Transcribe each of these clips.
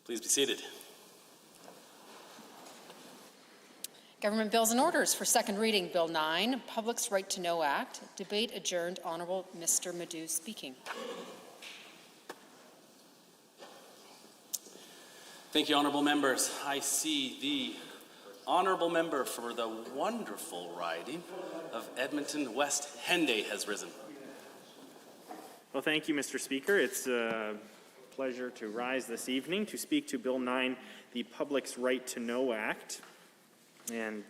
Please be seated. Government Bills and Orders for second reading. Bill 9, Public's Right to Know Act. Debate adjourned. Honourable Mr. Madu speaking. Thank you, honourable members. I see the honourable member for the wonderful riding of Edmonton West Henday has risen. Well, thank you, Mr. Speaker. It's a pleasure to rise this evening to speak to Bill 9, the Public's Right to Know Act. And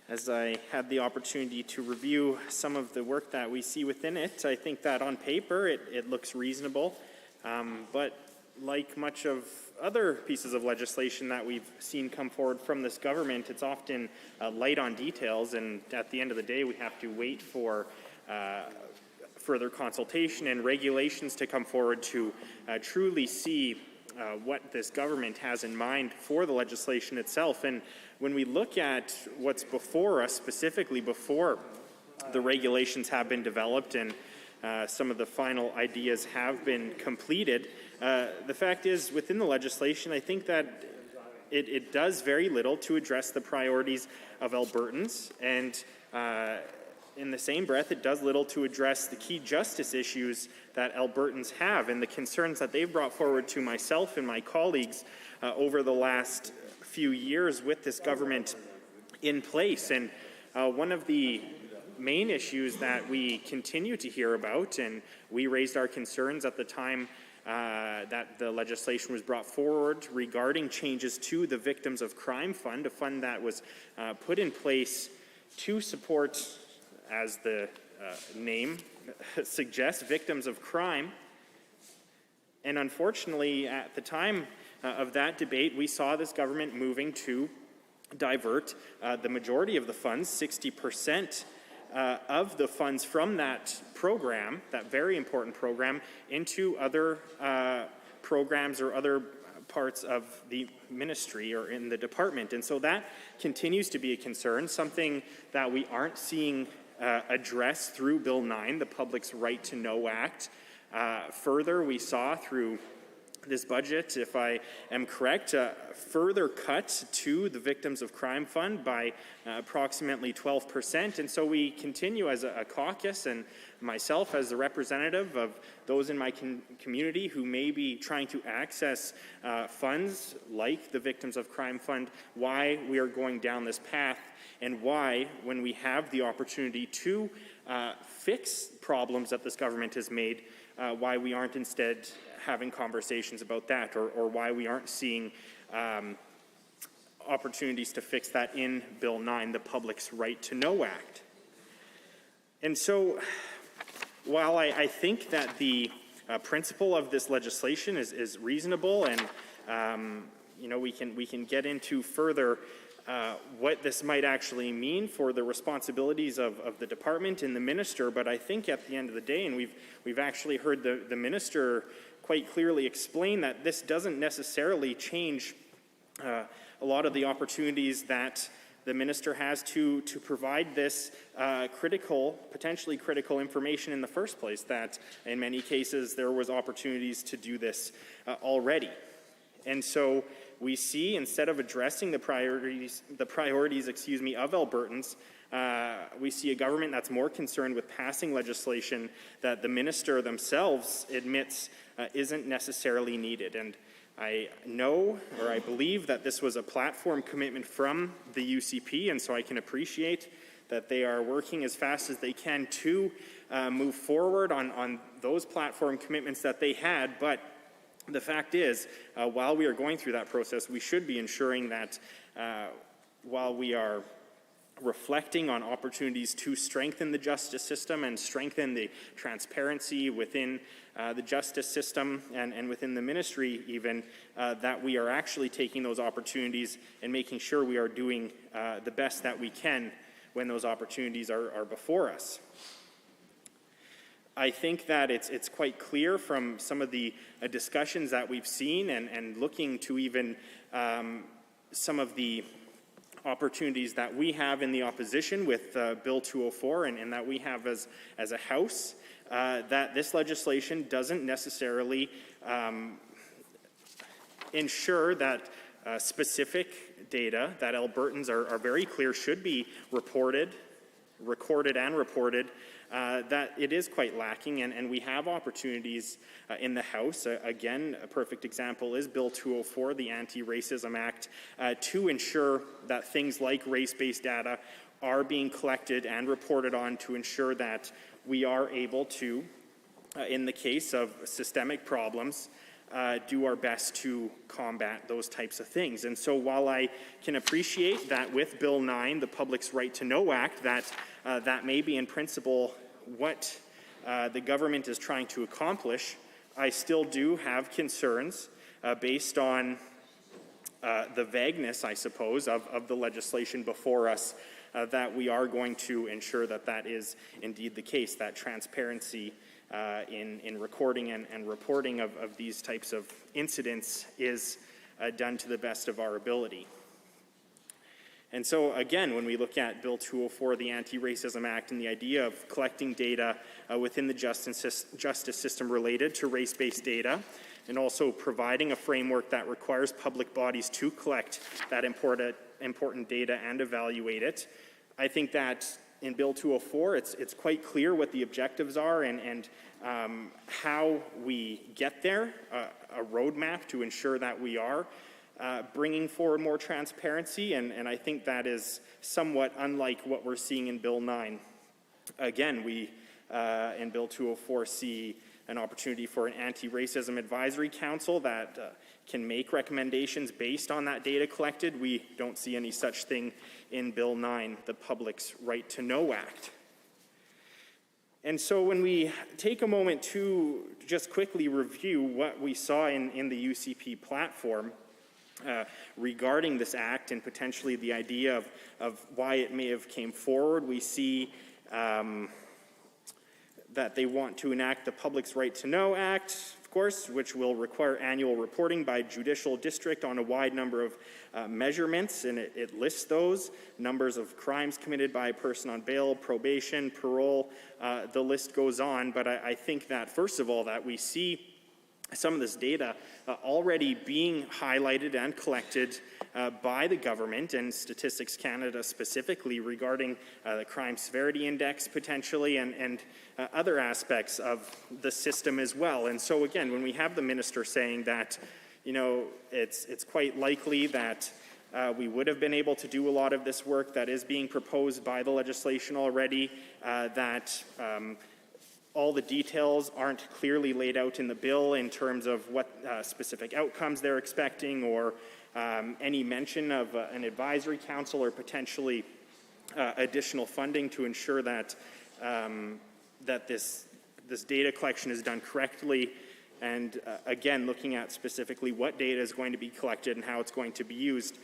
as I had the opportunity to review some of the work that we see within it, I think that on paper it looks reasonable. But like much of other pieces of legislation that we've seen come forward from this government, it's often light on details, and at the end of the day we have to wait for further consultation and regulations to come forward to truly see what this government has in mind for the legislation itself. And when we look at what's before us, specifically before the regulations have been developed and some of the final ideas have been completed, the fact is, within the legislation, I think that it does very little to address the priorities of Albertans, and in the same breath, it does little to address the key justice issues that Albertans have and the concerns that they've brought forward to myself and my colleagues over the last few years with this government in place. And one of the main issues that we continue to hear about, and we raised our concerns at the time that the legislation was brought forward regarding changes to the Victims of Crime Fund, a fund that was put in place to support, as the name suggests, victims of crime. And unfortunately, at the time of that debate, we saw this government moving to divert the majority of the funds, 60% of the funds from that program, that very important program, into other programs or other parts of the ministry or in the department. And so that continues to be a concern, something that we aren't seeing addressed through Bill 9, the Public's Right to Know Act. Further, we saw through this budget, if I am correct, a further cut to the Victims of Crime Fund by approximately 12%. And so we continue as a caucus, and myself as the representative of those in my community who may be trying to access funds like the Victims of Crime Fund, why we are going down this path, and why, when we have the opportunity to fix problems that this government has made, why we aren't instead having conversations about that, or why we aren't seeing opportunities to fix that in Bill 9, the Public's Right to Know Act. And so, while I think that the principle of this legislation is reasonable, and we can get into further what this might actually mean for the responsibilities of the department and the minister, but I think at the end of the day, and we've actually heard the minister quite clearly explain that this doesn't necessarily change a lot of the opportunities that the minister has to provide this potentially critical information in the first place, that in many cases there was opportunities to do this already. And so we see, instead of addressing the priorities of Albertans, we see a government that's more concerned with passing legislation that the minister themselves admits isn't necessarily needed. And I know, or I believe, that this was a platform commitment from the UCP, and so I can appreciate that they are working as fast as they can to move forward on those platform commitments that they had. But the fact is, while we are going through that process, we should be ensuring that while we are reflecting on opportunities to strengthen the justice system and strengthen the transparency within the justice system and within the ministry even, that we are actually taking those opportunities and making sure we are doing the best that we can when those opportunities are before us. I think that it's quite clear from some of the discussions that we've seen and looking to even some of the opportunities that we have in the opposition with Bill 204 and that we have as a House, that this legislation doesn't necessarily ensure that specific data that Albertans are very clear should be recorded and reported, that it is quite lacking, and we have opportunities in the House. Again, a perfect example is Bill 204, the Anti-Racism Act, to ensure that things like race-based data are being collected and reported on, to ensure that we are able to, in the case of systemic problems, do our best to combat those types of things. And so while I can appreciate that with Bill 9, the Public's Right to Know Act, that may be in principle what the government is trying to accomplish, I still do have concerns based on the vagueness, I suppose, of the legislation before us, that we are going to ensure that that is indeed the case, that transparency in recording and reporting of these types of incidents is done to the best of our ability. And so, again, when we look at Bill 204, the Anti-Racism Act, and the idea of collecting data within the justice system related to race-based data, and also providing a framework that requires public bodies to collect that important data and evaluate it, I think that in Bill 204, it's quite clear what the objectives are and how we get there, a roadmap to ensure that we are bringing forward more transparency, and I think that is somewhat unlike what we're seeing in Bill 9. Again, we in Bill 204 see an opportunity for an anti-racism advisory council that can make recommendations based on that data collected. We don't see any such thing in Bill 9, the Public's Right to Know Act. And so when we take a moment to just quickly review what we saw in the UCP platform regarding this act and potentially the idea of why it may have came forward, we see that they want to enact the Public's Right to Know Act, of course, which will require annual reporting by judicial district on a wide number of measurements, and it lists those, numbers of crimes committed by a person on bail, probation, parole, the list goes on, but I think that, first of all, that we see some of this data already being highlighted and collected by the government and Statistics Canada specifically regarding the crime severity index potentially and other aspects of the system as well. And so again, when we have the minister saying that, you know, it's quite likely that we would have been able to do a lot of this work that is being proposed by the legislation already, that all the details aren't clearly laid out in the bill in terms of what specific outcomes they're expecting, or any mention of an advisory council or potentially additional funding to ensure that that this data collection is done correctly. And again, looking at specifically what data is going to be collected and how it's going to be used.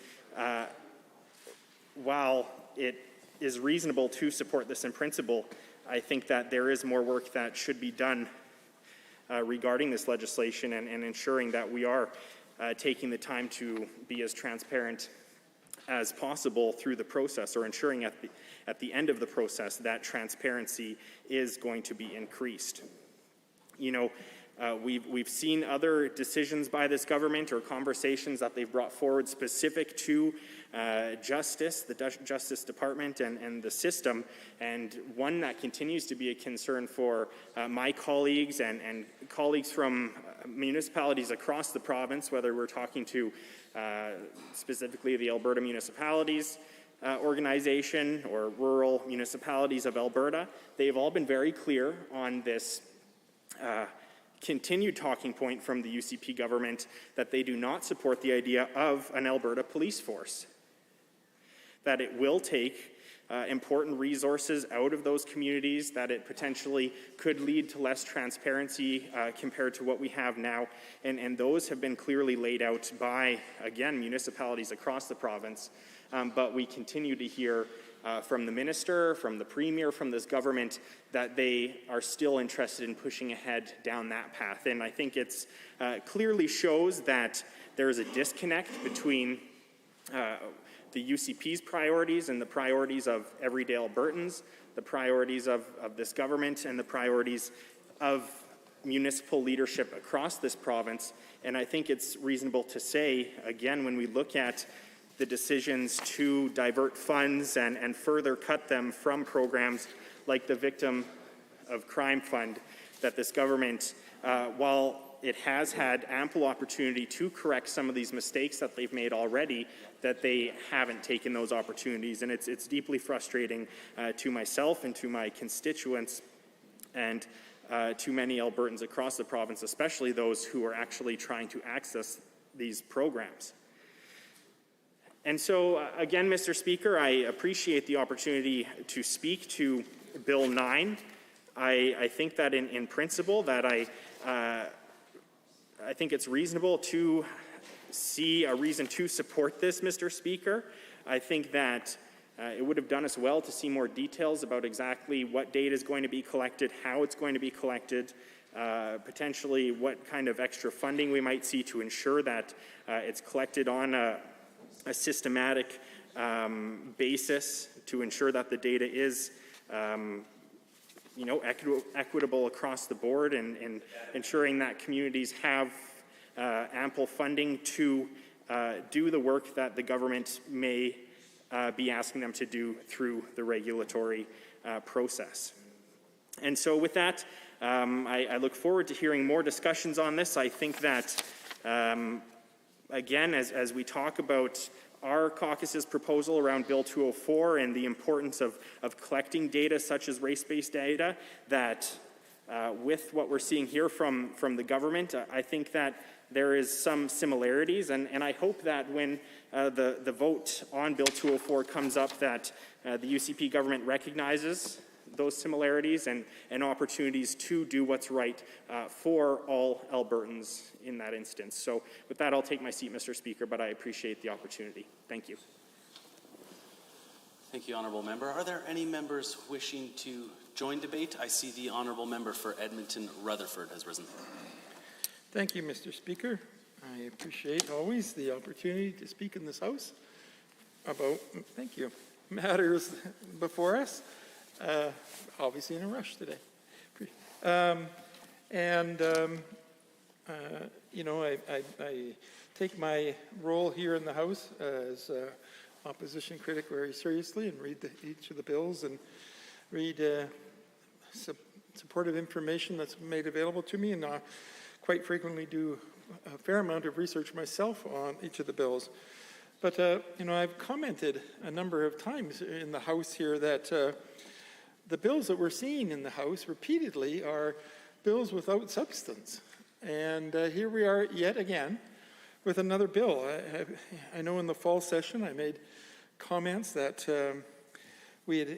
While it is reasonable to support this in principle, I think that there is more work that should be done regarding this legislation and ensuring that we are taking the time to be as transparent as possible through the process, or ensuring at the end of the process that transparency is going to be increased. You know, we've seen other decisions by this government or conversations that they've brought forward specific to justice, the Justice Department and the system, and one that continues to be a concern for my colleagues and colleagues from municipalities across the province, whether we're talking to specifically the Alberta Municipalities Organization or rural municipalities of Alberta. They've all been very clear on this continued talking point from the UCP government that they do not support the idea of an Alberta police force, that it will take important resources out of those communities, that it potentially could lead to less transparency compared to what we have now, and those have been clearly laid out by, again, municipalities across the province, but we continue to hear from the minister, from the premier, from this government, that they are still interested in pushing ahead down that path. And I think it's clearly shows that there is a disconnect between the UCP's priorities and the priorities of everyday Albertans, the priorities of this government, and the priorities of municipal leadership across this province. And I think it's reasonable to say, again, when we look at the decisions to divert funds and further cut them from programs like the Victim of Crime Fund, that this government, while it has had ample opportunity to correct some of these mistakes that they've made already, that they haven't taken those opportunities. And it's deeply frustrating to myself and to my constituents and to many Albertans across the province, especially those who are actually trying to access these programs. And so, again, Mr. Speaker, I appreciate the opportunity to speak to Bill 9. I think that in principle that I think it's reasonable to see a reason to support this, Mr. Speaker. I think that it would have done us well to see more details about exactly what data is going to be collected, how it's going to be collected, potentially what kind of extra funding we might see to ensure that it's collected on a systematic basis to ensure that the data is equitable across the board and ensuring that communities have ample funding to do the work that the government may be asking them to do through the regulatory process. And so with that, I look forward to hearing more discussions on this. I think that, again, as we talk about our caucus's proposal around Bill 204 and the importance of collecting data such as race-based data, that with what we're seeing here from the government, I think that there is some similarities, and I hope that when the vote on Bill 204 comes up, that the UCP government recognizes those similarities and opportunities to do what's right for all Albertans in that instance. So with that, I'll take my seat, Mr. Speaker, but I appreciate the opportunity. Thank you. Thank you, Honourable Member. Are there any members wishing to join debate? I see the Honourable Member for Edmonton Rutherford has risen. Thank you, Mr. Speaker. I appreciate always the opportunity to speak in this House about, matters before us. Obviously in a rush today. I take my role here in the House as opposition critic very seriously and read each of the bills and read supportive information that's made available to me, and quite frequently do a fair amount of research myself on each of the bills. But, I've commented a number of times in the House here that the bills that we're seeing in the House repeatedly are bills without substance. And here we are yet again with another bill. I know in the fall session I made comments that we had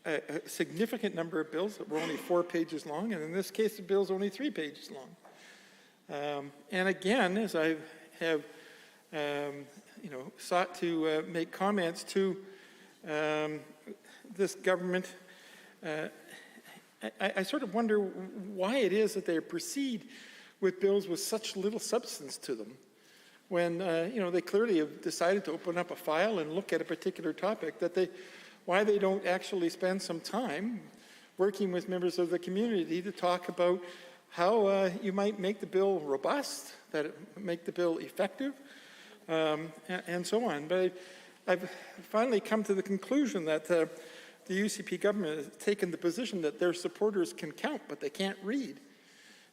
a significant number of bills that were only 4 pages long, and in this case the bill's only 3 pages long. And again, as I have sought to make comments to this government, I sort of wonder why it is that they proceed with bills with such little substance to them when, they clearly have decided to open up a file and look at a particular topic, why they don't actually spend some time working with members of the community to talk about how you might make the bill robust, make the bill effective, and so on. But I've finally come to the conclusion that the UCP government has taken the position that their supporters can count, but they can't read.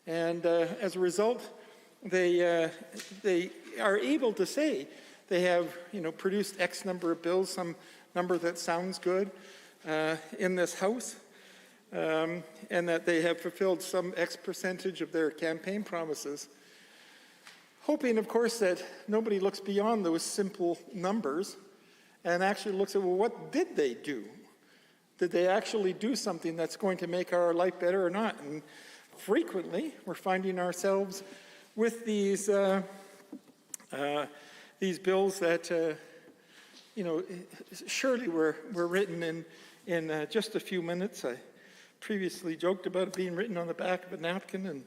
And as a result, they are able to say they have, produced X number of bills, some number that sounds good in this House, and that they have fulfilled some X percentage of their campaign promises, hoping, of course, that nobody looks beyond those simple numbers and actually looks at, well, what did they do? Did they actually do something that's going to make our life better or not? And frequently, we're finding ourselves with these bills that, surely were written in just a few minutes. I previously joked about it being written on the back of a napkin,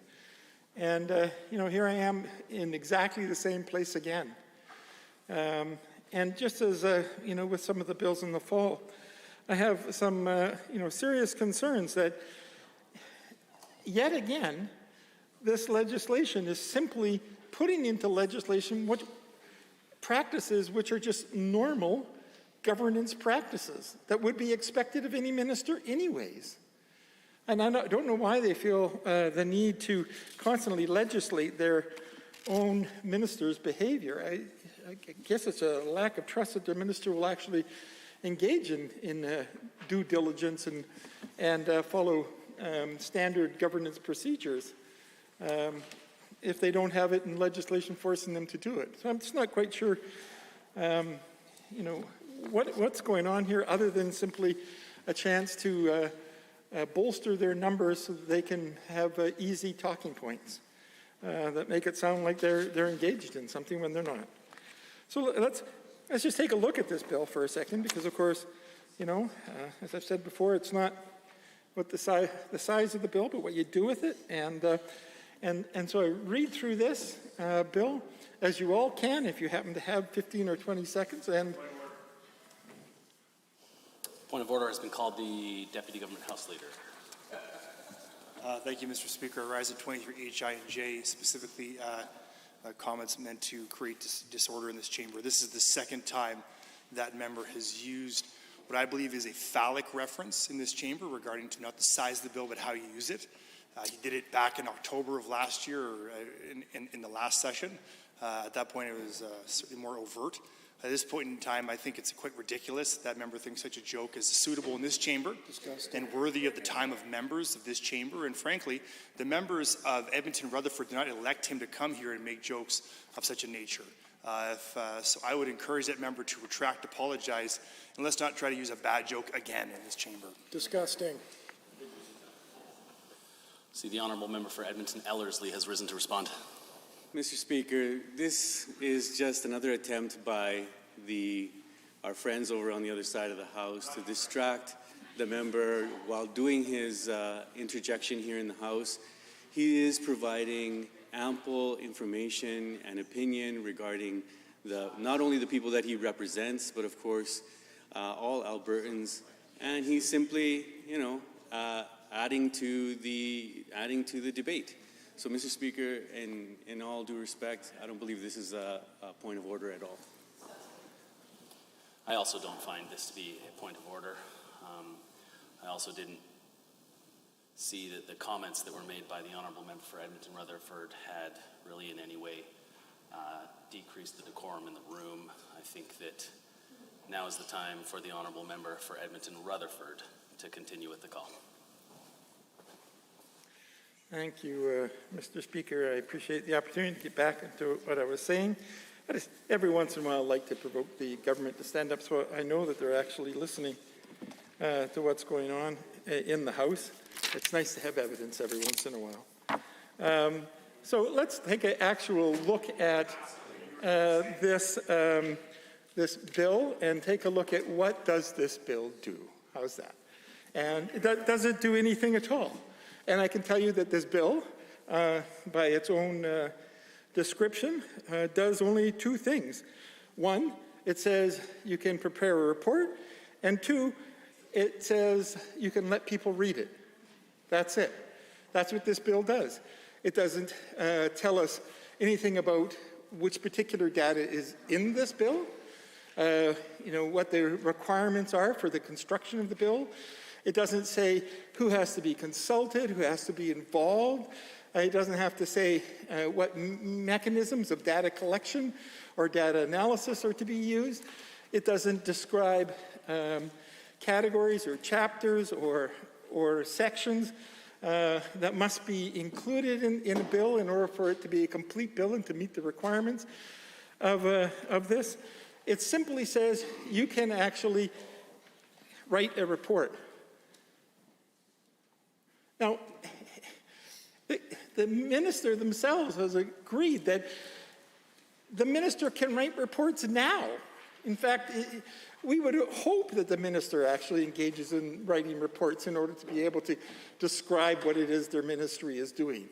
and here I am in exactly the same place again. And just as, with some of the bills in the fall, I have some, serious concerns that yet again, this legislation is simply putting into legislation what practices which are just normal governance practices that would be expected of any minister anyways. And I don't know why they feel the need to constantly legislate their own minister's behavior. I guess it's a lack of trust that their minister will actually engage in due diligence and follow standard governance procedures if they don't have it in legislation forcing them to do it. So I'm just not quite sure, what's going on here other than simply a chance to bolster their numbers so that they can have easy talking points that make it sound like they're engaged in something when they're not. So let's just take a look at this bill for a second, because of course, as I've said before, it's not what the size of the bill, but what you do with it. And so I read through this bill, as you all can, if you happen to have 15 or 20 seconds. And point of order has been called. The Deputy Government House Leader. Thank you, Mr. Speaker. I rise at 23H, I, and J, specifically comments meant to create disorder in this chamber. This is the second time that member has used what I believe is a phallic reference in this chamber regarding to not the size of the bill, but how you use it. He did it back in October of last year, or in the last session. At that point, it was certainly more overt. At this point in time, I think it's quite ridiculous that member thinks such a joke is suitable in this chamber. Disgusting. And worthy of the time of members of this chamber. And frankly, the members of Edmonton Rutherford did not elect him to come here and make jokes of such a nature. So I would encourage that member to retract, apologize, and let's not try to use a bad joke again in this chamber. Disgusting. See, the honourable member for Edmonton Ellerslie has risen to respond. Mr. Speaker, this is just another attempt by our friends over on the other side of the House to distract the member while doing his interjection here in the House. He is providing ample information and opinion regarding not only the people that he represents, but of course all Albertans, and he's simply, adding to the debate. So, Mr. Speaker, in all due respect, I don't believe this is a point of order at all. I also don't find this to be a point of order. I also didn't see that the comments that were made by the honourable member for Edmonton Rutherford had really in any way decreased the decorum in the room. I think that now is the time for the honourable member for Edmonton Rutherford to continue with the call. thank you, Mr. Speaker. I appreciate the opportunity to get back into what I was saying. I just, every once in a while, I like to provoke the government to stand up so I know that they're actually listening to what's going on in the House. It's nice to have evidence every once in a while. So let's take an actual look at this bill and take a look at what does this bill do. How's that? And does it do anything at all? And I can tell you that this bill, by its own description, does only two things. One, it says you can prepare a report, and two, it says you can let people read it. That's it. That's what this bill does. It doesn't tell us anything about which particular data is in this bill, what the requirements are for the construction of the bill. It doesn't say who has to be consulted, who has to be involved. It doesn't have to say what mechanisms of data collection or data analysis are to be used. It doesn't describe categories or chapters or sections that must be included in a bill in order for it to be a complete bill and to meet the requirements of this. It simply says you can actually write a report. Now, the minister themselves has agreed that the minister can write reports now. In fact, we would hope that the minister actually engages in writing reports in order to be able to describe what it is their ministry is doing.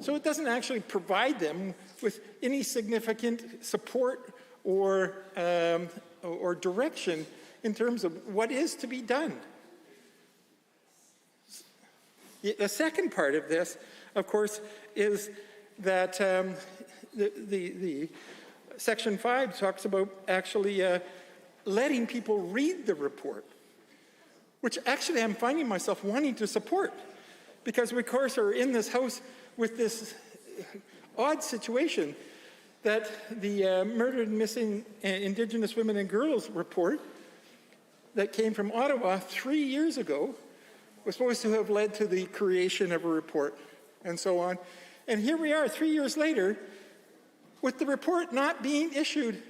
So it doesn't actually provide them with any significant support or direction in terms of what is to be done. The second part of this, of course, is that the Section 5 talks about actually letting people read the report, which actually I'm finding myself wanting to support, because we, of course, are in this House with this odd situation that the Murdered and Missing Indigenous Women and Girls report that came from Ottawa 3 years ago was supposed to have led to the creation of a report and so on. And here we are 3 years later with the report not being issued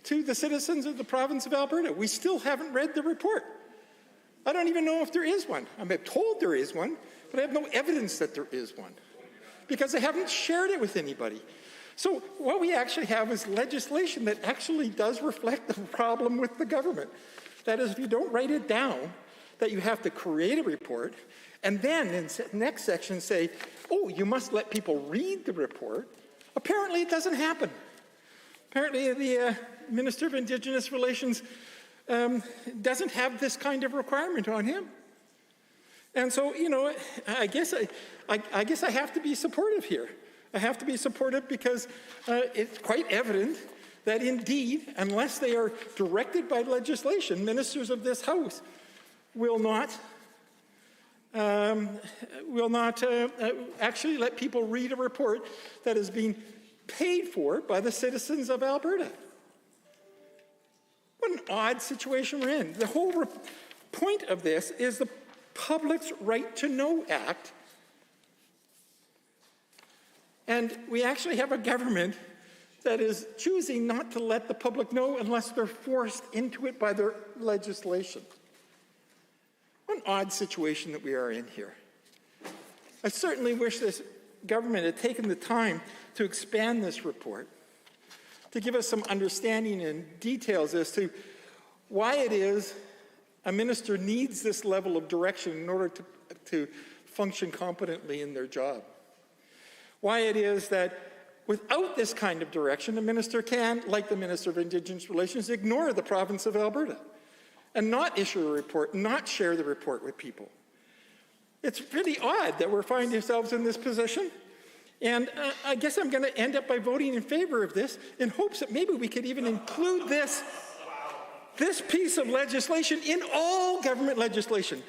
to the citizens of the province of Alberta. We still haven't read the report. I don't even know if there is one. I'm told there is one, but I have no evidence that there is one because they haven't shared it with anybody. So what we actually have is legislation that actually does reflect the problem with the government. That is, if you don't write it down, that you have to create a report, and then in the next section say, oh, you must let people read the report. Apparently it doesn't happen. Apparently the Minister of Indigenous Relations doesn't have this kind of requirement on him. And so, you know, I guess I have to be supportive here. I have to be supportive because it's quite evident that indeed, unless they are directed by legislation, ministers of this House will not actually let people read a report that is being paid for by the citizens of Alberta. What an odd situation we're in. The whole point of this is the Public's Right to Know Act. And we actually have a government that is choosing not to let the public know unless they're forced into it by their legislation. What an odd situation that we are in here. I certainly wish this government had taken the time to expand this report, to give us some understanding and details as to why it is a minister needs this level of direction in order to function competently in their job. Why it is that without this kind of direction, a minister can, like the Minister of Indigenous Relations, ignore the province of Alberta and not issue a report, not share the report with people. It's really odd that we're finding ourselves in this position. And I guess I'm going to end up by voting in favor of this in hopes that maybe we could even include this piece of legislation in all government legislation.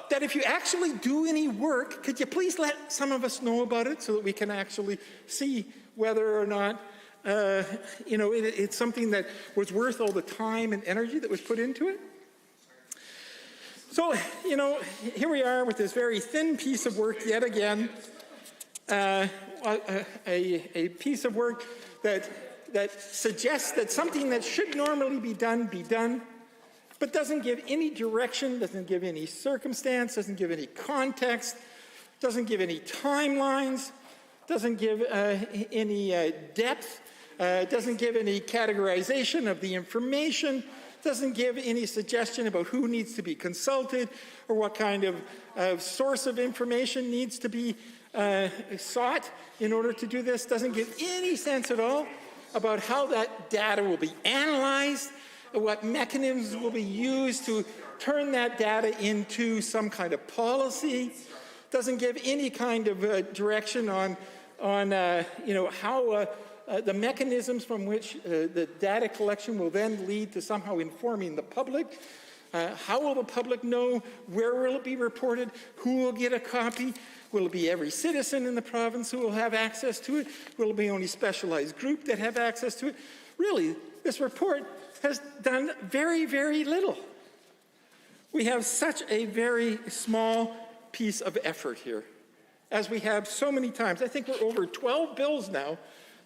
That if you actually do any work, could you please let some of us know about it so that we can actually see whether or not it's something that was worth all the time and energy that was put into it? So, you know, here we are with this very thin piece of work yet again, a piece of work that suggests that something that should normally be done, but doesn't give any direction, doesn't give any circumstance, doesn't give any context, doesn't give any timelines, doesn't give any depth, doesn't give any categorization of the information, doesn't give any suggestion about who needs to be consulted or what kind of source of information needs to be sought in order to do this, doesn't give any sense at all about how that data will be analyzed, what mechanisms will be used to turn that data into some kind of policy, doesn't give any kind of direction on how the mechanisms from which the data collection will then lead to somehow informing the public. How will the public know? Where will it be reported? Who will get a copy? Will it be every citizen in the province who will have access to it? Will it be only specialized group that have access to it? Really, this report has done very, very little. We have such a very small piece of effort here, as we have so many times. I think we're over 12 bills now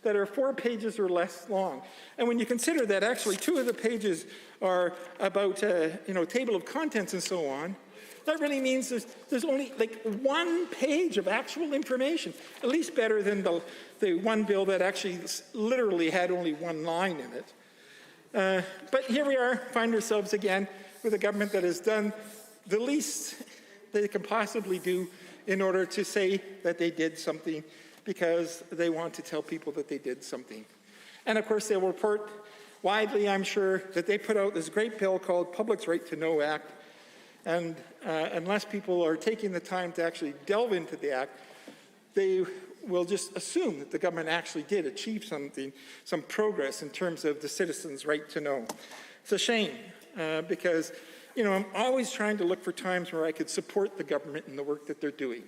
that are 4 pages or less long. And when you consider that actually 2 of the pages are about table of contents and so on, that really means there's only like 1 page of actual information, at least better than the one bill that actually literally had only 1 line in it. But here we are, find ourselves again with a government that has done the least they can possibly do in order to say that they did something because they want to tell people that they did something. And of course, they'll report widely, I'm sure, that they put out this great bill called Public's Right to Know Act. And unless people are taking the time to actually delve into the act, they will just assume that the government actually did achieve some progress in terms of the citizens' right to know. It's a shame because, I'm always trying to look for times where I could support the government in the work that they're doing.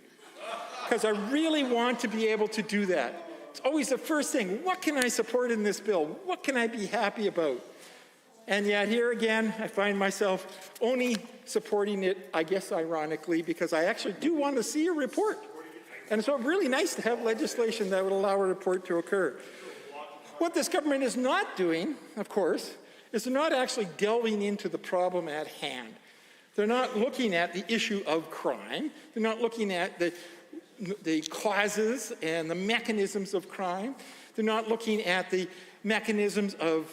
Because I really want to be able to do that. It's always the first thing. What can I support in this bill? What can I be happy about? And yet here again, I find myself only supporting it, I guess ironically, because I actually do want to see a report. And so it's really nice to have legislation that would allow a report to occur. What this government is not doing, of course, is they're not actually delving into the problem at hand. They're not looking at the issue of crime. They're not looking at the causes and the mechanisms of crime. They're not looking at the mechanisms of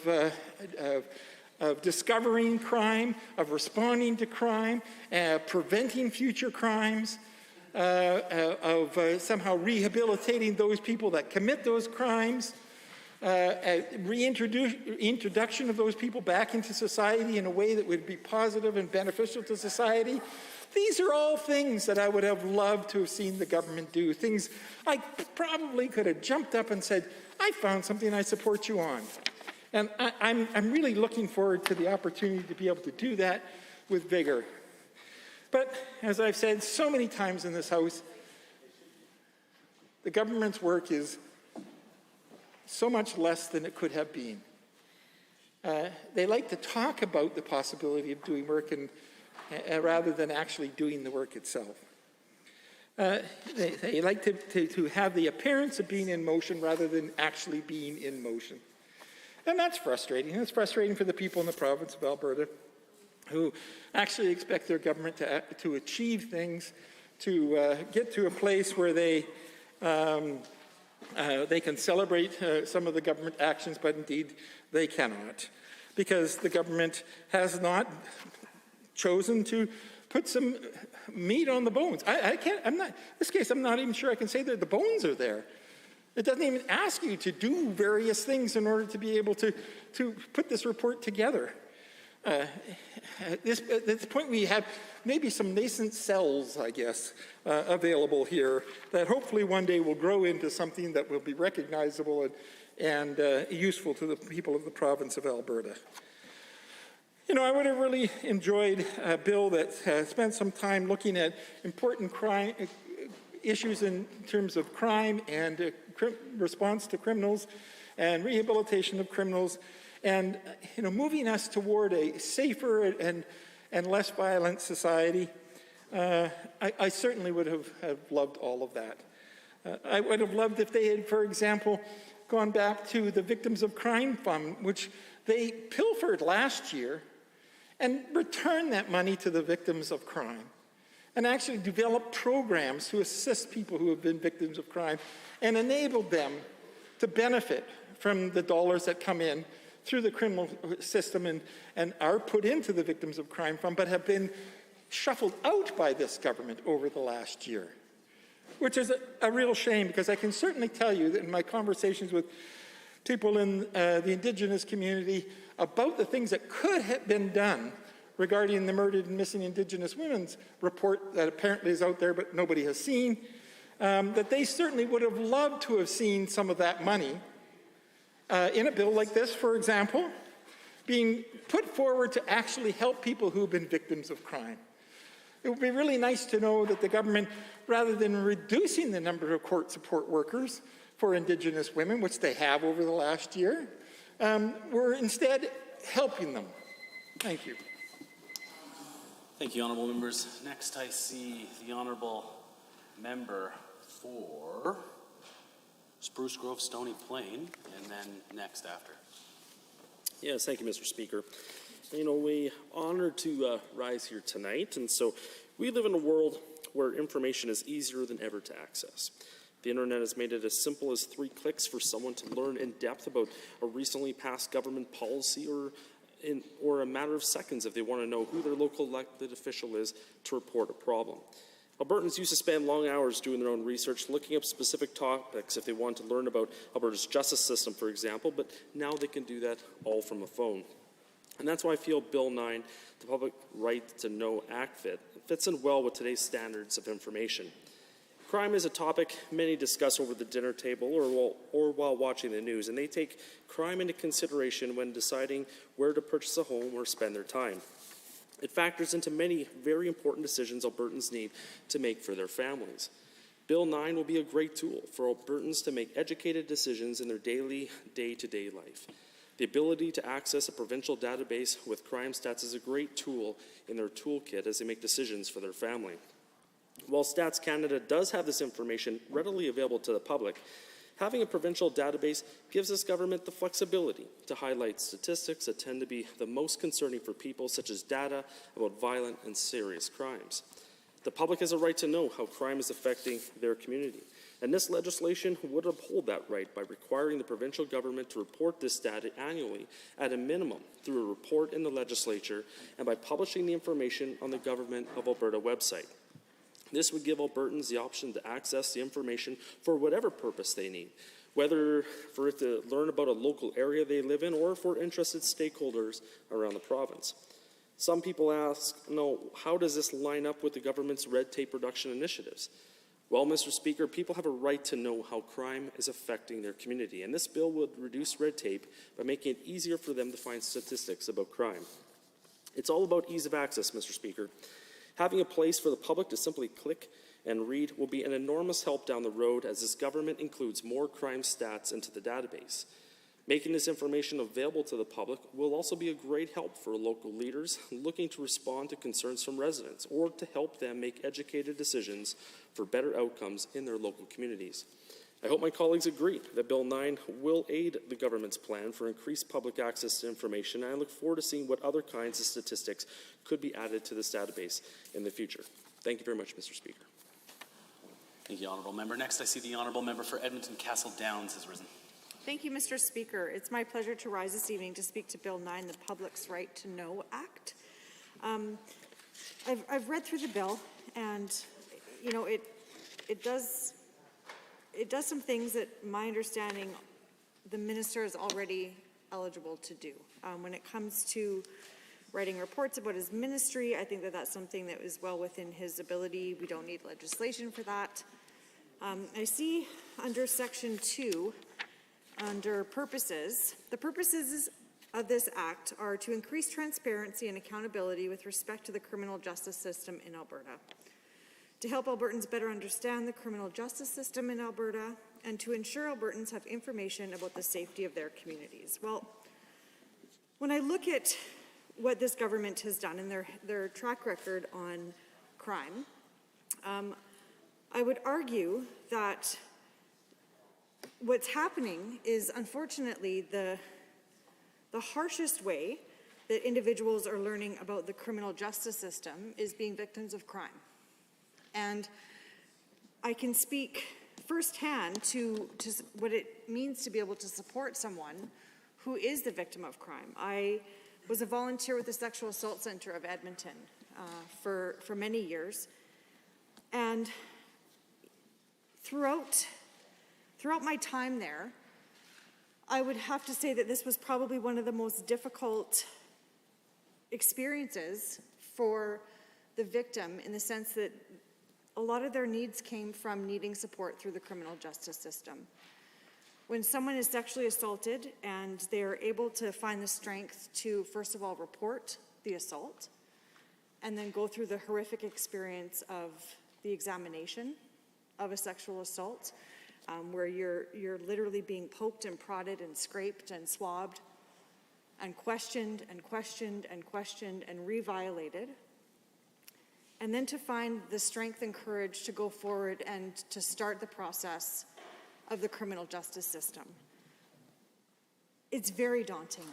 discovering crime, of responding to crime, preventing future crimes, of somehow rehabilitating those people that commit those crimes, reintroduction of those people back into society in a way that would be positive and beneficial to society. These are all things that I would have loved to have seen the government do, things I probably could have jumped up and said, I found something I support you on. And I'm really looking forward to the opportunity to be able to do that with vigor. But as I've said so many times in this House, the government's work is so much less than it could have been. They like to talk about the possibility of doing work rather than actually doing the work itself. They like to have the appearance of being in motion rather than actually being in motion. And that's frustrating. It's frustrating for the people in the province of Alberta who actually expect their government to achieve things, to get to a place where they can celebrate some of the government actions, but indeed they cannot, because the government has not chosen to put some meat on the bones. In this case, I'm not even sure I can say that the bones are there. It doesn't even ask you to do various things in order to be able to put this report together. At this point, we have maybe some nascent cells, I guess, available here that hopefully one day will grow into something that will be recognizable and useful to the people of the province of Alberta. I would have really enjoyed a bill that spent some time looking at important crime issues in terms of crime and response to criminals and rehabilitation of criminals, and moving us toward a safer and less violent society. I certainly would have loved all of that. I would have loved if they had, for example, gone back to the Victims of Crime Fund, which they pilfered last year, and returned that money to the victims of crime, and actually developed programs to assist people who have been victims of crime and enabled them to benefit from the dollars that come in through the criminal system and are put into the Victims of Crime Fund, but have been shuffled out by this government over the last year, which is a real shame, because I can certainly tell you that in my conversations with people in the Indigenous community about the things that could have been done regarding the Murdered and Missing Indigenous Women's report that apparently is out there but nobody has seen, that they certainly would have loved to have seen some of that money in a bill like this, for example, being put forward to actually help people who have been victims of crime. It would be really nice to know that the government, rather than reducing the number of court support workers for Indigenous women, which they have over the last year, were instead helping them. Thank you. Thank you, honourable members. Next, I see the honourable member for Spruce Grove, Stony Plain, and then next after. Yes, thank you, Mr. Speaker. We're honored to rise here tonight, and so we live in a world where information is easier than ever to access. The internet has made it as simple as 3 clicks for someone to learn in depth about a recently passed government policy, or a matter of seconds if they want to know who their local elected official is to report a problem. Albertans used to spend long hours doing their own research, looking up specific topics if they want to learn about Alberta's justice system, for example, but now they can do that all from a phone. And that's why I feel Bill 9, the Public Right to Know Act fits in well with today's standards of information. Crime is a topic many discuss over the dinner table or while watching the news, and they take crime into consideration when deciding where to purchase a home or spend their time. It factors into many very important decisions Albertans need to make for their families. Bill 9 will be a great tool for Albertans to make educated decisions in their daily, day-to-day life. The ability to access a provincial database with crime stats is a great tool in their toolkit as they make decisions for their family. While Stats Canada does have this information readily available to the public, having a provincial database gives this government the flexibility to highlight statistics that tend to be the most concerning for people, such as data about violent and serious crimes. The public has a right to know how crime is affecting their community, and this legislation would uphold that right by requiring the provincial government to report this data annually at a minimum through a report in the legislature and by publishing the information on the Government of Alberta website. This would give Albertans the option to access the information for whatever purpose they need, whether for it to learn about a local area they live in or for interested stakeholders around the province. Some people ask, how does this line up with the government's red tape reduction initiatives? Well, Mr. Speaker, people have a right to know how crime is affecting their community, and this bill would reduce red tape by making it easier for them to find statistics about crime. It's all about ease of access, Mr. Speaker. Having a place for the public to simply click and read will be an enormous help down the road as this government includes more crime stats into the database. Making this information available to the public will also be a great help for local leaders looking to respond to concerns from residents or to help them make educated decisions for better outcomes in their local communities. I hope my colleagues agree that Bill 9 will aid the government's plan for increased public access to information, and I look forward to seeing what other kinds of statistics could be added to this database in the future. Thank you very much, Mr. Speaker. Thank you, Honourable Member. Next, I see the Honourable Member for Edmonton Castle Downs has risen. Thank you, Mr. Speaker. It's my pleasure to rise this evening to speak to Bill 9, the Public's Right to Know Act. I've read through the bill, and it does some things that, my understanding, the minister is already eligible to do. When it comes to writing reports about his ministry, I think that that's something that is well within his ability. We don't need legislation for that. I see under Section 2, under purposes, the purposes of this act are to increase transparency and accountability with respect to the criminal justice system in Alberta, to help Albertans better understand the criminal justice system in Alberta, and to ensure Albertans have information about the safety of their communities. Well, when I look at what this government has done in their track record on crime, I would argue that what's happening is, unfortunately, the harshest way that individuals are learning about the criminal justice system is being victims of crime. And I can speak firsthand to what it means to be able to support someone who is the victim of crime. I was a volunteer with the Sexual Assault Center of Edmonton for many years. And throughout my time there, I would have to say that this was probably one of the most difficult experiences for the victim, in the sense that a lot of their needs came from needing support through the criminal justice system. When someone is sexually assaulted and they're able to find the strength to, first of all, report the assault, and then go through the horrific experience of the examination of a sexual assault, where you're literally being poked and prodded and scraped and swabbed and questioned and questioned and questioned and reviolated, and then to find the strength and courage to go forward and to start the process of the criminal justice system. It's very daunting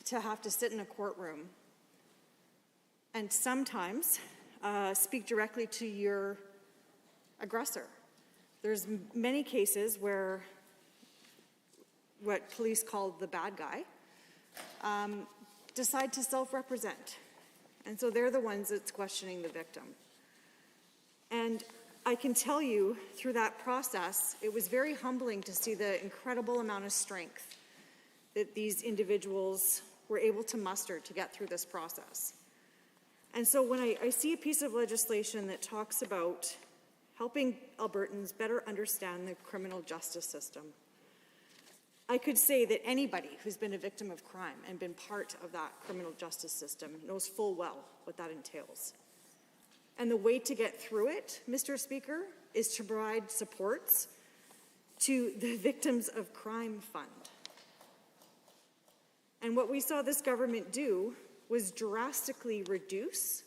to have to sit in a courtroom and sometimes speak directly to your aggressor. There's many cases where what police call the bad guy decide to self-represent. And so they're the ones that's questioning the victim. And I can tell you, through that process, it was very humbling to see the incredible amount of strength that these individuals were able to muster to get through this process. And so when I see a piece of legislation that talks about helping Albertans better understand the criminal justice system. I could say that anybody who's been a victim of crime and been part of that criminal justice system knows full well what that entails. And the way to get through it, Mr. Speaker, is to provide supports to the Victims of Crime Fund. And what we saw this government do was drastically reduce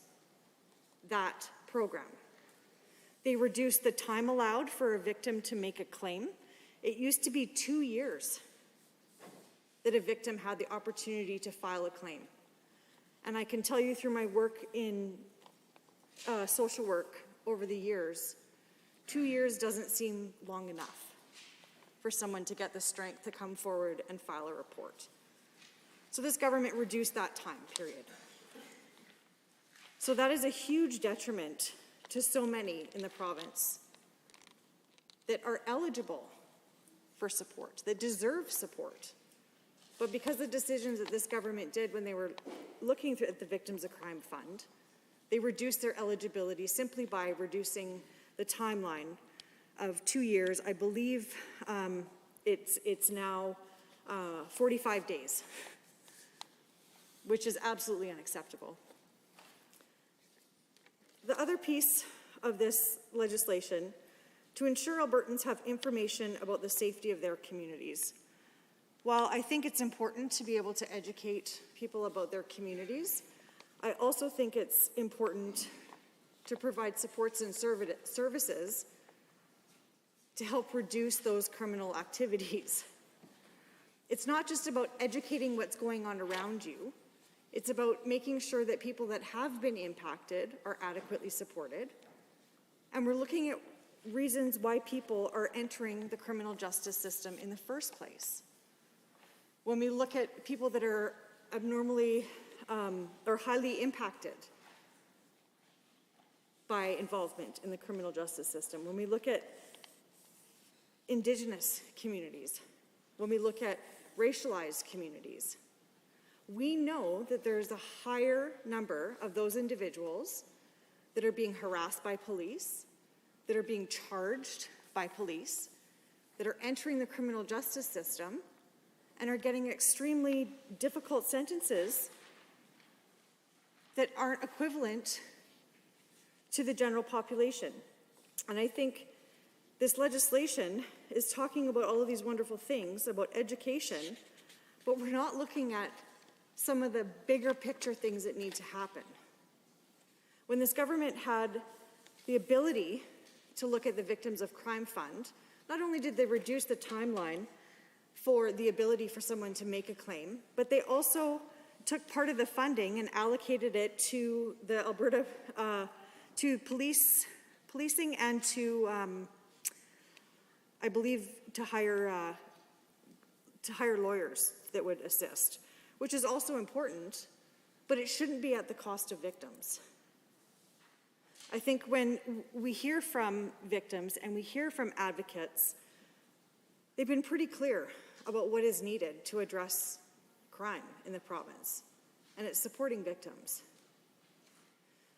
that program. They reduced the time allowed for a victim to make a claim. It used to be 2 years that a victim had the opportunity to file a claim. And I can tell you through my work in social work over the years, 2 years doesn't seem long enough for someone to get the strength to come forward and file a report. So this government reduced that time period. So that is a huge detriment to so many in the province that are eligible for support, that deserve support. But because of the decisions that this government did when they were looking at the Victims of Crime Fund, they reduced their eligibility simply by reducing the timeline of 2 years. I believe it's now 45 days, which is absolutely unacceptable. The other piece of this legislation, to ensure Albertans have information about the safety of their communities. While I think it's important to be able to educate people about their communities, I also think it's important to provide supports and services to help reduce those criminal activities. It's not just about educating what's going on around you. It's about making sure that people that have been impacted are adequately supported. And we're looking at reasons why people are entering the criminal justice system in the first place. When we look at people that are abnormally or highly impacted by involvement in the criminal justice system, when we look at Indigenous communities, when we look at racialized communities, we know that there's a higher number of those individuals that are being harassed by police, that are being charged by police, that are entering the criminal justice system and are getting extremely difficult sentences that aren't equivalent to the general population. And I think this legislation is talking about all of these wonderful things about education, but we're not looking at some of the bigger picture things that need to happen. When this government had the ability to look at the Victims of Crime Fund, not only did they reduce the timeline for the ability for someone to make a claim, but they also took part of the funding and allocated it to the Alberta, to policing and to, I believe, to hire lawyers that would assist, which is also important, but it shouldn't be at the cost of victims. I think when we hear from victims and we hear from advocates, they've been pretty clear about what is needed to address crime in the province, and it's supporting victims.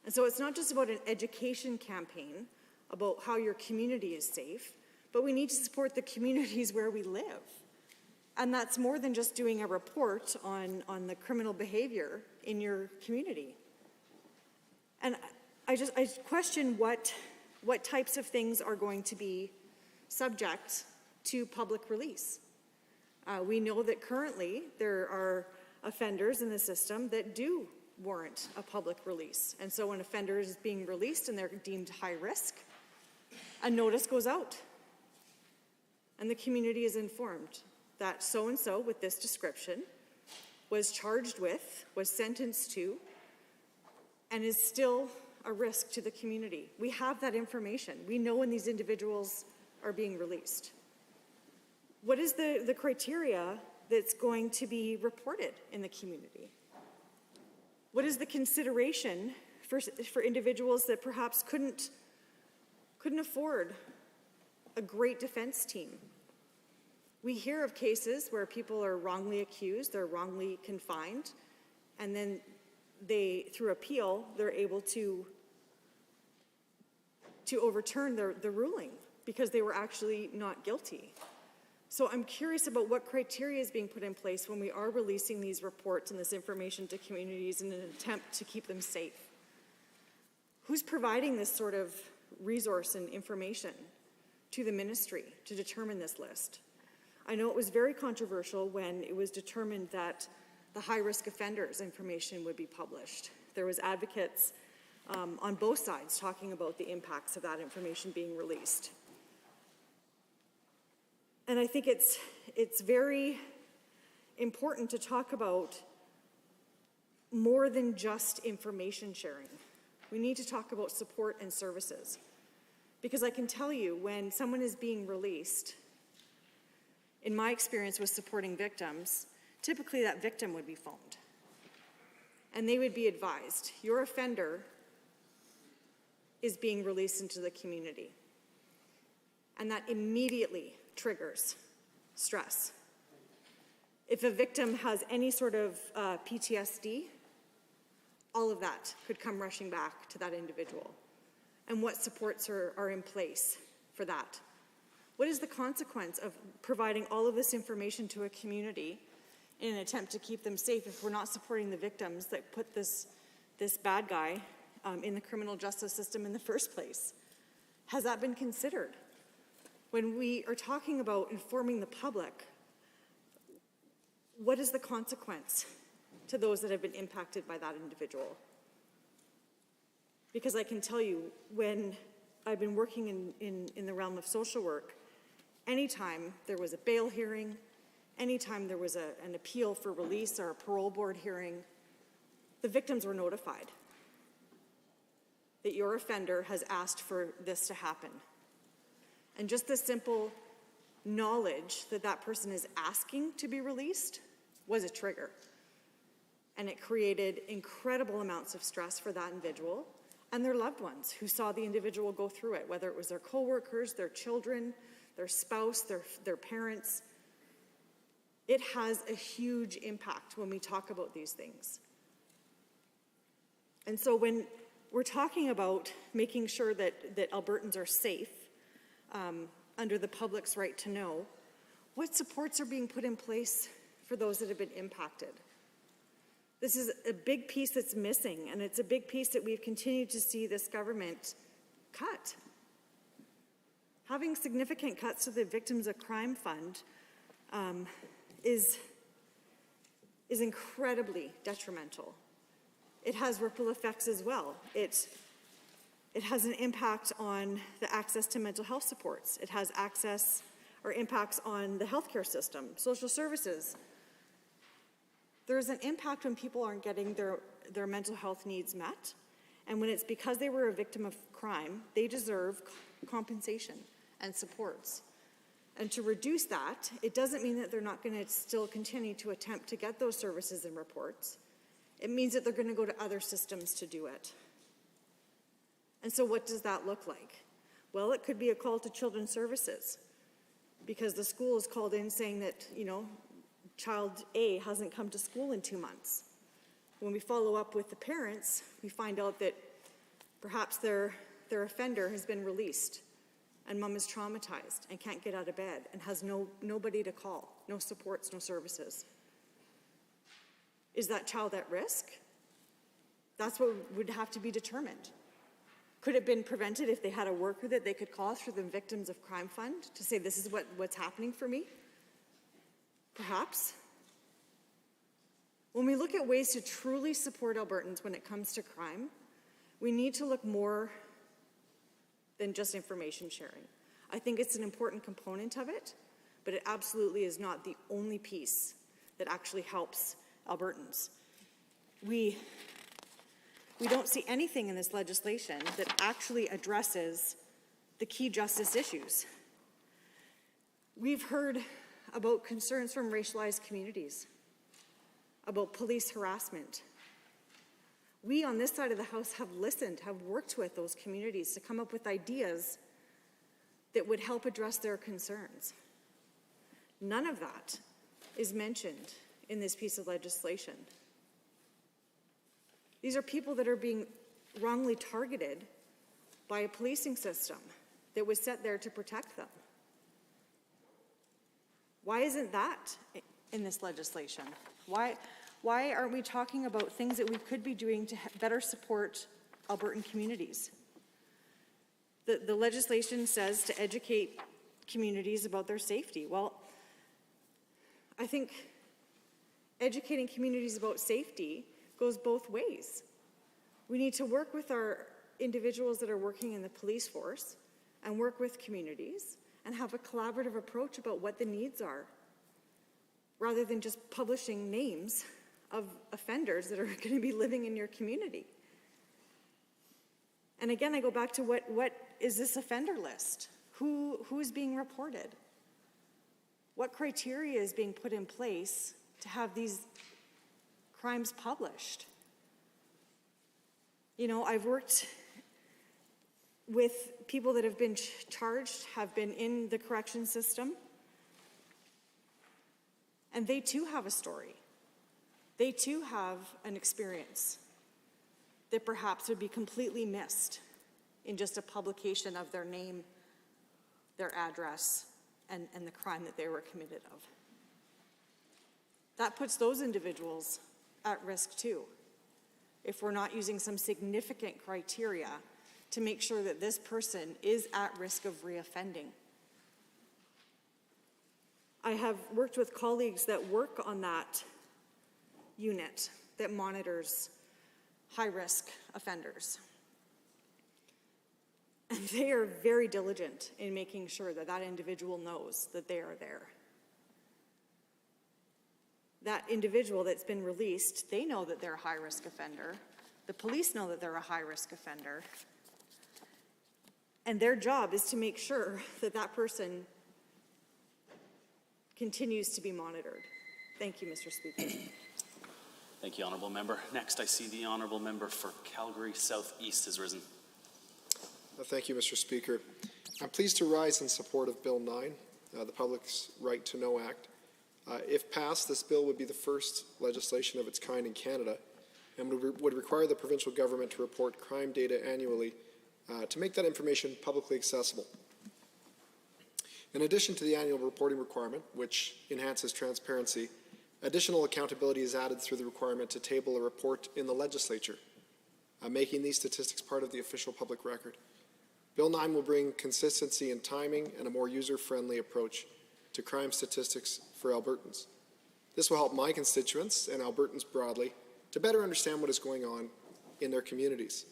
And so it's not just about an education campaign about how your community is safe, but we need to support the communities where we live. And that's more than just doing a report on the criminal behavior in your community. And I question what types of things are going to be subject to public release. We know that currently there are offenders in the system that do warrant a public release. And so when an offender is being released and they're deemed high risk, a notice goes out. And the community is informed that so-and-so with this description was charged with, was sentenced to, and is still a risk to the community. We have that information. We know when these individuals are being released. What is the criteria that's going to be reported in the community? What is the consideration for individuals that perhaps couldn't afford a great defense team? We hear of cases where people are wrongly accused, they're wrongly confined, and then through appeal, they're able to to overturn the ruling because they were actually not guilty. So I'm curious about what criteria is being put in place when we are releasing these reports and this information to communities in an attempt to keep them safe. Who's providing this sort of resource and information to the ministry to determine this list? I know it was very controversial when it was determined that the high-risk offenders information would be published. There was advocates on both sides talking about the impacts of that information being released. And I think it's very important to talk about more than just information sharing. We need to talk about support and services. Because I can tell you, when someone is being released, in my experience with supporting victims, typically that victim would be phoned. And they would be advised, your offender is being released into the community. And that immediately triggers stress. If a victim has any sort of PTSD, all of that could come rushing back to that individual. And what supports are in place for that? What is the consequence of providing all of this information to a community in an attempt to keep them safe if we're not supporting the victims that put this bad guy in the criminal justice system in the first place? Has that been considered? When we are talking about informing the public, what is the consequence to those that have been impacted by that individual? Because I can tell you, when I've been working in the realm of social work, anytime there was a bail hearing, anytime there was an appeal for release or a parole board hearing, the victims were notified that your offender has asked for this to happen. And just the simple knowledge that that person is asking to be released was a trigger. And it created incredible amounts of stress for that individual and their loved ones who saw the individual go through it, whether it was their coworkers, their children, their spouse, their parents. It has a huge impact when we talk about these things. And so when we're talking about making sure that Albertans are safe under the public's right to know, what supports are being put in place for those that have been impacted? This is a big piece that's missing, and it's a big piece that we've continued to see this government cut. Having significant cuts to the Victims of Crime Fund is incredibly detrimental. It has ripple effects as well. It has an impact on the access to mental health supports. It has access or impacts on the healthcare system, social services. There's an impact when people aren't getting their mental health needs met. And when it's because they were a victim of crime, they deserve compensation and supports. And to reduce that, it doesn't mean that they're not going to still continue to attempt to get those services and reports. It means that they're going to go to other systems to do it. And so what does that look like? Well, it could be a call to children's services because the school is called in saying that, child A hasn't come to school in 2 months. When we follow up with the parents, we find out that perhaps their offender has been released and mom is traumatized and can't get out of bed and has nobody to call, no supports, no services. Is that child at risk? That's what would have to be determined. Could it have been prevented if they had a worker that they could call through the Victims of Crime Fund to say, this is what's happening for me? Perhaps. When we look at ways to truly support Albertans when it comes to crime, we need to look more than just information sharing. I think it's an important component of it, but it absolutely is not the only piece that actually helps Albertans. We don't see anything in this legislation that actually addresses the key justice issues. We've heard about concerns from racialized communities, about police harassment. We on this side of the house have listened, have worked with those communities to come up with ideas that would help address their concerns. None of that is mentioned in this piece of legislation. These are people that are being wrongly targeted by a policing system that was set there to protect them. Why isn't that in this legislation? Why aren't we talking about things that we could be doing to better support Albertan communities? The legislation says to educate communities about their safety. Well, I think educating communities about safety goes both ways. We need to work with our individuals that are working in the police force and work with communities and have a collaborative approach about what the needs are, rather than just publishing names of offenders that are going to be living in your community. And again, I go back to what is this offender list? Who is being reported? What criteria is being put in place to have these crimes published? You know, I've worked with people that have been charged, have been in the correction system, and they too have a story. They too have an experience that perhaps would be completely missed in just a publication of their name, their address, and the crime that they were committed of. That puts those individuals at risk too, if we're not using some significant criteria to make sure that this person is at risk of reoffending. I have worked with colleagues that work on that unit that monitors high-risk offenders. And they are very diligent in making sure that that individual knows that they are there. That individual that's been released, they know that they're a high-risk offender. The police know that they're a high-risk offender. And their job is to make sure that that person continues to be monitored. Thank you, Mr. Speaker. Thank you, Honourable Member. Next, I see the Honourable Member for Calgary Southeast has risen. Thank you, Mr. Speaker. I'm pleased to rise in support of Bill 9, the Public's Right to Know Act. If passed, this bill would be the first legislation of its kind in Canada and would require the provincial government to report crime data annually to make that information publicly accessible. In addition to the annual reporting requirement, which enhances transparency, additional accountability is added through the requirement to table a report in the legislature, making these statistics part of the official public record. Bill 9 will bring consistency in timing and a more user-friendly approach to crime statistics for Albertans. This will help my constituents and Albertans broadly to better understand what is going on in their communities.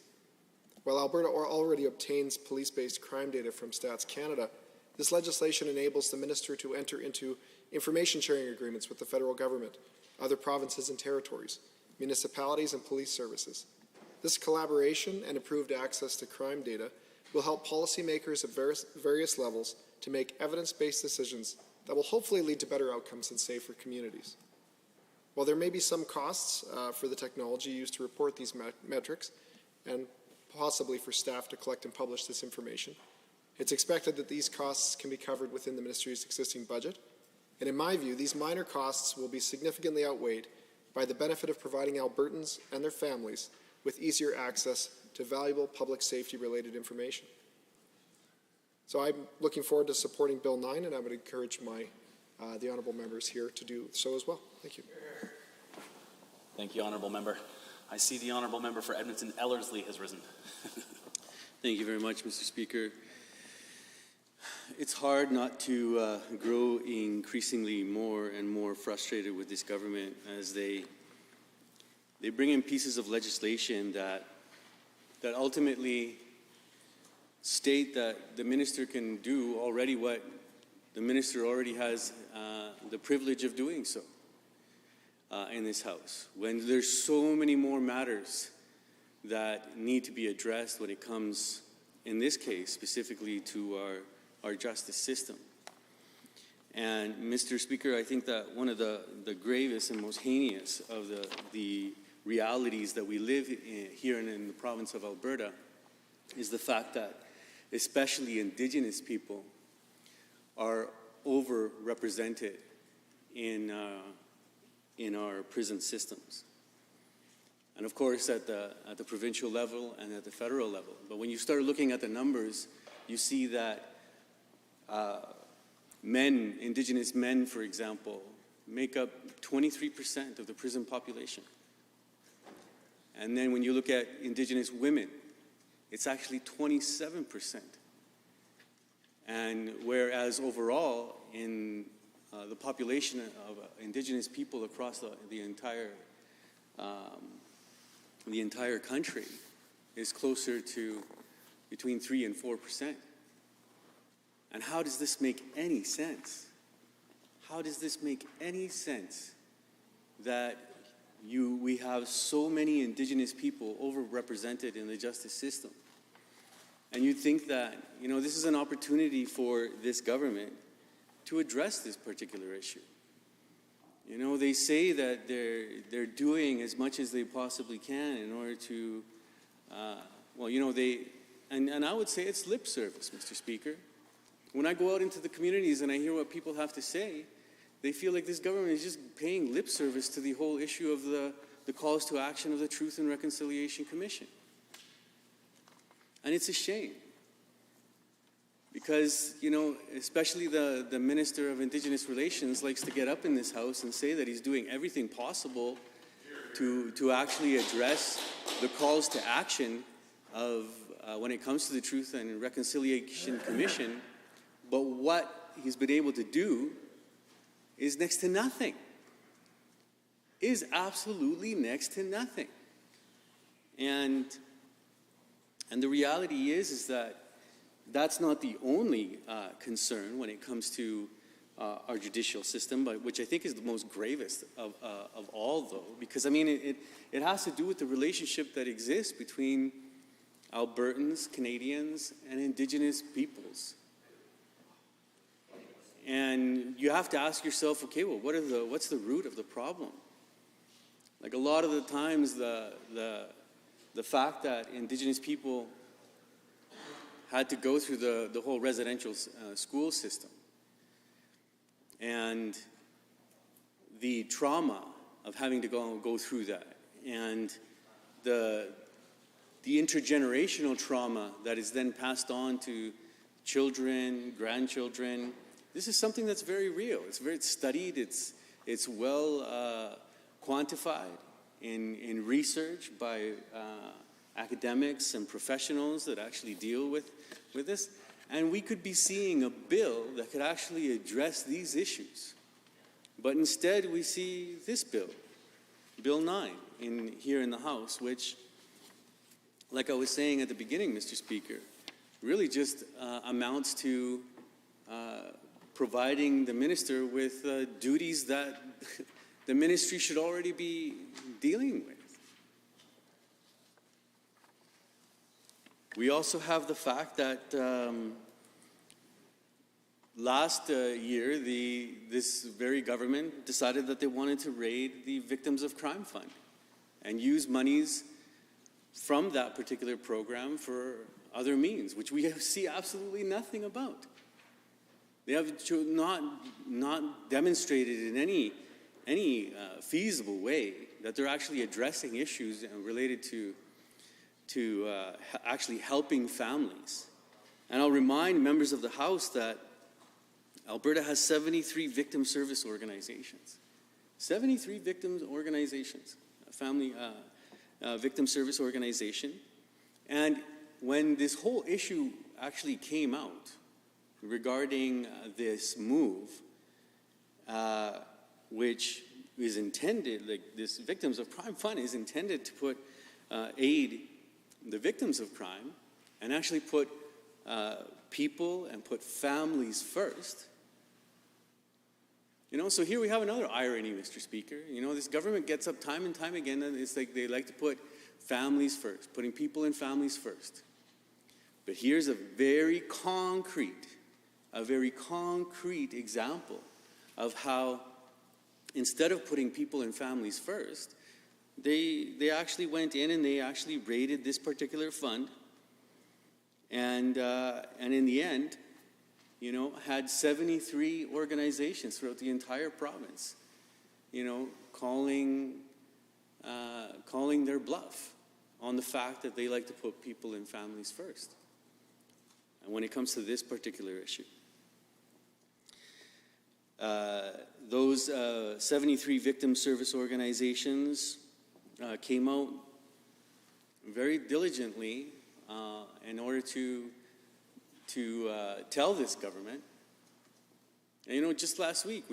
While Alberta already obtains police-based crime data from Stats Canada, this legislation enables the minister to enter into information sharing agreements with the federal government, other provinces and territories, municipalities and police services. This collaboration and improved access to crime data will help policymakers at various levels to make evidence-based decisions that will hopefully lead to better outcomes and safer communities. While there may be some costs for the technology used to report these metrics, and possibly for staff to collect and publish this information, it's expected that these costs can be covered within the ministry's existing budget. And in my view, these minor costs will be significantly outweighed by the benefit of providing Albertans and their families with easier access to valuable public safety-related information. So I'm looking forward to supporting Bill 9, and I would encourage the honourable members here to do so as well. Thank you. Thank you, Honourable Member. I see the Honourable Member for Edmonton Ellerslie has risen. Thank you very much, Mr. Speaker. It's hard not to grow increasingly more and more frustrated with this government as they bring in pieces of legislation that ultimately state that the minister can do already what the minister already has the privilege of doing so in this House. When there's so many more matters that need to be addressed when it comes, in this case, specifically to our justice system. And Mr. Speaker, I think that one of the gravest and most heinous of the realities that we live in, here in the province of Alberta is the fact that especially Indigenous people are overrepresented in our prison systems. and of course at the provincial level and at the federal level. But when you start looking at the numbers, you see that men, Indigenous men, for example, make up 23% of the prison population. And then when you look at Indigenous women, it's actually 27%. And whereas overall in the population of Indigenous people across the entire country is closer to between 3 and 4%. And how does this make any sense? How does this make any sense that we have so many Indigenous people overrepresented in the justice system? And you'd think that, this is an opportunity for this government to address this particular issue. They say that they're doing as much as they possibly can in order to, and I would say it's lip service, Mr. Speaker. When I go out into the communities and I hear what people have to say, they feel like this government is just paying lip service to the whole issue of the calls to action of the Truth and Reconciliation Commission. And it's a shame. Because, especially the Minister of Indigenous Relations likes to get up in this House and say that he's doing everything possible to actually address the calls to action of when it comes to the Truth and Reconciliation Commission. But what he's been able to do is next to nothing. Is absolutely next to nothing. And the reality is that that's not the only concern when it comes to our judicial system, but which I think is the most gravest of all, though, because it has to do with the relationship that exists between Albertans, Canadians, and Indigenous peoples. And you have to ask yourself, okay, well, what's the root of the problem? Like a lot of the times, the fact that Indigenous people had to go through the whole residential school system and the trauma of having to go through that, and the intergenerational trauma that is then passed on to children, grandchildren. This is something that's very real. It's very studied. It's well quantified in research by academics and professionals that actually deal with this. And we could be seeing a bill that could actually address these issues. But instead we see this bill, Bill 9, here in the House, which, like I was saying at the beginning, Mr. Speaker, really just amounts to providing the minister with duties that the ministry should already be dealing with. We also have the fact that last year, this very government decided that they wanted to raid the Victims of Crime Fund and use monies from that particular program for other means, which we see absolutely nothing about. They have not demonstrated in any feasible way that they're actually addressing issues related to actually helping families. And I'll remind members of the House that Alberta has 73 victim service organizations. 73 victims organizations, family victim service organization. And when this whole issue actually came out regarding this move, which is intended, like this Victims of Crime Fund is intended to put aid the victims of crime and actually put people and put families first. So here we have another irony, Mr. Speaker. This government gets up time and time again, and it's like they like to put families first, putting people and families first. But here's a very concrete example of how, instead of putting people and families first, they actually went in and they actually raided this particular fund, and in the end, had 73 organizations throughout the entire province, calling calling their bluff on the fact that they like to put people and families first. And when it comes to this particular issue, those 73 victim service organizations came out very diligently in order to tell this government. And, you know, just last week,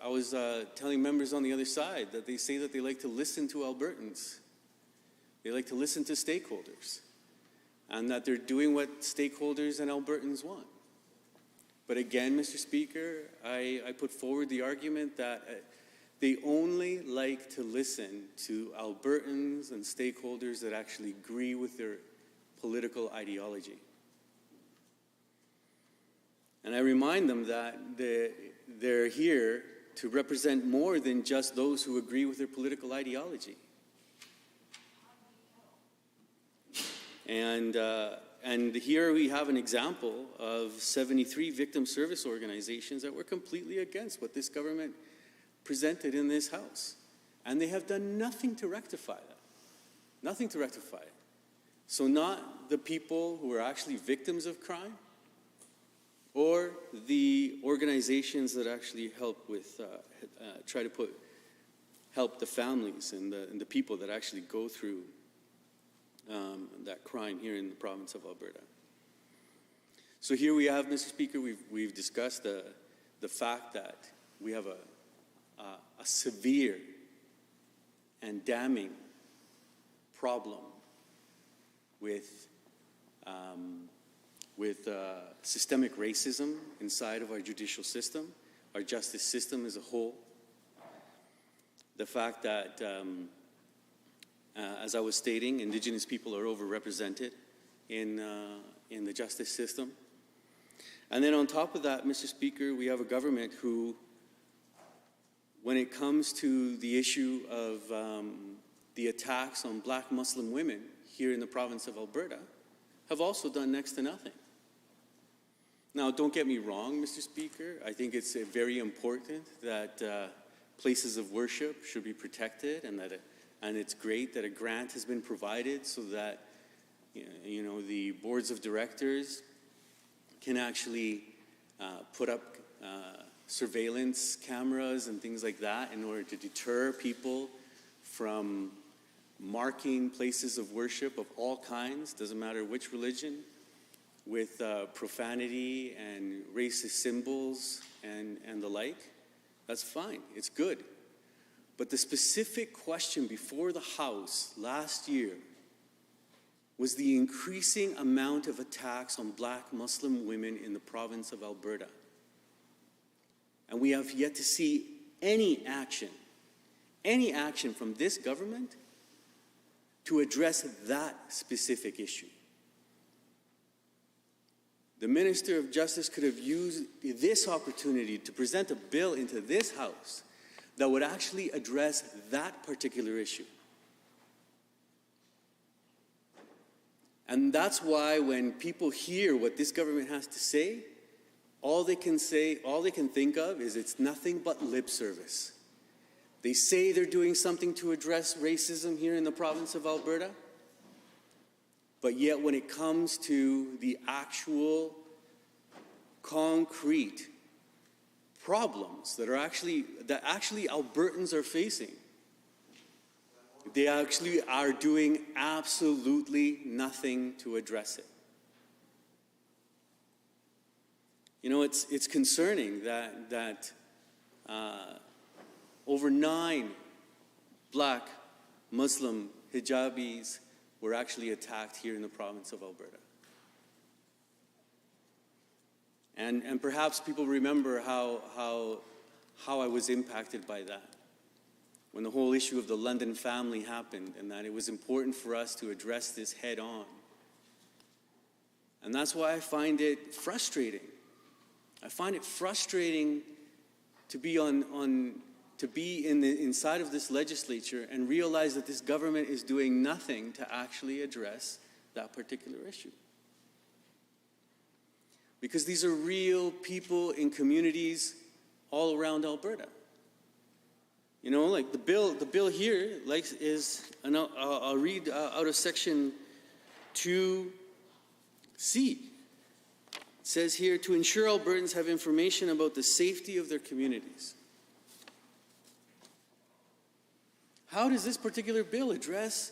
I was telling members on the other side that they say that they like to listen to Albertans. They like to listen to stakeholders, and that they're doing what stakeholders and Albertans want. But again, Mr. Speaker, I put forward the argument that they only like to listen to Albertans and stakeholders that actually agree with their political ideology. And I remind them that they're here to represent more than just those who agree with their political ideology. And here we have an example of 73 victim service organizations that were completely against what this government presented in this House. And they have done nothing to rectify that. Nothing to rectify it. So not the people who are actually victims of crime, or the organizations that actually help with, help the families and the people that actually go through that crime here in the province of Alberta. So here we have, Mr. Speaker, we've discussed the fact that we have a severe and damning problem with systemic racism inside of our judicial system, our justice system as a whole. The fact that, as I was stating, Indigenous people are overrepresented in the justice system. And then on top of that, Mr. Speaker, we have a government who, when it comes to the issue of the attacks on Black Muslim women here in the province of Alberta, have also done next to nothing. Now, don't get me wrong, Mr. Speaker. I think it's very important that places of worship should be protected, and it's great that a grant has been provided so that the boards of directors can actually put up surveillance cameras and things like that in order to deter people from marking places of worship of all kinds, doesn't matter which religion, with profanity and racist symbols and the like. That's fine, it's good. But the specific question before the House last year was the increasing amount of attacks on Black Muslim women in the province of Alberta. And we have yet to see any action from this government to address that specific issue. The Minister of Justice could have used this opportunity to present a bill into this House that would actually address that particular issue. And that's why when people hear what this government has to say, all they can think of is it's nothing but lip service. They say they're doing something to address racism here in the province of Alberta, but yet when it comes to the actual concrete problems that actually Albertans are facing, they actually are doing absolutely nothing to address it. You know, it's concerning that over 9 Black Muslim hijabis were actually attacked here in the province of Alberta. And perhaps people remember how I was impacted by that when the whole issue of the London family happened, and that it was important for us to address this head on. And that's why I find it frustrating. I find it frustrating to be inside of this legislature and realize that this government is doing nothing to actually address that particular issue. Because these are real people in communities all around Alberta. You know, like the bill here, like is, and I'll read out of section 2C. It says here, to ensure Albertans have information about the safety of their communities. How does this particular bill address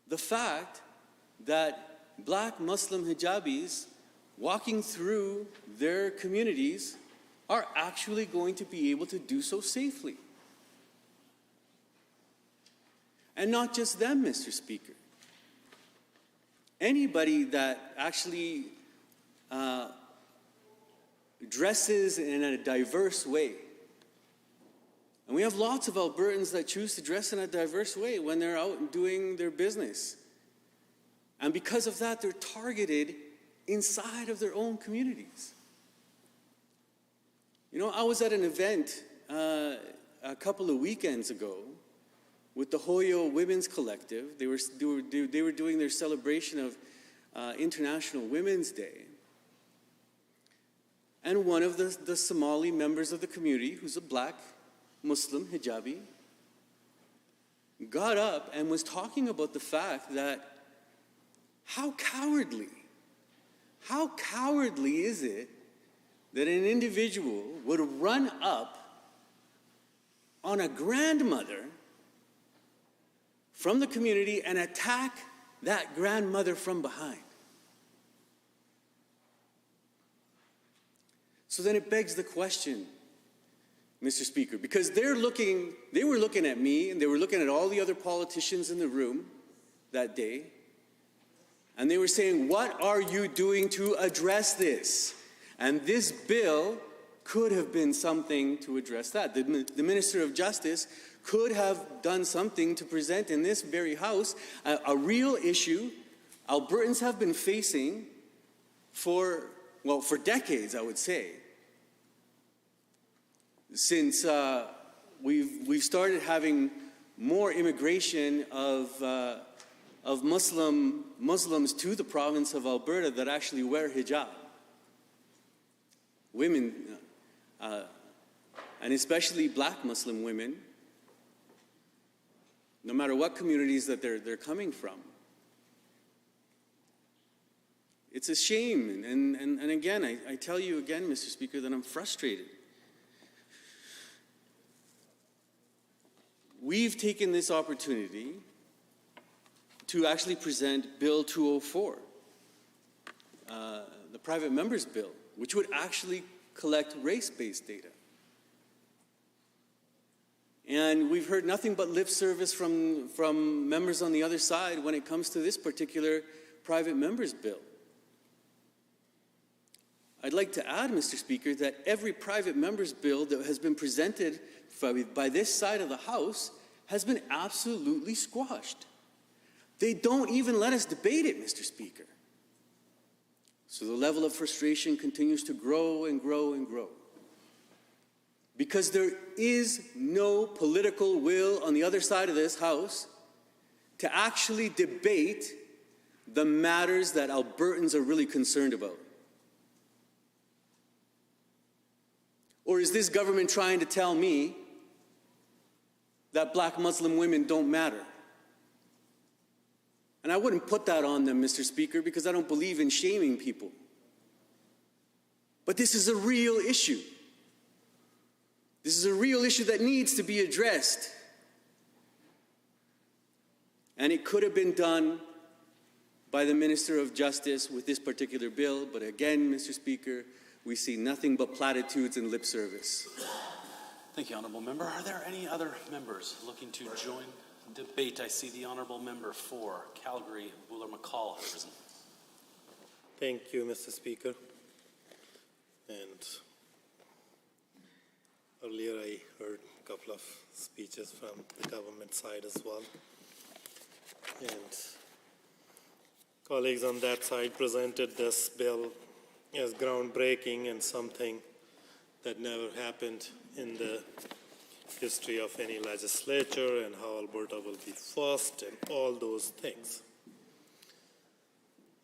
the fact that black Muslim hijabis walking through their communities are actually going to be able to do so safely? And not just them, Mr. Speaker. Anybody that actually dresses in a diverse way. And we have lots of Albertans that choose to dress in a diverse way when they're out and doing their business. And because of that, they're targeted inside of their own communities. You know, I was at an event a couple of weekends ago with the Hoyo Women's Collective. They were doing their celebration of International Women's Day. And one of the Somali members of the community, who's a black Muslim hijabi, got up and was talking about the fact that how cowardly is it that an individual would run up on a grandmother from the community and attack that grandmother from behind. So then it begs the question, Mr. Speaker, because they were looking at me and they were looking at all the other politicians in the room that day, and they were saying, what are you doing to address this? And this bill could have been something to address that. The Minister of Justice could have done something to present in this very House a real issue Albertans have been facing for decades, I would say. Since we've started having more immigration of Muslims to the province of Alberta that actually wear hijab. Women, and especially black Muslim women, no matter what communities that they're coming from. It's a shame, and again, I tell you again, Mr. Speaker, that I'm frustrated. We've taken this opportunity to actually present Bill 204, the private members bill, which would actually collect race-based data. And we've heard nothing but lip service from members on the other side when it comes to this particular private members bill. I'd like to add, Mr. Speaker, that every private members bill that has been presented by this side of the House has been absolutely squashed. They don't even let us debate it, Mr. Speaker. So the level of frustration continues to grow and grow and grow. Because there is no political will on the other side of this House to actually debate the matters that Albertans are really concerned about. Or is this government trying to tell me that black Muslim women don't matter? And I wouldn't put that on them, Mr. Speaker, because I don't believe in shaming people. But this is a real issue. This is a real issue that needs to be addressed. And it could have been done by the Minister of Justice with this particular bill, but again, Mr. Speaker, we see nothing but platitudes and lip service. Thank you, Honourable Member. Are there any other members looking to join debate? I see the Honourable Member for Calgary, Wooler-McCall has risen. Thank you, Mr. Speaker. And earlier I heard a couple of speeches from the government side as well. And colleagues on that side presented this bill as groundbreaking and something that never happened in the history of any legislature, and how Alberta will be first and all those things.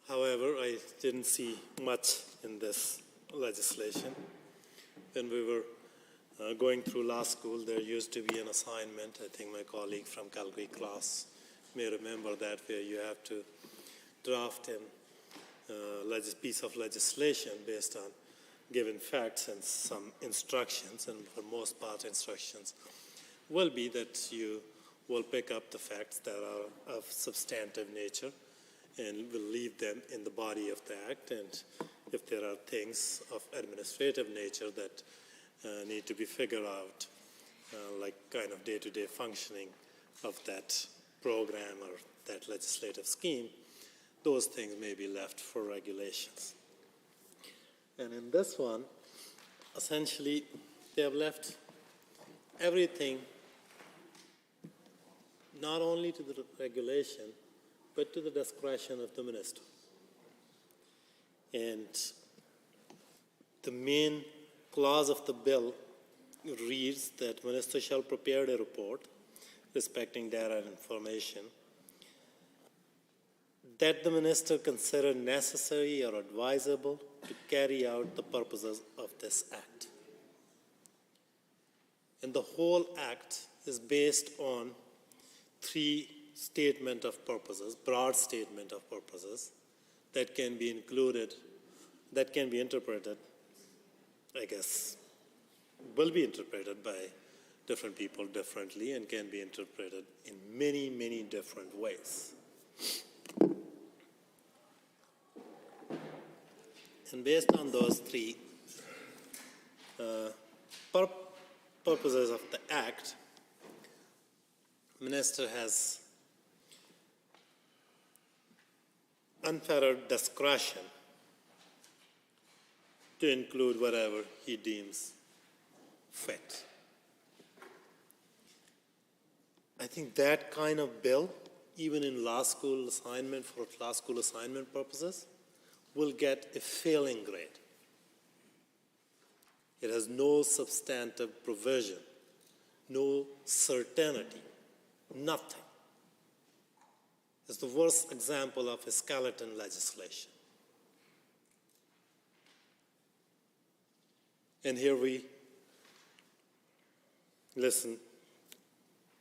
However, I didn't see much in this legislation. When we were Going through law school, there used to be an assignment, I think my colleague from Calgary class may remember that, where you have to draft a piece of legislation based on given facts and some instructions, and for most part instructions will be that you will pick up the facts that are of substantive nature and will leave them in the body of the act, and if there are things of administrative nature that need to be figured out, like kind of day-to-day functioning of that program or that legislative scheme, those things may be left for regulations. And in this one, essentially, they have left everything not only to the regulation, but to the discretion of the minister. And the main clause of the bill reads that minister shall prepare a report respecting data and information that the minister consider necessary or advisable to carry out the purposes of this act. And the whole act is based on three statement of purposes, broad statement of purposes that can be included, that can be interpreted, I guess, will be interpreted by different people differently and can be interpreted in many, many different ways. And based on those three purposes of the act, minister has unfettered discretion to include whatever he deems fit. I think that kind of bill, even in law school assignment, for law school assignment purposes, will get a failing grade. It has no substantive provision, no certainty, nothing. It's the worst example of a skeleton legislation. And here we listen,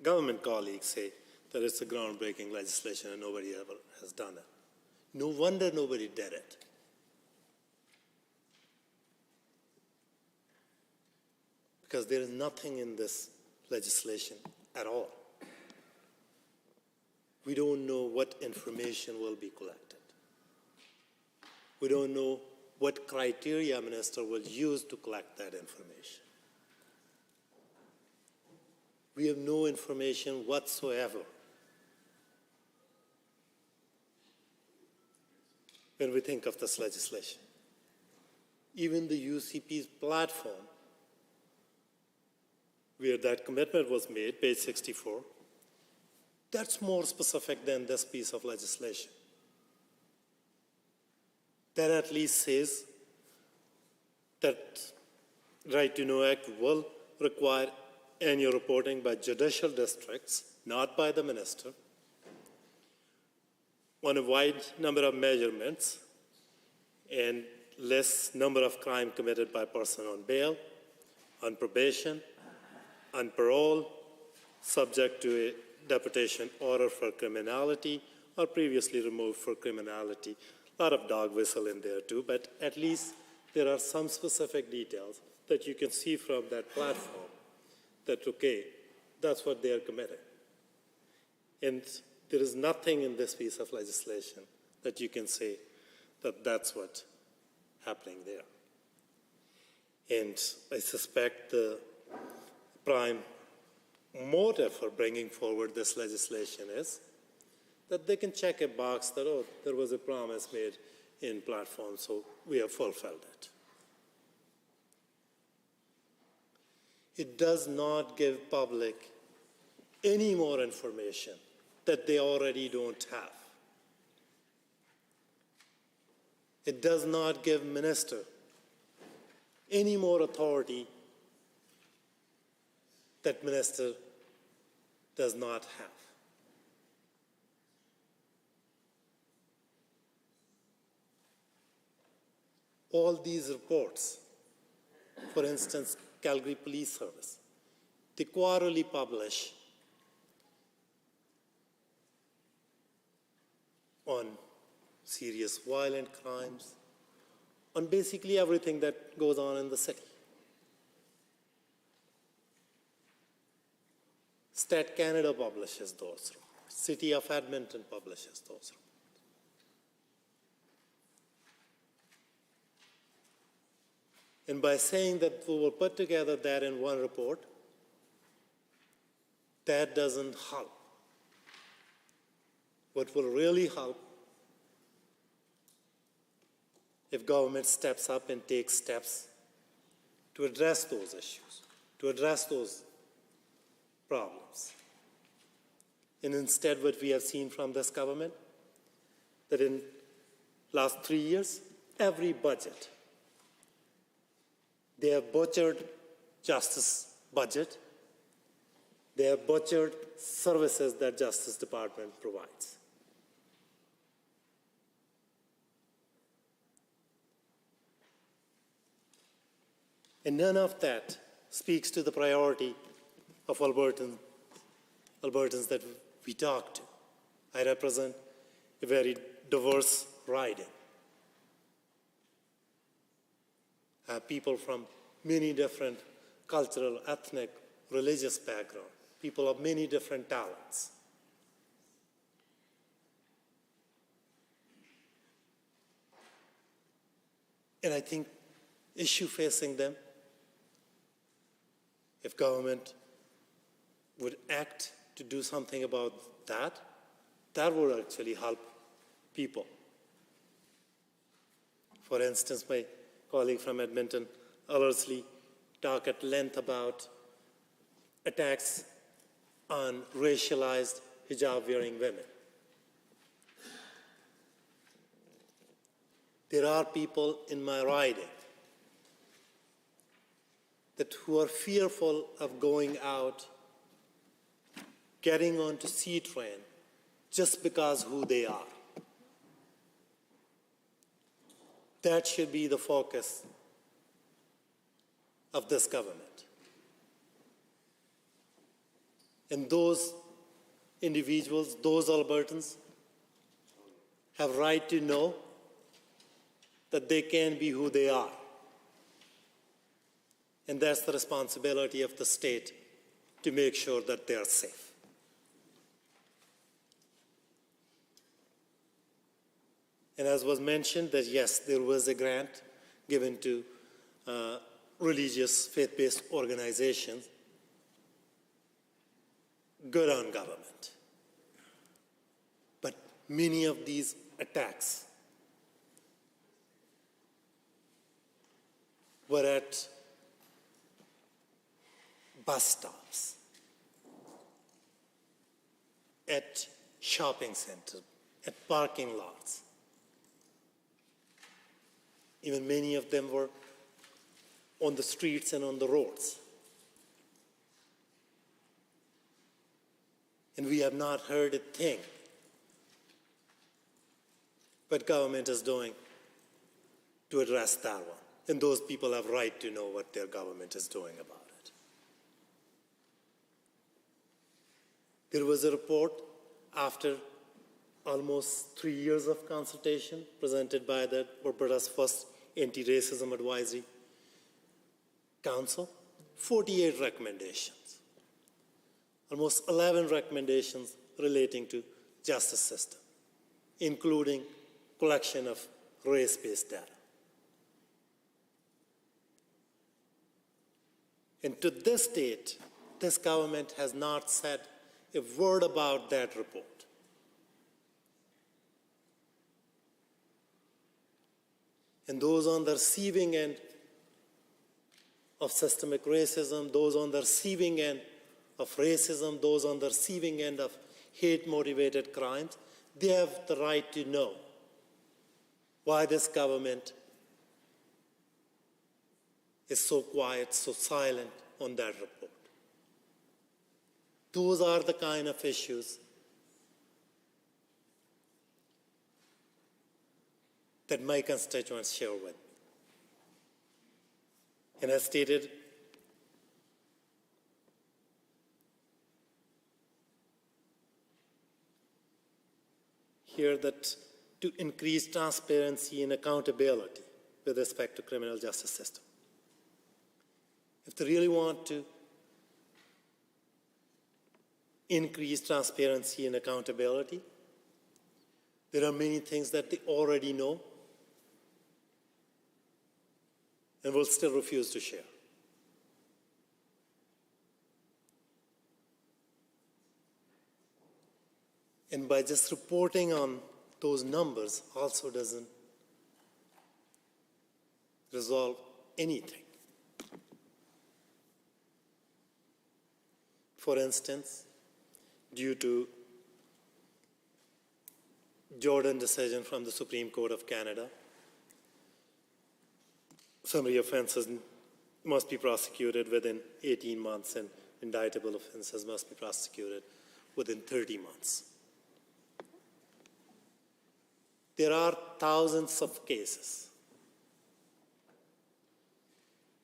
government colleagues say that it's a groundbreaking legislation and nobody ever has done it. No wonder nobody did it. Because there is nothing in this legislation at all. We don't know what information will be collected. We don't know what criteria minister will use to collect that information. We have no information whatsoever. When we think of this legislation, even the UCP's platform, where that commitment was made, page 64, that's more specific than this piece of legislation. That at least says that Right to Know Act will require annual reporting by judicial districts, not by the minister, on a wide number of measurements and less number of crimes committed by person on bail, on probation, on parole, subject to a deportation order for criminality or previously removed for criminality. A lot of dog whistle in there too, but at least there are some specific details that you can see from that platform that, okay, that's what they are committing. And there is nothing in this piece of legislation that you can say that that's what's happening there. And I suspect the prime motive for bringing forward this legislation is that they can check a box that, oh, there was a promise made in platform, so we have fulfilled it. It does not give public any more information that they already don't have. It does not give minister any more authority that minister does not have. All these reports, for instance, Calgary Police Service. They quarterly publish on serious violent crimes, on basically everything that goes on in the city. Stat Canada publishes those reports. City of Edmonton publishes those reports. And by saying that we will put together that in one report, that doesn't help. What will really help if government steps up and takes steps to address those issues, to address those problems. And instead, what we have seen from this government, that in last 3 years, every budget, they have butchered justice budget. They have butchered services that Justice Department provides. And none of that speaks to the priority of Albertans that we talk to. I represent a very diverse riding. I have people from many different cultural, ethnic, religious backgrounds, people of many different talents. And I think issue facing them, if government would act to do something about that, that would actually help people. For instance, my colleague from Edmonton, Ellerslie, talked at length about attacks on racialized hijab-wearing women. There are people in my riding who are fearful of going out, getting onto C-train, just because who they are. That should be the focus of this government. And those individuals, those Albertans, have right to know that they can be who they are. And that's the responsibility of the state to make sure that they are safe. And as was mentioned, that yes, there was a grant given to religious, faith-based organizations. Good on government. But many of these attacks were at bus stops, at shopping centers, at parking lots. Even many of them were on the streets and on the roads. And we have not heard a thing what government is doing to address that one. And those people have right to know what their government is doing about it. There was a report after almost 3 years of consultation presented by the Alberta's first Anti-Racism Advisory Council, 48 recommendations, almost 11 recommendations relating to justice system, including collection of race-based data. And to this date, this government has not said a word about that report. And those on the receiving end of systemic racism, those on the receiving end of racism, those on the receiving end of hate-motivated crimes, they have the right to know why this government is so quiet, so silent on that report. Those are the kind of issues that my constituents share with me. And as stated here that to increase transparency and accountability with respect to criminal justice system. If they really want to increase transparency and accountability, there are many things that they already know and will still refuse to share. And by just reporting on those numbers also doesn't resolve anything. For instance, due to Jordan decision from the Supreme Court of Canada, summary offenses must be prosecuted within 18 months and indictable offenses must be prosecuted within 30 months. There are thousands of cases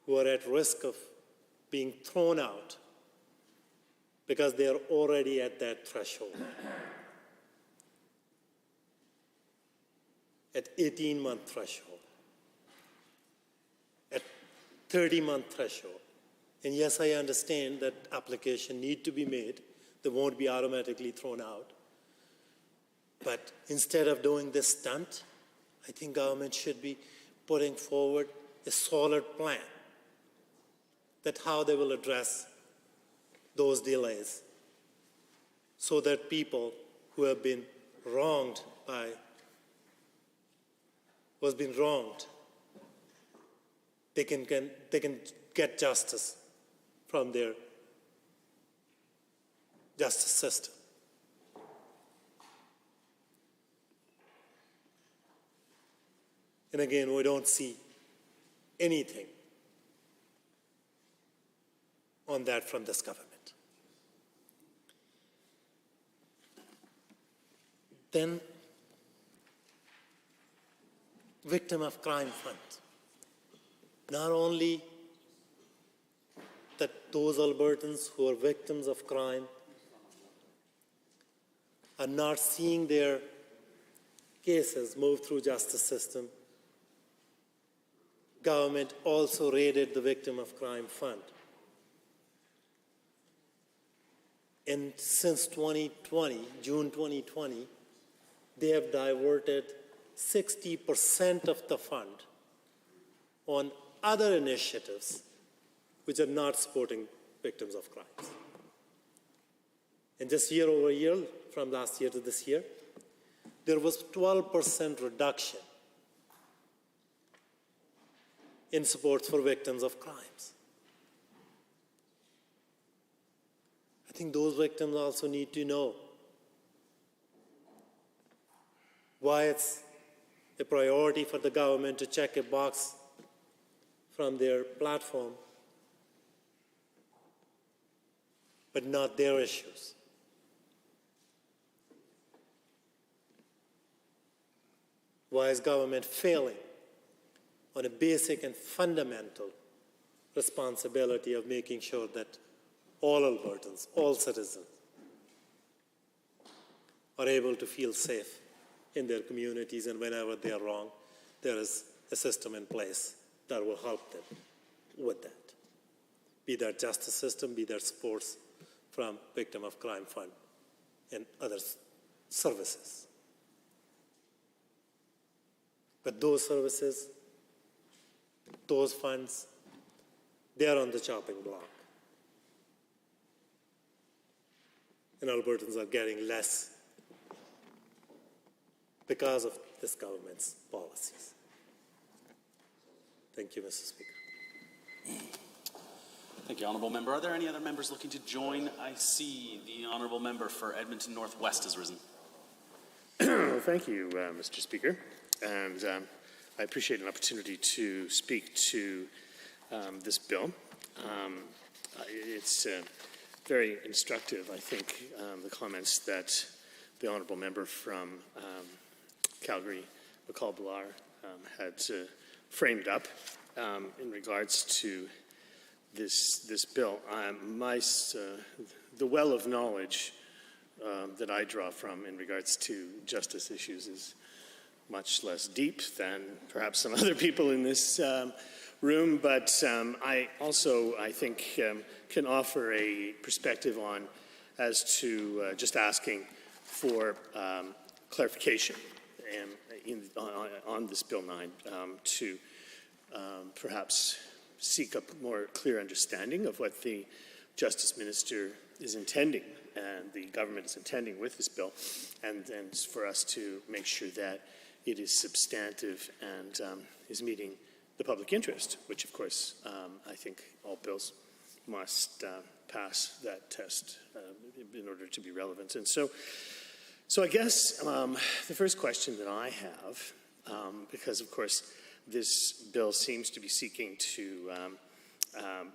who are at risk of being thrown out because they are already at that threshold. At 18-month threshold, at 30-month threshold. And yes, I understand that application need to be made. They won't be automatically thrown out. But instead of doing this stunt, I think government should be putting forward a solid plan that how they will address those delays so that people who have been wronged they can get justice from their justice system. And again, we don't see anything on that from this government. Then, victim of crime fund. Not only that those Albertans who are victims of crime are not seeing their cases move through justice system, government also raided the Victim of Crime Fund. And since 2020, June 2020, they have diverted 60% of the fund on other initiatives which are not supporting victims of crimes. And just year over year, from last year to this year, there was 12% reduction in support for victims of crimes. I think those victims also need to know why it's a priority for the government to check a box from their platform, but not their issues. Why is government failing on a basic and fundamental responsibility of making sure that all Albertans, all citizens, are able to feel safe in their communities, and whenever they are wrong, there is a system in place that will help them with that. Be that justice system, be that supports from Victim of Crime Fund and other services. But those services, those funds, they are on the chopping block. And Albertans are getting less because of this government's policies. Thank you, Mr. Speaker. Thank you, Honourable Member. Are there any other members looking to join? I see the Honourable Member for Edmonton Northwest has risen. Thank you, Mr. Speaker. And I appreciate an opportunity to speak to this bill. It's very instructive, I think, the comments that the Honourable Member from Calgary, McCall-Ballar, had framed up in regards to this bill. The well of knowledge that I draw from in regards to justice issues is much less deep than perhaps some other people in this room, but I also, I think, can offer a perspective on as to just asking for clarification on this Bill 9 to perhaps seek a more clear understanding of what the Justice Minister is intending and the government is intending with this bill, and for us to make sure that it is substantive and is meeting the public interest, which of course I think all bills must pass that test in order to be relevant. And so I guess the first question that I have, because of course this bill seems to be seeking to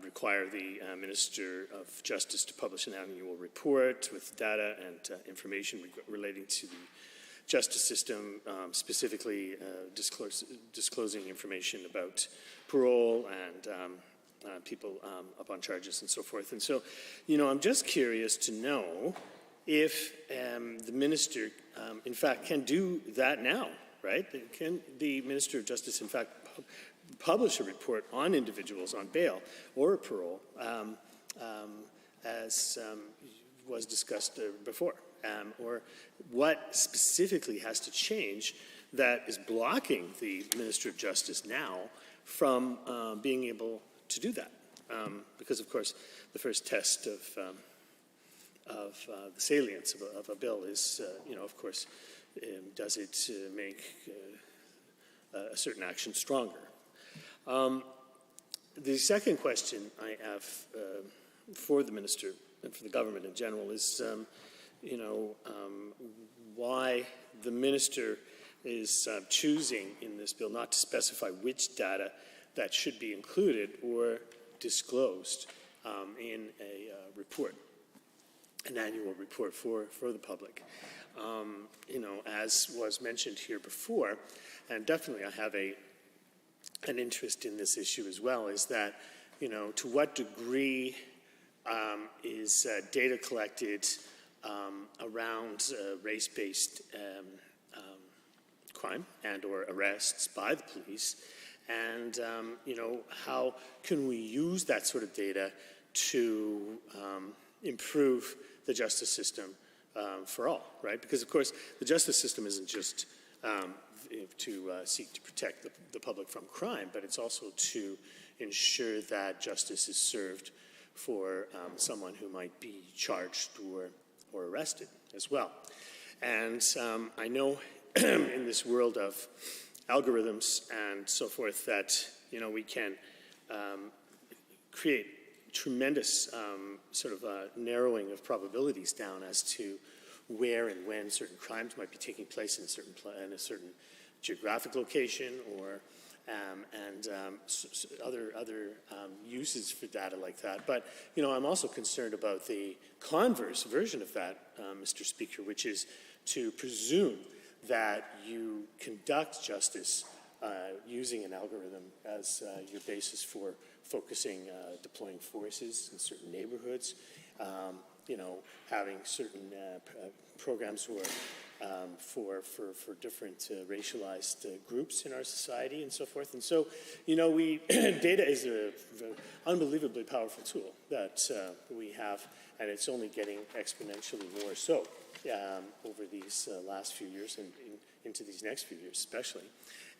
require the Minister of Justice to publish an annual report with data and information relating to the justice system, specifically disclosing information about parole and people up on charges and so forth. And so, I'm just curious to know if the Minister, in fact, can do that now, right? Can the Minister of Justice, in fact, publish a report on individuals on bail or parole, as was discussed before? Or what specifically has to change that is blocking the Minister of Justice now from being able to do that? Because, of course, the first test of the salience of a bill is, of course, does it make a certain action stronger? The second question I have for the Minister and for the government in general is, why the Minister is choosing in this bill not to specify which data that should be included or disclosed in a report, an annual report for the public. As was mentioned here before, and definitely I have an interest in this issue as well, is that, to what degree is data collected around race-based crime and or arrests by the police, and how can we use that sort of data to improve the justice system for all, right? Because of course the justice system isn't just to seek to protect the public from crime, but it's also to ensure that justice is served for someone who might be charged or arrested as well. And I know in this world of algorithms and so forth that, we can create tremendous narrowing of probabilities down as to where and when certain crimes might be taking place in a certain geographic location, or other uses for data like that. But I'm also concerned about the converse version of that, Mr. Speaker, which is to presume that you conduct justice using an algorithm as your basis for focusing, deploying forces in certain neighborhoods, having certain programs for different racialized groups in our society and so forth. And so, data is an unbelievably powerful tool that we have, and it's only getting exponentially more so over these last few years and into these next few years especially.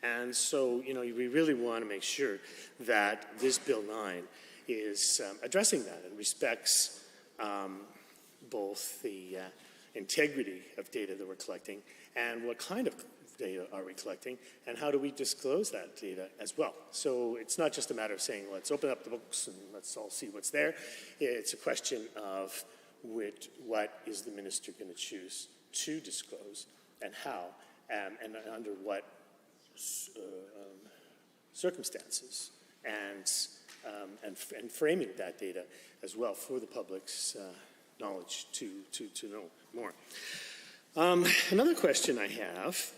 And so, we really want to make sure that this Bill 9 is addressing that and respects both the integrity of data that we're collecting and what kind of data are we collecting and how do we disclose that data as well. So it's not just a matter of saying, let's open up the books and let's all see what's there. It's a question of what is the minister going to choose to disclose and how and under what circumstances, and framing that data as well for the public's knowledge to know more. Another question I have,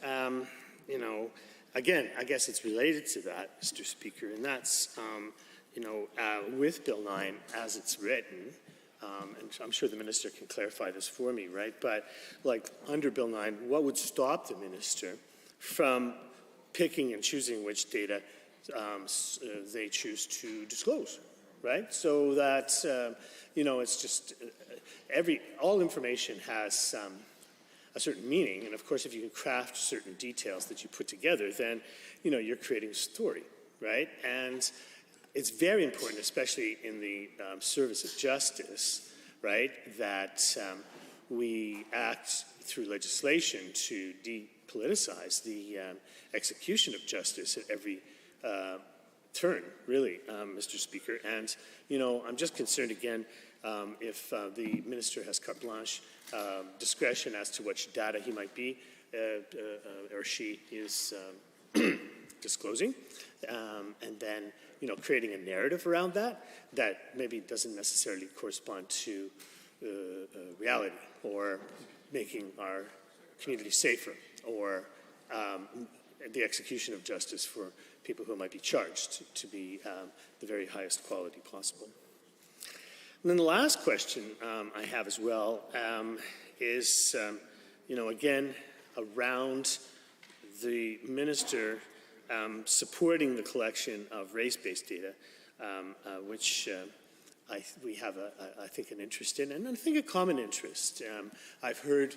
again, I guess it's related to that, Mr. Speaker, and that's, with Bill 9 as it's written, and I'm sure the minister can clarify this for me, right? But like under Bill 9, what would stop the minister from picking and choosing which data they choose to disclose, right? So that, it's just all information has a certain meaning. And of course, if you can craft certain details that you put together, then, you're creating a story, right? And it's very important, especially in the service of justice, right, that we act through legislation to depoliticize the execution of justice at every turn, really, Mr. Speaker. And, I'm just concerned again if the minister has carte blanche discretion as to which data he might be or she is disclosing, and then, creating a narrative around that maybe doesn't necessarily correspond to reality, or making our community safer, or the execution of justice for people who might be charged to be the very highest quality possible. And then the last question I have as well is, again, around the minister supporting the collection of race-based data, which we have, I think, an interest in, and I think a common interest. I've heard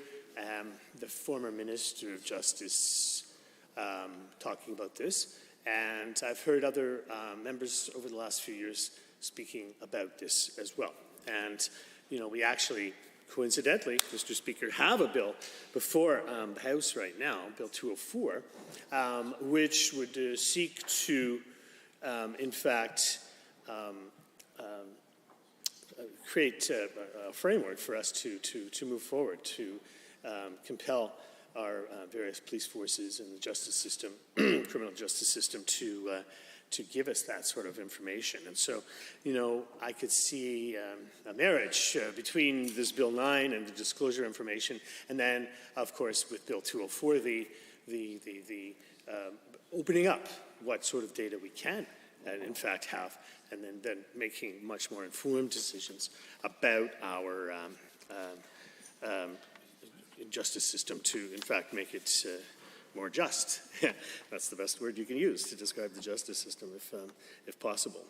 the former Minister of Justice talking about this, and I've heard other members over the last few years speaking about this as well. And, we actually, coincidentally, Mr. Speaker, have a bill before the House right now, Bill 204, which would seek to, in fact, create a framework for us to move forward, to compel our various police forces and the justice system, criminal justice system, to give us that sort of information. And so, I could see a marriage between this Bill 9 and the disclosure information, and then, of course, with Bill 204, the opening up what sort of data we can, in fact, have, and then making much more informed decisions about our justice system to, in fact, make it more just. That's the best word you can use to describe the justice system, if possible.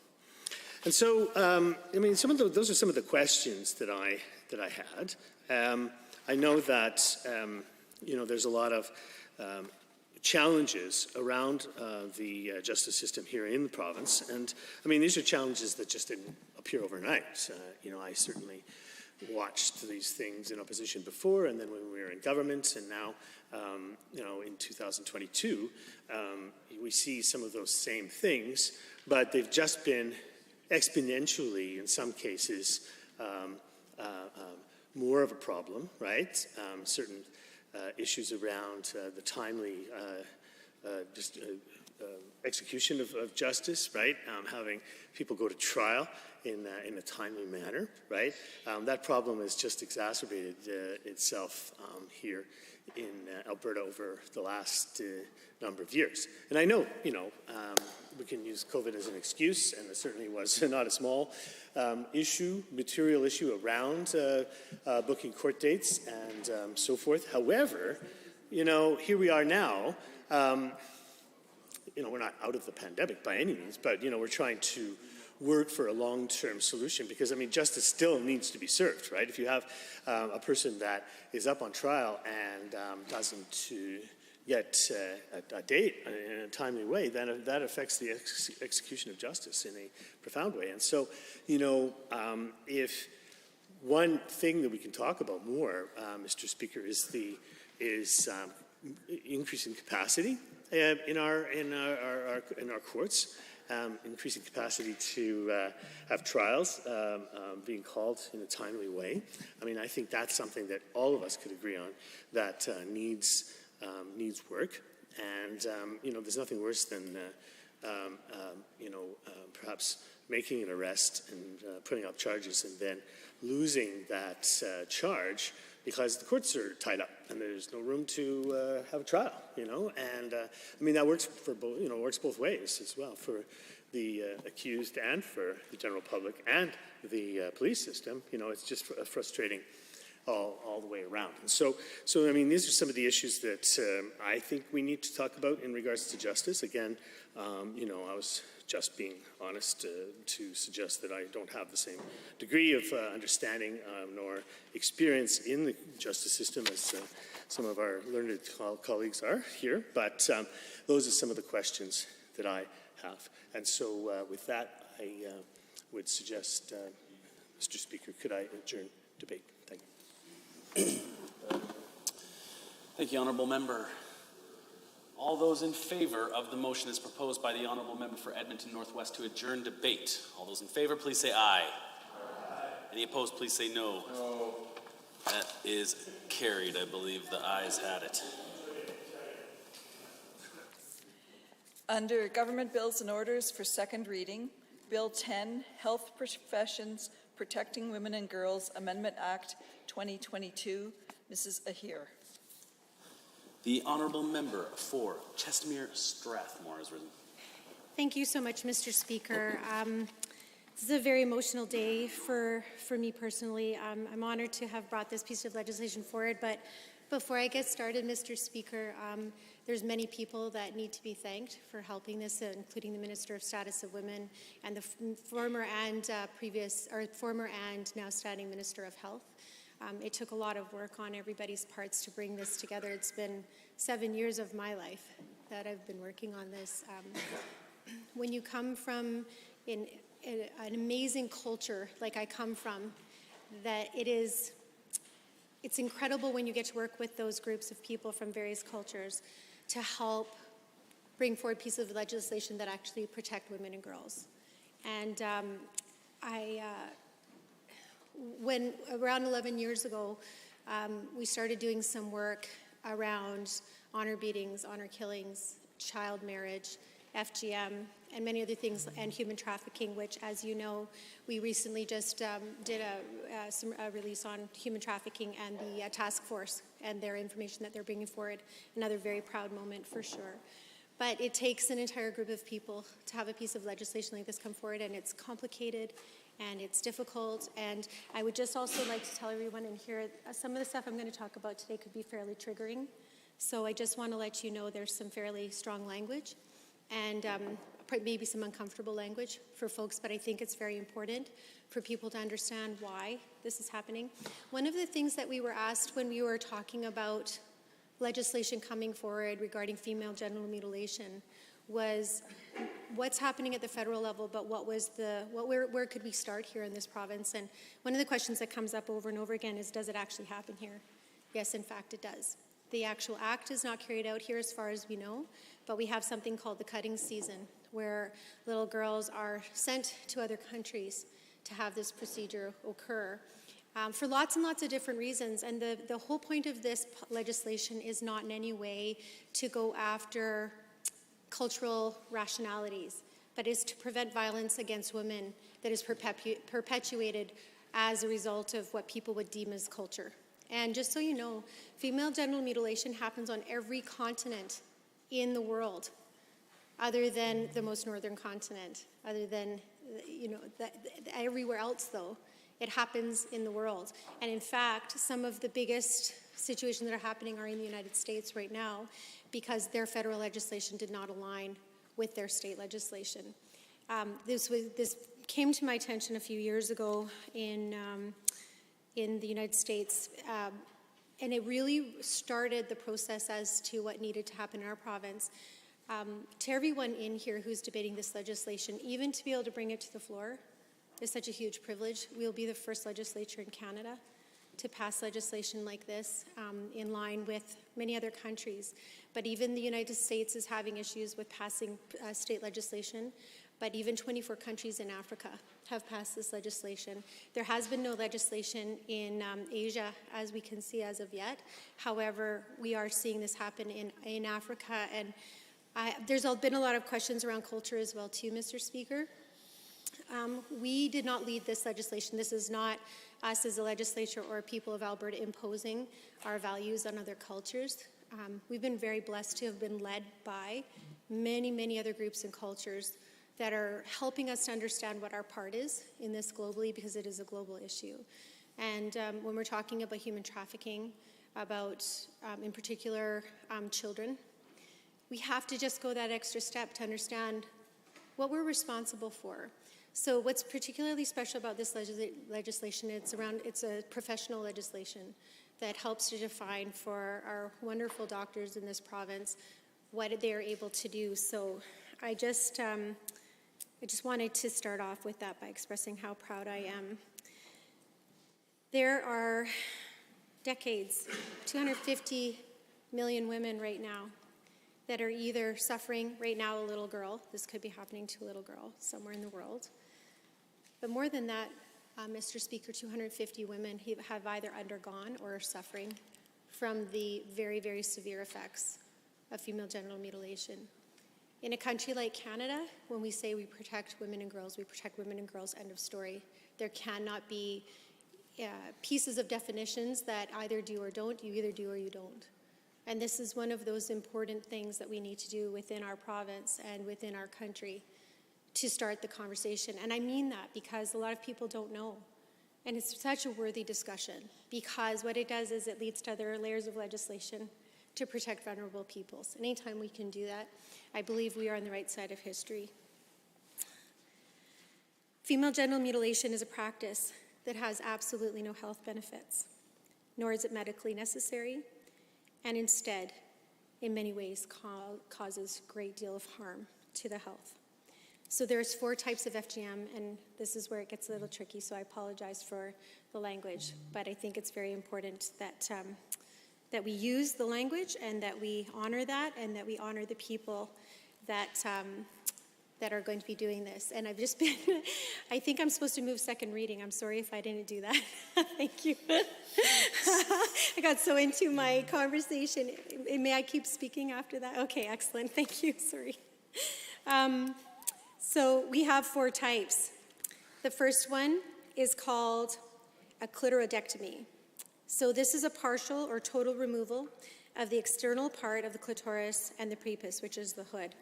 And so, those are some of the questions that I had. I know that there's a lot of challenges around the justice system here in the province, and these are challenges that just didn't appear overnight. I certainly watched these things in opposition before, and then when we were in government, and now, in 2022, we see some of those same things, but they've just been exponentially, in some cases, more of a problem, right? Certain issues around the timely execution of justice, right? Having people go to trial in a timely manner, right? That problem has just exacerbated itself here in Alberta over the last number of years. And I know, we can use COVID as an excuse, and it certainly was not a small material issue around booking court dates and so forth. However, here we are now. We're not out of the pandemic by any means, but, we're trying to work for a long-term solution because, justice still needs to be served, right? If you have a person that is up on trial and doesn't get a date in a timely way, then that affects the execution of justice in a profound way. And so, if one thing that we can talk about more, Mr. Speaker, is increasing capacity in our courts, increasing capacity to have trials being called in a timely way. I think that's something that all of us could agree on that needs work. And there's nothing worse than perhaps making an arrest and putting up charges and then losing that charge because the courts are tied up and there's no room to have a trial, and that works for both, works both ways as well for the accused and for the general public and the police system. It's just frustrating all the way around. And so I mean, these are some of the issues that I think we need to talk about in regards to justice. Again, I was just being honest to suggest that I don't have the same degree of understanding nor experience in the justice system as some of our learned colleagues are here. But those are some of the questions that I have. And so with that, I would suggest, Mr. Speaker, could I adjourn debate? Thank you. Thank you, Honourable Member. All those in favor of the motion as proposed by the Honourable Member for Edmonton Northwest to adjourn debate. All those in favor, please say aye. Aye. Any opposed, please say no. No. That is carried. I believe the ayes had it. Under Government Bills and Orders for second reading, Bill 10, Health Professions Protecting Women and Girls Amendment Act 2022, Mrs. Ahir. The Honourable Member for Chestermere Strathmore has risen. Thank you so much, Mr. Speaker. This is a very emotional day for me personally. I'm honored to have brought this piece of legislation forward, but before I get started, Mr. Speaker, there's many people that need to be thanked for helping this, including the Minister of Status of Women and the former and now standing Minister of Health. It took a lot of work on everybody's parts to bring this together. It's been 7 years of my life that I've been working on this. When you come from an amazing culture like I come from, that it's incredible when you get to work with those groups of people from various cultures to help bring forward pieces of legislation that actually protect women and girls. And when around 11 years ago, we started doing some work around honor beatings, honor killings, child marriage, FGM, and many other things, and human trafficking, which, as you know, we recently just did a release on human trafficking and the task force and their information that they're bringing forward. Another very proud moment for sure. But it takes an entire group of people to have a piece of legislation like this come forward, and it's complicated and it's difficult. And I would just also like to tell everyone in here, some of the stuff I'm going to talk about today could be fairly triggering. So I just want to let you know there's some fairly strong language and maybe some uncomfortable language for folks, but I think it's very important for people to understand why this is happening. One of the things that we were asked when we were talking about legislation coming forward regarding female genital mutilation was what's happening at the federal level, but where could we start here in this province? And one of the questions that comes up over and over again is, does it actually happen here? Yes, in fact, it does. The actual act is not carried out here as far as we know, but we have something called the cutting season, where little girls are sent to other countries to have this procedure occur for lots and lots of different reasons. And the whole point of this legislation is not in any way to go after cultural rationalities, but is to prevent violence against women that is perpetuated as a result of what people would deem as culture. And just so you know, female genital mutilation happens on every continent in the world, other than the most northern continent, other than, everywhere else though, it happens in the world. And in fact, some of the biggest situations that are happening are in the United States right now because their federal legislation did not align with their state legislation. This came to my attention a few years ago in the United States, and it really started the process as to what needed to happen in our province. To everyone in here who's debating this legislation, even to be able to bring it to the floor is such a huge privilege. We'll be the first legislature in Canada to pass legislation like this in line with many other countries. But even the United States is having issues with passing state legislation. But even 24 countries in Africa have passed this legislation. There has been no legislation in Asia, as we can see as of yet. However, we are seeing this happen in Africa. And there's been a lot of questions around culture as well, too, Mr. Speaker. We did not lead this legislation. This is not us as a legislature or people of Alberta imposing our values on other cultures. We've been very blessed to have been led by many, many other groups and cultures that are helping us to understand what our part is in this globally, because it is a global issue. And when we're talking about human trafficking, about, in particular, children, we have to just go that extra step to understand what we're responsible for. So what's particularly special about this legislation, it's a professional legislation that helps to define for our wonderful doctors in this province what they are able to do. So I just wanted to start off with that by expressing how proud I am. There are decades, 250 million women right now that are either suffering, right now a little girl, this could be happening to a little girl somewhere in the world. But more than that, Mr. Speaker, 250 women have either undergone or are suffering from the very, very severe effects of female genital mutilation. In a country like Canada, when we say we protect women and girls, we protect women and girls, end of story. There cannot be pieces of definitions that either do or don't. You either do or you don't. And this is one of those important things that we need to do within our province and within our country to start the conversation. And I mean that because a lot of people don't know. And it's such a worthy discussion, because what it does is it leads to other layers of legislation to protect vulnerable peoples. And anytime we can do that, I believe we are on the right side of history. Female genital mutilation is a practice that has absolutely no health benefits, nor is it medically necessary, and instead, in many ways, causes a great deal of harm to the health. So there's 4 types of FGM, and this is where it gets a little tricky, so I apologize for the language, but I think it's very important that we use the language and that we honor that, and that we honor the people that are going to be doing this. And I've just been, I think I'm supposed to move second reading. I'm sorry if I didn't do that. Thank you. I got so into my conversation. May I keep speaking after that? Okay, excellent. Thank you. Sorry. So we have 4 types. The first one is called a clitorodectomy. So this is a partial or total removal of the external part of the clitoris and the prepuce, which is the hood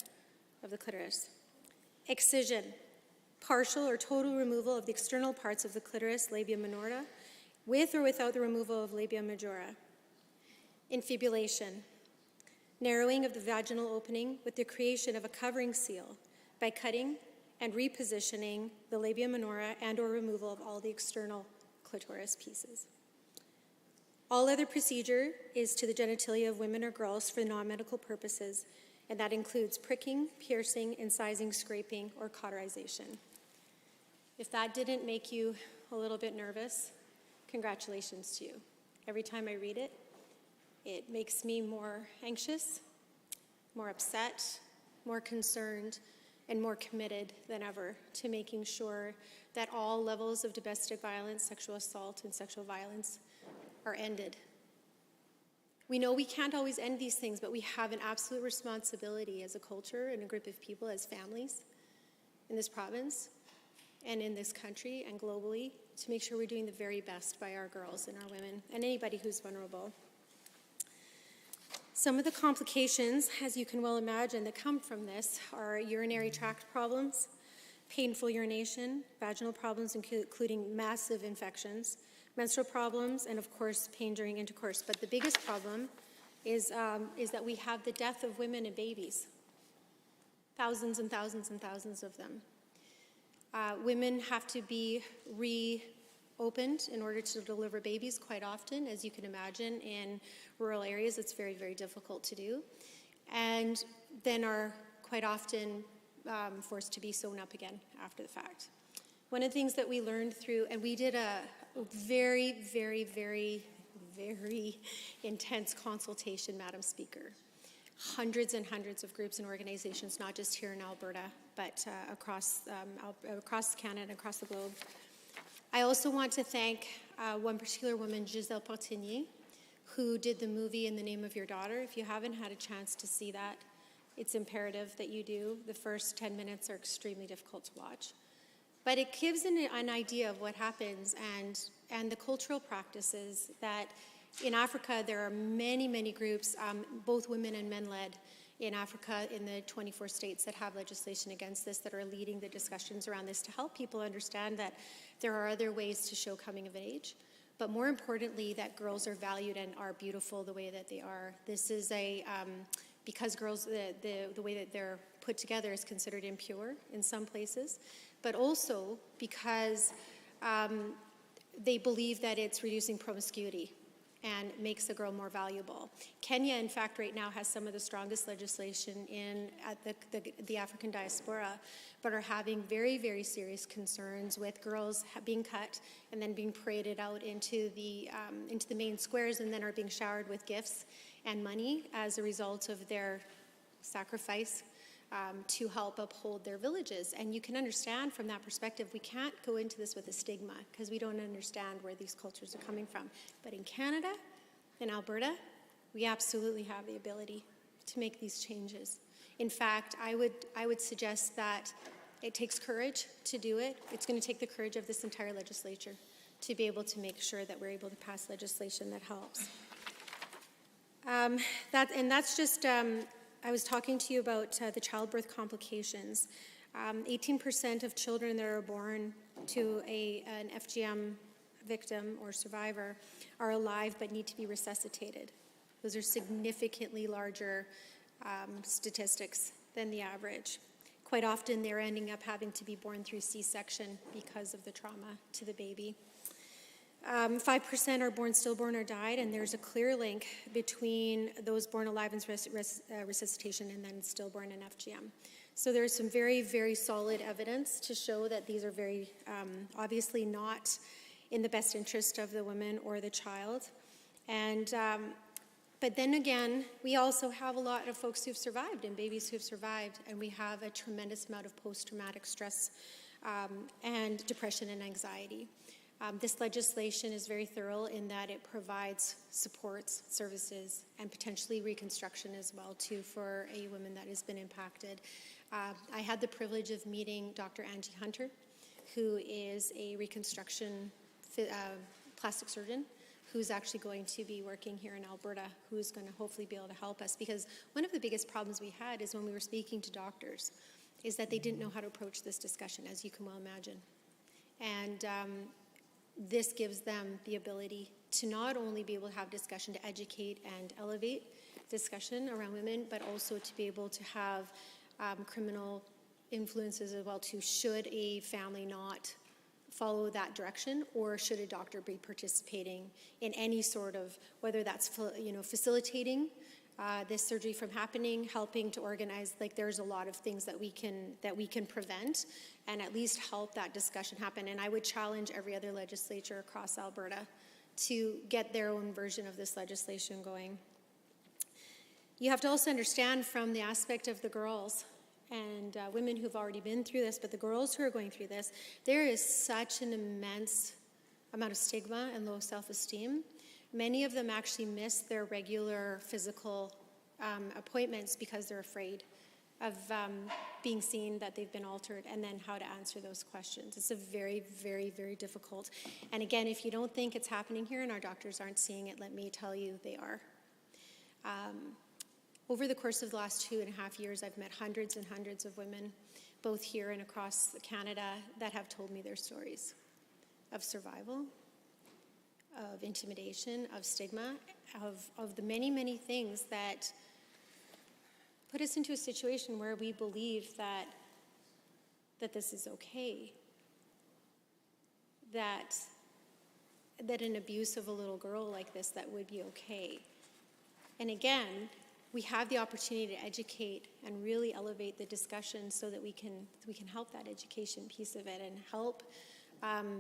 of the clitoris. Excision, partial or total removal of the external parts of the clitoris, labia minora, with or without the removal of labia majora. Infibulation, narrowing of the vaginal opening with the creation of a covering seal by cutting and repositioning the labia minora and or removal of all the external clitoris pieces. All other procedure is to the genitalia of women or girls for non-medical purposes, and that includes pricking, piercing, incising, scraping, or cauterization. If that didn't make you a little bit nervous, congratulations to you. Every time I read it, it makes me more anxious, more upset, more concerned, and more committed than ever to making sure that all levels of domestic violence, sexual assault, and sexual violence are ended. We know we can't always end these things, but we have an absolute responsibility as a culture and a group of people, as families in this province and in this country and globally, to make sure we're doing the very best by our girls and our women and anybody who's vulnerable. Some of the complications, as you can well imagine, that come from this are urinary tract problems, painful urination, vaginal problems including massive infections, menstrual problems, and of course, pain during intercourse. But the biggest problem is that we have the death of women and babies, thousands and thousands and thousands of them. Women have to be reopened in order to deliver babies quite often. As you can imagine, in rural areas, it's very, very difficult to do. And then are quite often forced to be sewn up again after the fact. One of the things that we learned through, and we did a very, very, very, very intense consultation, Madam Speaker. Hundreds and hundreds of groups and organizations, not just here in Alberta, but across Canada and across the globe. I also want to thank one particular woman, Giselle Portigny, who did the movie In the Name of Your Daughter. If you haven't had a chance to see that, it's imperative that you do. The first 10 minutes are extremely difficult to watch. But it gives an idea of what happens and the cultural practices that in Africa there are many, many groups, both women and men led, in Africa, in the 24 states that have legislation against this, that are leading the discussions around this to help people understand that there are other ways to show coming of age. But more importantly, that girls are valued and are beautiful the way that they are. This is because girls, the way that they're put together is considered impure in some places, but also because they believe that it's reducing promiscuity and makes a girl more valuable. Kenya, in fact, right now has some of the strongest legislation at the African diaspora, but are having very, very serious concerns with girls being cut and then being paraded out into the main squares, and then are being showered with gifts and money as a result of their sacrifice to help uphold their villages. And you can understand from that perspective, we can't go into this with a stigma because we don't understand where these cultures are coming from. But in Canada, in Alberta, we absolutely have the ability to make these changes. In fact, I would suggest that it takes courage to do it. It's going to take the courage of this entire legislature to be able to make sure that we're able to pass legislation that helps. That's just, I was talking to you about the childbirth complications. 18% of children that are born to an FGM victim or survivor are alive but need to be resuscitated. Those are significantly larger statistics than the average. Quite often they're ending up having to be born through C-section because of the trauma to the baby. 5% are born stillborn or died, and there's a clear link between those born alive in resuscitation and then stillborn and FGM. So there's some very, very solid evidence to show that these are very obviously not in the best interest of the woman or the child. And but then again, we also have a lot of folks who've survived and babies who've survived, and we have a tremendous amount of post-traumatic stress and depression and anxiety. This legislation is very thorough in that it provides supports, services, and potentially reconstruction as well, too, for a woman that has been impacted. I had the privilege of meeting Dr. Angie Hunter, who is a reconstruction plastic surgeon, who's actually going to be working here in Alberta, who's going to hopefully be able to help us. Because one of the biggest problems we had is when we were speaking to doctors, is that they didn't know how to approach this discussion, as you can well imagine. And this gives them the ability to not only be able to have discussion to educate and elevate discussion around women, but also to be able to have criminal influences as well too, should a family not follow that direction, or should a doctor be participating in any sort of, whether that's facilitating this surgery from happening, helping to organize. Like, there's a lot of things that we can prevent and at least help that discussion happen. And I would challenge every other legislature across Alberta to get their own version of this legislation going. You have to also understand from the aspect of the girls and women who've already been through this, but the girls who are going through this, there is such an immense amount of stigma and low self-esteem. Many of them actually miss their regular physical appointments because they're afraid of being seen that they've been altered, and then how to answer those questions. It's a very, very, very difficult. And again, if you don't think it's happening here and our doctors aren't seeing it, let me tell you, they are. Over the course of the last 2.5 years, I've met hundreds and hundreds of women, both here and across Canada, that have told me their stories of survival, of intimidation, of stigma, of the many, many things that put us into a situation where we believe that this is okay, that an abuse of a little girl like this, that would be okay. And again, we have the opportunity to educate and really elevate the discussion so that we can help that education piece of it and help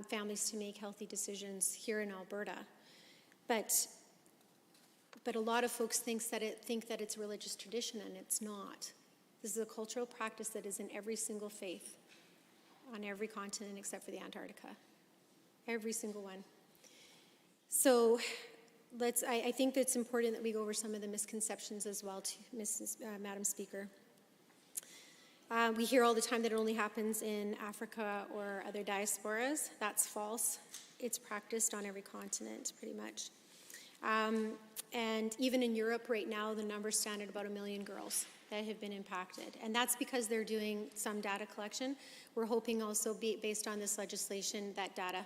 families to make healthy decisions here in Alberta. But a lot of folks think that it's a religious tradition, and it's not. This is a cultural practice that is in every single faith on every continent except for the Antarctica. Every single one. So I think that it's important that we go over some of the misconceptions as well, Madam Speaker. We hear all the time that it only happens in Africa or other diasporas. That's false. It's practiced on every continent, pretty much. And even in Europe right now, the numbers stand at about 1 million girls that have been impacted. And that's because they're doing some data collection. We're hoping also, based on this legislation, that data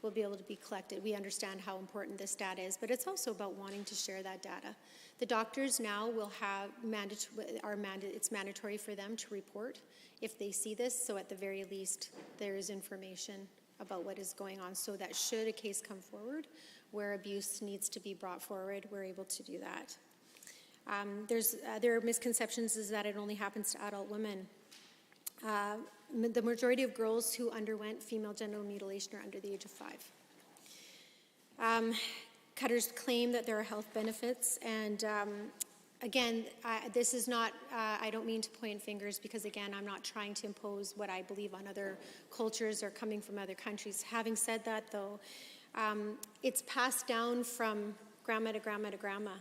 will be able to be collected. We understand how important this data is, but it's also about wanting to share that data. The doctors now will have it's mandatory for them to report if they see this, so at the very least there is information about what is going on, so that should a case come forward where abuse needs to be brought forward, we're able to do that. There are misconceptions is that it only happens to adult women. The majority of girls who underwent female genital mutilation are under the age of 5. Cutters claim that there are health benefits, and again, this is not, I don't mean to point fingers, because again, I'm not trying to impose what I believe on other cultures or coming from other countries. Having said that though, it's passed down from grandma to grandma to grandma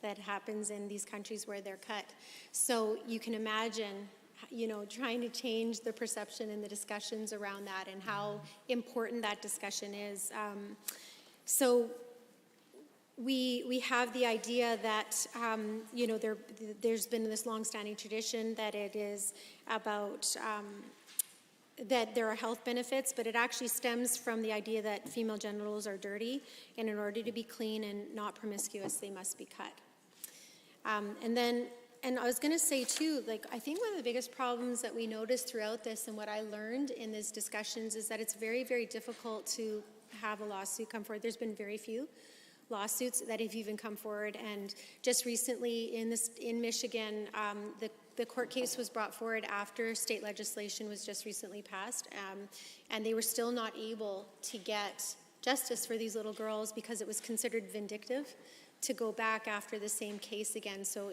that happens in these countries where they're cut. So you can imagine, you know, trying to change the perception and the discussions around that and how important that discussion is. So we have the idea that, you know, there's been this long-standing tradition that it is about, that there are health benefits, but it actually stems from the idea that female genitals are dirty, and in order to be clean and not promiscuous, they must be cut. And I was going to say too, like, I think one of the biggest problems that we noticed throughout this, and what I learned in these discussions, is that it's very, very difficult to have a lawsuit come forward. There's been very few lawsuits that have even come forward, and just recently in Michigan, the court case was brought forward after state legislation was just recently passed, and they were still not able to get justice for these little girls because it was considered vindictive to go back after the same case again. So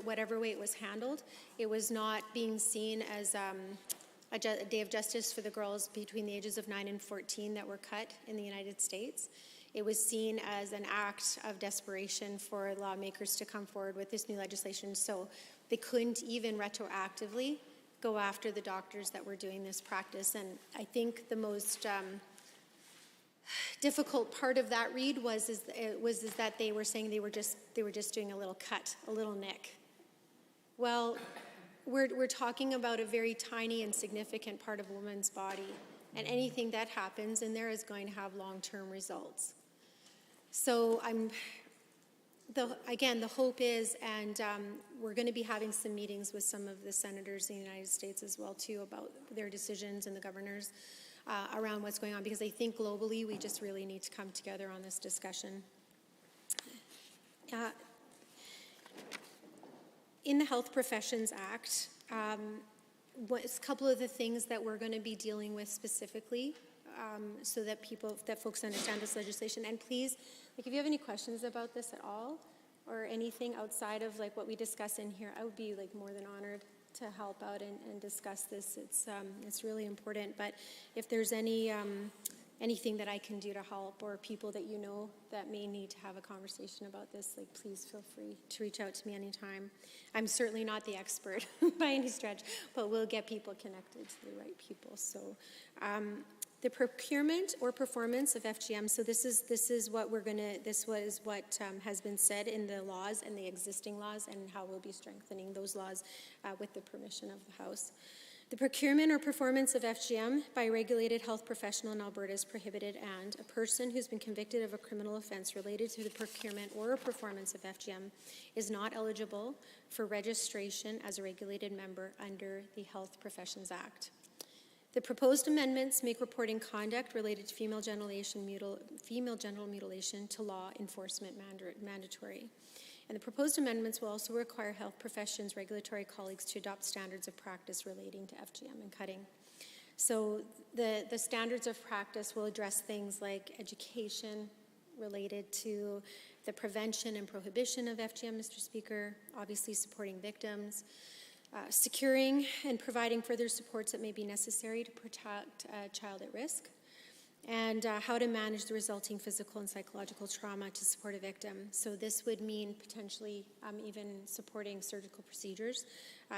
whatever way it was handled, it was not being seen as a day of justice for the girls between the ages of 9 and 14 that were cut in the United States. It was seen as an act of desperation for lawmakers to come forward with this new legislation. So they couldn't even retroactively go after the doctors that were doing this practice. And I think the most difficult part of that read was that they were saying they were just doing a little cut, a little nick. Well, we're talking about a very tiny and significant part of a woman's body, and anything that happens in there is going to have long-term results. So again, the hope is, and we're going to be having some meetings with some of the senators in the United States as well too about their decisions, and the governors around what's going on, because I think globally we just really need to come together on this discussion. In the Health Professions Act, a couple of the things that we're going to be dealing with specifically, so that folks understand this legislation. And please, like, if you have any questions about this at all, or anything outside of like what we discuss in here, I would be like more than honored to help out and discuss this. It's really important. But if there's anything that I can do to help, or people that you know that may need to have a conversation about this, like, please feel free to reach out to me anytime. I'm certainly not the expert by any stretch, but we'll get people connected to the right people. So the procurement or performance of FGM, so this is what has been said in the laws and the existing laws, and how we'll be strengthening those laws with the permission of the House. The procurement or performance of FGM by a regulated health professional in Alberta is prohibited, and a person who's been convicted of a criminal offense related to the procurement or performance of FGM is not eligible for registration as a regulated member under the Health Professions Act. The proposed amendments make reporting conduct related to female genital mutilation to law enforcement mandatory. And the proposed amendments will also require health professions regulatory colleagues to adopt standards of practice relating to FGM and cutting. So the standards of practice will address things like education related to the prevention and prohibition of FGM, Mr. Speaker, obviously supporting victims, securing and providing further supports that may be necessary to protect a child at risk, and how to manage the resulting physical and psychological trauma to support a victim. So this would mean potentially even supporting surgical procedures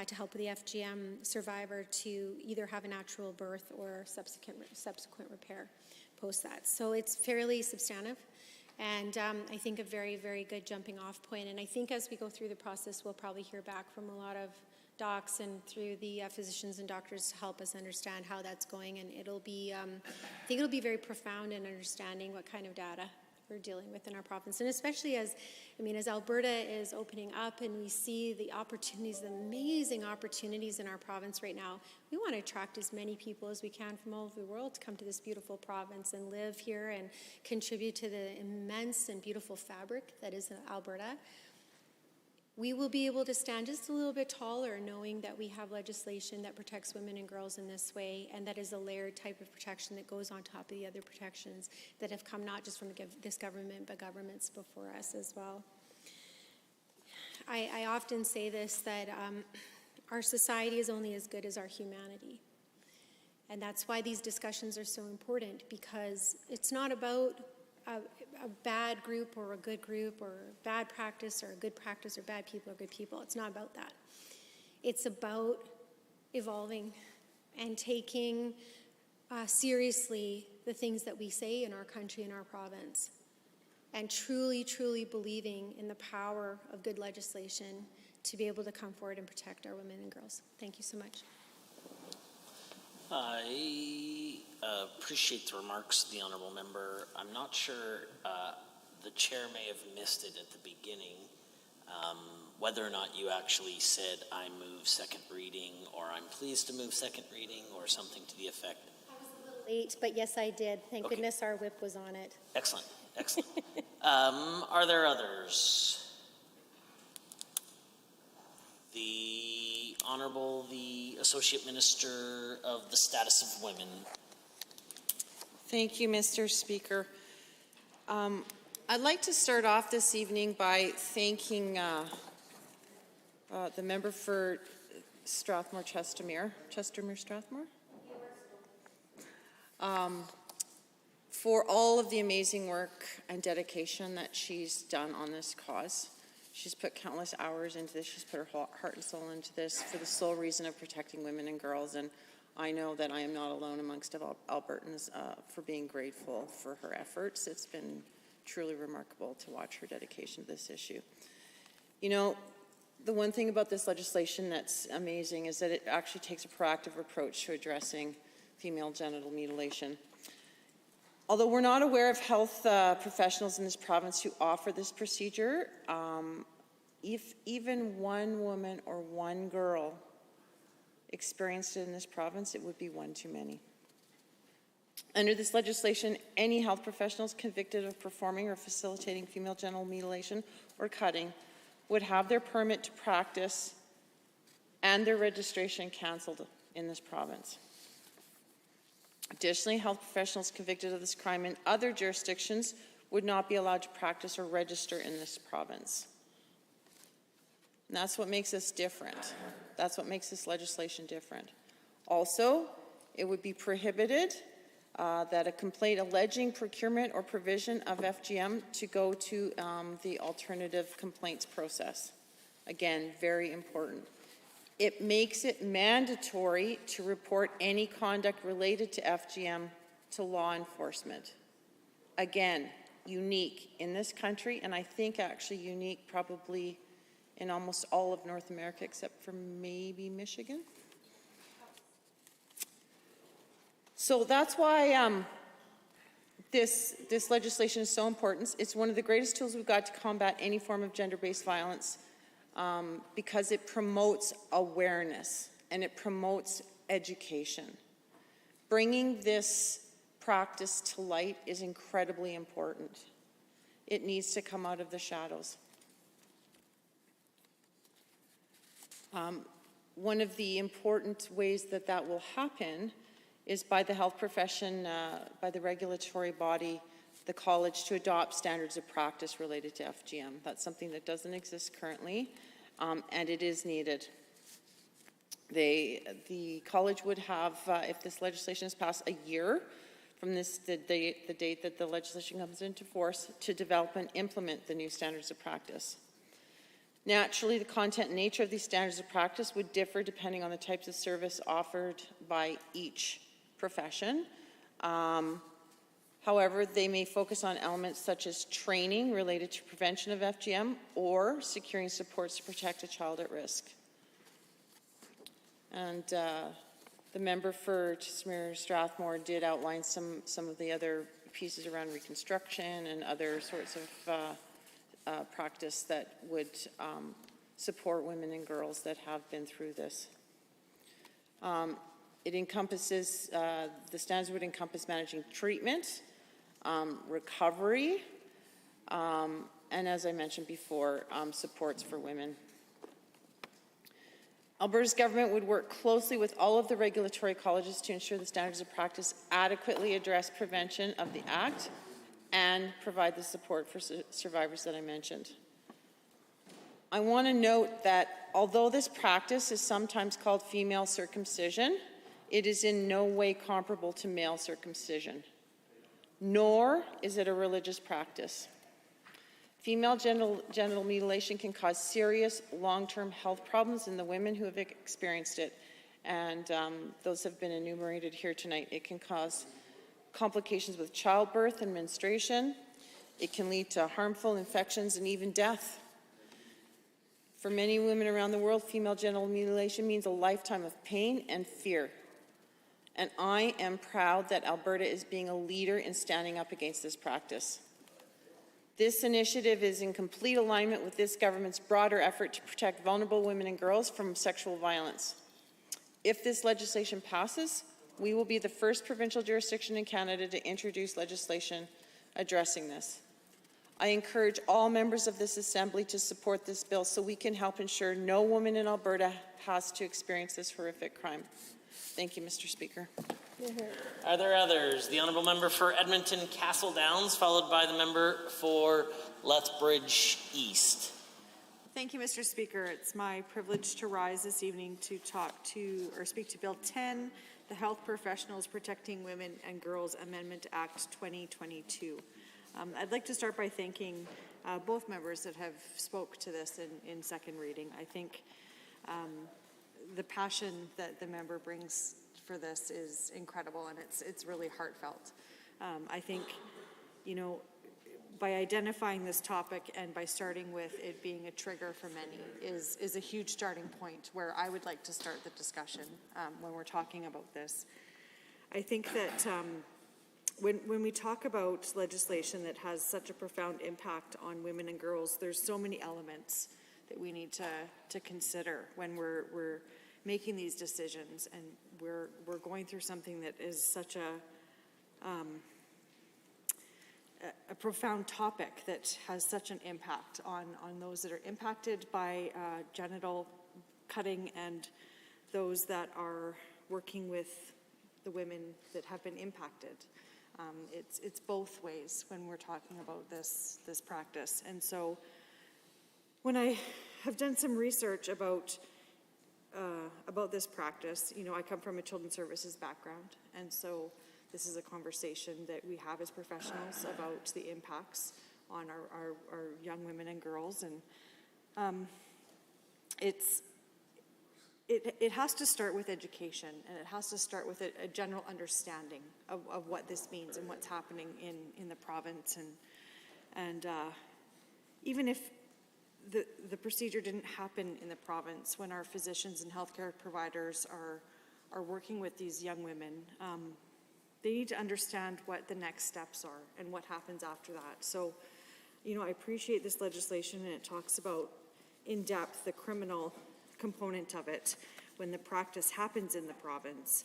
to help the FGM survivor to either have a natural birth or subsequent repair post that. So it's fairly substantive. And I think a very, very good jumping off point. And I think as we go through the process, we'll probably hear back from a lot of docs and through the physicians and doctors to help us understand how that's going. And it'll be, I think it'll be very profound in understanding what kind of data we're dealing with in our province. And especially as Alberta is opening up and we see the opportunities, the amazing opportunities in our province right now, we want to attract as many people as we can from all over the world to come to this beautiful province and live here and contribute to the immense and beautiful fabric that is Alberta. We will be able to stand just a little bit taller knowing that we have legislation that protects women and girls in this way, and that is a layered type of protection that goes on top of the other protections that have come not just from this government, but governments before us as well. I often say this, that our society is only as good as our humanity. And that's why these discussions are so important, because it's not about a bad group or a good group, or bad practice or a good practice, or bad people or good people. It's not about that. It's about evolving and taking seriously the things that we say in our country and our province, and truly, truly believing in the power of good legislation to be able to come forward and protect our women and girls. Thank you so much. I appreciate the remarks of the honourable member. I'm not sure the chair may have missed it at the beginning, whether or not you actually said I move second reading, or I'm pleased to move second reading, or something to the effect. I was a little late, but yes, I did. Thank goodness our whip was on it. Excellent, excellent. Are there others? The Honourable, the Associate Minister of the Status of Women. Thank you, Mr. Speaker. I'd like to start off this evening by thanking the member for Chestermere, for all of the amazing work and dedication that she's done on this cause. She's put countless hours into this. She's put her heart and soul into this for the sole reason of protecting women and girls. And I know that I am not alone amongst Albertans for being grateful for her efforts. It's been truly remarkable to watch her dedication to this issue. You know, the one thing about this legislation that's amazing is that it actually takes a proactive approach to addressing female genital mutilation. Although we're not aware of health professionals in this province who offer this procedure, if even one woman or one girl experienced it in this province, it would be one too many. Under this legislation, any health professionals convicted of performing or facilitating female genital mutilation or cutting would have their permit to practice and their registration cancelled in this province. Additionally, health professionals convicted of this crime in other jurisdictions would not be allowed to practice or register in this province. And that's what makes us different. That's what makes this legislation different. Also, it would be prohibited that a complaint alleging procurement or provision of FGM to go to the alternative complaints process. Again, very important. It makes it mandatory to report any conduct related to FGM to law enforcement. Again, unique in this country, and I think actually unique probably in almost all of North America except for maybe Michigan. So that's why this legislation is so important. It's one of the greatest tools we've got to combat any form of gender-based violence, because it promotes awareness and it promotes education. Bringing this practice to light is incredibly important. It needs to come out of the shadows. One of the important ways that that will happen is by the health profession, by the regulatory body, the college, to adopt standards of practice related to FGM. That's something that doesn't exist currently, and it is needed. The college would have, if this legislation is passed, a year from the date that the legislation comes into force to develop and implement the new standards of practice. Naturally, the content and nature of these standards of practice would differ depending on the types of service offered by each profession. However, they may focus on elements such as training related to prevention of FGM or securing supports to protect a child at risk. And the member for Tismere Strathmore did outline some of the other pieces around reconstruction and other sorts of practice that would support women and girls that have been through this. It encompasses, the standards would encompass managing treatment, recovery, and as I mentioned before, supports for women. Alberta's government would work closely with all of the regulatory colleges to ensure the standards of practice adequately address prevention of the Act and provide the support for survivors that I mentioned. I want to note that although this practice is sometimes called female circumcision, it is in no way comparable to male circumcision, nor is it a religious practice. Female genital mutilation can cause serious long-term health problems in the women who have experienced it, and those have been enumerated here tonight. It can cause complications with childbirth and menstruation. It can lead to harmful infections and even death. For many women around the world, female genital mutilation means a lifetime of pain and fear. And I am proud that Alberta is being a leader in standing up against this practice. This initiative is in complete alignment with this government's broader effort to protect vulnerable women and girls from sexual violence. If this legislation passes, we will be the first provincial jurisdiction in Canada to introduce legislation addressing this. I encourage all members of this Assembly to support this bill so we can help ensure no woman in Alberta has to experience this horrific crime. Thank you, Mr. Speaker. Are there others? The Honourable Member for Edmonton Castle Downs, followed by the member for Lethbridge East. Thank you, Mr. Speaker. It's my privilege to rise this evening to speak to Bill 10, the Health Professionals Protecting Women and Girls Amendment Act 2022. I'd like to start by thanking both members that have spoke to this in second reading. I think the passion that the member brings for this is incredible, and it's really heartfelt. I think, you know, by identifying this topic and by starting with it being a trigger for many is a huge starting point where I would like to start the discussion when we're talking about this. I think that when we talk about legislation that has such a profound impact on women and girls, there's so many elements that we need to consider when we're making these decisions, and we're going through something that is such a profound topic that has such an impact on those that are impacted by genital cutting and those that are working with the women that have been impacted. It's both ways when we're talking about this practice. And so when I have done some research about this practice, you know, I come from a children's services background, and so this is a conversation that we have as professionals about the impacts on our young women and girls, and it has to start with education, and it has to start with a general understanding of what this means and what's happening in the province, and even if the procedure didn't happen in the province, when our physicians and healthcare providers are working with these young women, they need to understand what the next steps are and what happens after that. So, you know, I appreciate this legislation, and it talks about in depth the criminal component of it when the practice happens in the province.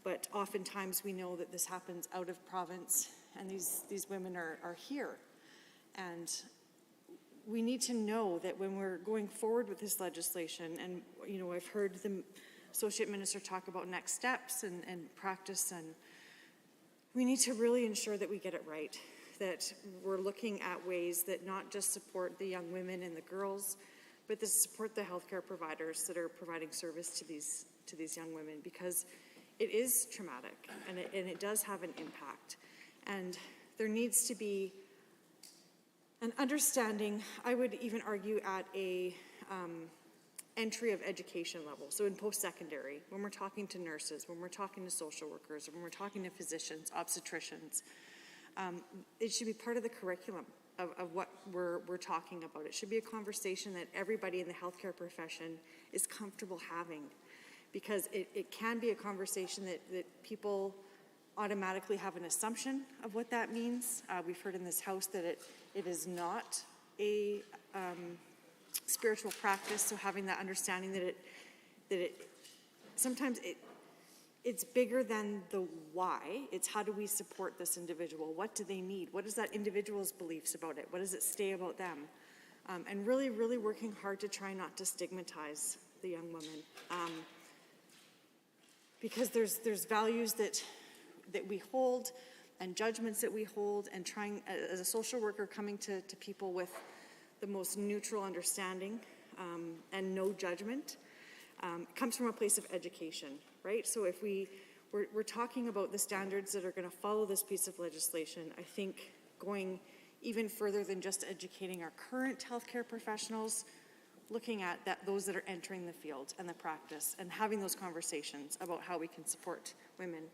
But oftentimes we know that this happens out of province, and these women are here. And we need to know that when we're going forward with this legislation, and you know, I've heard the Associate Minister talk about next steps and practice, and we need to really ensure that we get it right, that we're looking at ways that not just support the young women and the girls, but to support the healthcare providers that are providing service to these young women, because it is traumatic and it does have an impact. And there needs to be an understanding, I would even argue, at a entry of education level. So in post-secondary, when we're talking to nurses, when we're talking to social workers, when we're talking to physicians, obstetricians, it should be part of the curriculum of what we're talking about. It should be a conversation that everybody in the healthcare profession is comfortable having, because it can be a conversation that people automatically have an assumption of what that means. We've heard in this House that it is not a spiritual practice, so having that understanding that it sometimes it's bigger than the why. It's how do we support this individual? What do they need? What is that individual's beliefs about it? What does it say about them? And really, really working hard to try not to stigmatize the young woman. Because there's values that we hold and judgments that we hold, and trying, as a social worker, coming to people with the most neutral understanding and no judgment, comes from a place of education, right? So if we're talking about the standards that are going to follow this piece of legislation, I think going even further than just educating our current healthcare professionals, looking at those that are entering the field and the practice, and having those conversations about how we can support women.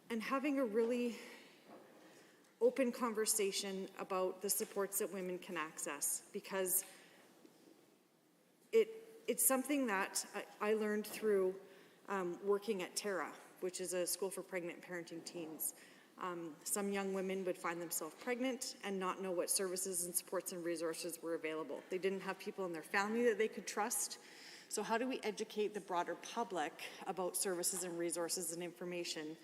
And having a really open conversation about the supports that women can access, because it's something that I learned through working at Terra, which is a school for pregnant parenting teens. Some young women would find themselves pregnant and not know what services and supports and resources were available. They didn't have people in their family that they could trust. So how do we educate the broader public about services and resources and information?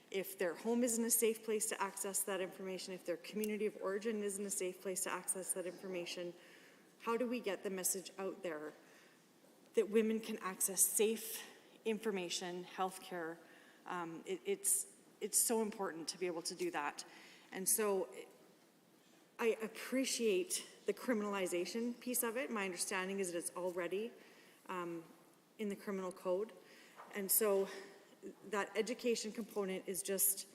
If their home isn't a safe place to access that information, if their community of origin isn't a safe place to access that information, how do we get the message out there that women can access safe information, healthcare? It's so important to be able to do that. And so I appreciate the criminalization piece of it. My understanding is that it's already in the criminal code. And so that education component is just,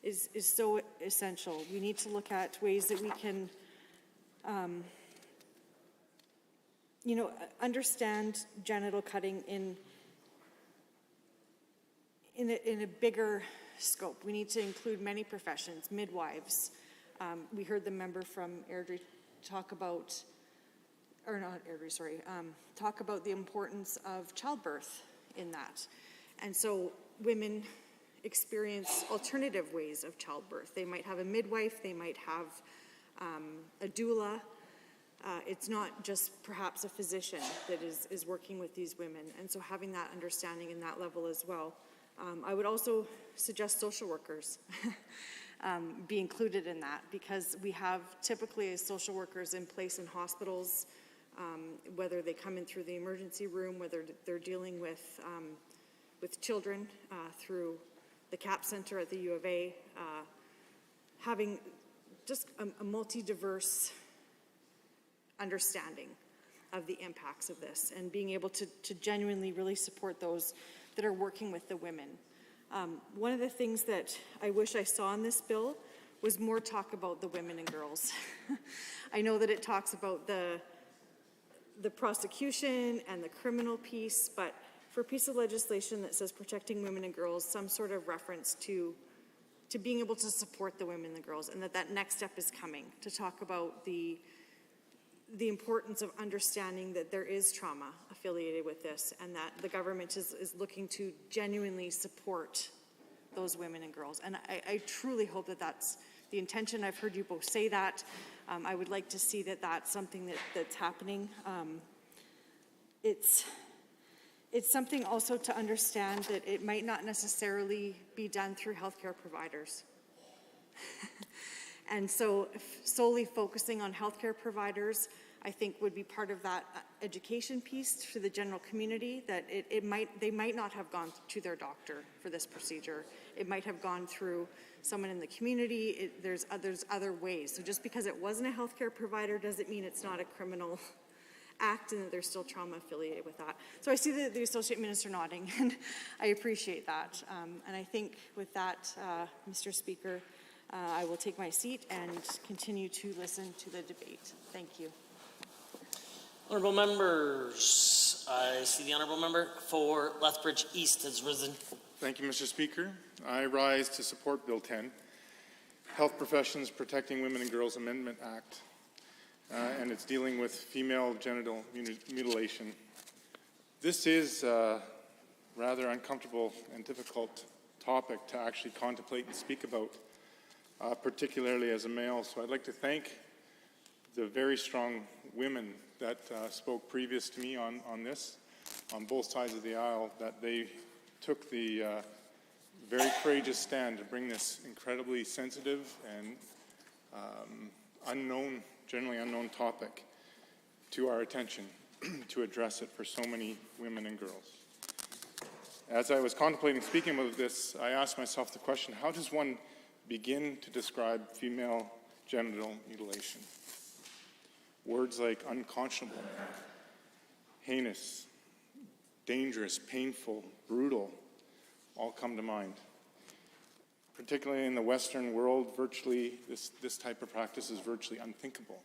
is so essential. We need to look at ways that we can, understand genital cutting in a bigger scope. We need to include many professions, midwives. We heard the member from Airdrie talk about, or not Airdrie, sorry, talk about the importance of childbirth in that. And so women experience alternative ways of childbirth. They might have a midwife, they might have a doula. It's not just perhaps a physician that is working with these women. And so having that understanding and that level as well. I would also suggest social workers be included in that, because we have typically social workers in place in hospitals, whether they come in through the emergency room, whether they're dealing with children through the CAP Center at the U of A, having just a multi-diverse understanding of the impacts of this, and being able to genuinely really support those that are working with the women. One of the things that I wish I saw in this bill was more talk about the women and girls. I know that it talks about the prosecution and the criminal piece, but for a piece of legislation that says protecting women and girls, some sort of reference to being able to support the women and the girls, and that next step is coming, to talk about the importance of understanding that there is trauma affiliated with this, and that the government is looking to genuinely support those women and girls. And I truly hope that that's the intention. I've heard you both say that. I would like to see that that's something that's happening. It's something also to understand that it might not necessarily be done through healthcare providers. And so solely focusing on healthcare providers, I think, would be part of that education piece to the general community, that they might not have gone to their doctor for this procedure. It might have gone through someone in the community. There's other ways. So just because it wasn't a healthcare provider doesn't mean it's not a criminal act, and that there's still trauma affiliated with that. So I see the Associate Minister nodding, and I appreciate that. And I think with that, Mr. Speaker, I will take my seat and continue to listen to the debate. Thank you. Honourable members, I see the Honourable Member for Lethbridge East has risen. Thank you, Mr. Speaker. I rise to support Bill 10. Health Professions Protecting Women and Girls Amendment Act, and it's dealing with female genital mutilation. This is a rather uncomfortable and difficult topic to actually contemplate and speak about, particularly as a male. So I'd like to thank the very strong women that spoke previous to me on this, on both sides of the aisle, that they took the very courageous stand to bring this incredibly sensitive and generally unknown topic to our attention to address it for so many women and girls. As I was contemplating speaking about this, I asked myself the question, how does one begin to describe female genital mutilation? Words like unconscionable, heinous, dangerous, painful, brutal, all come to mind. Particularly in the Western world, virtually this type of practice is virtually unthinkable.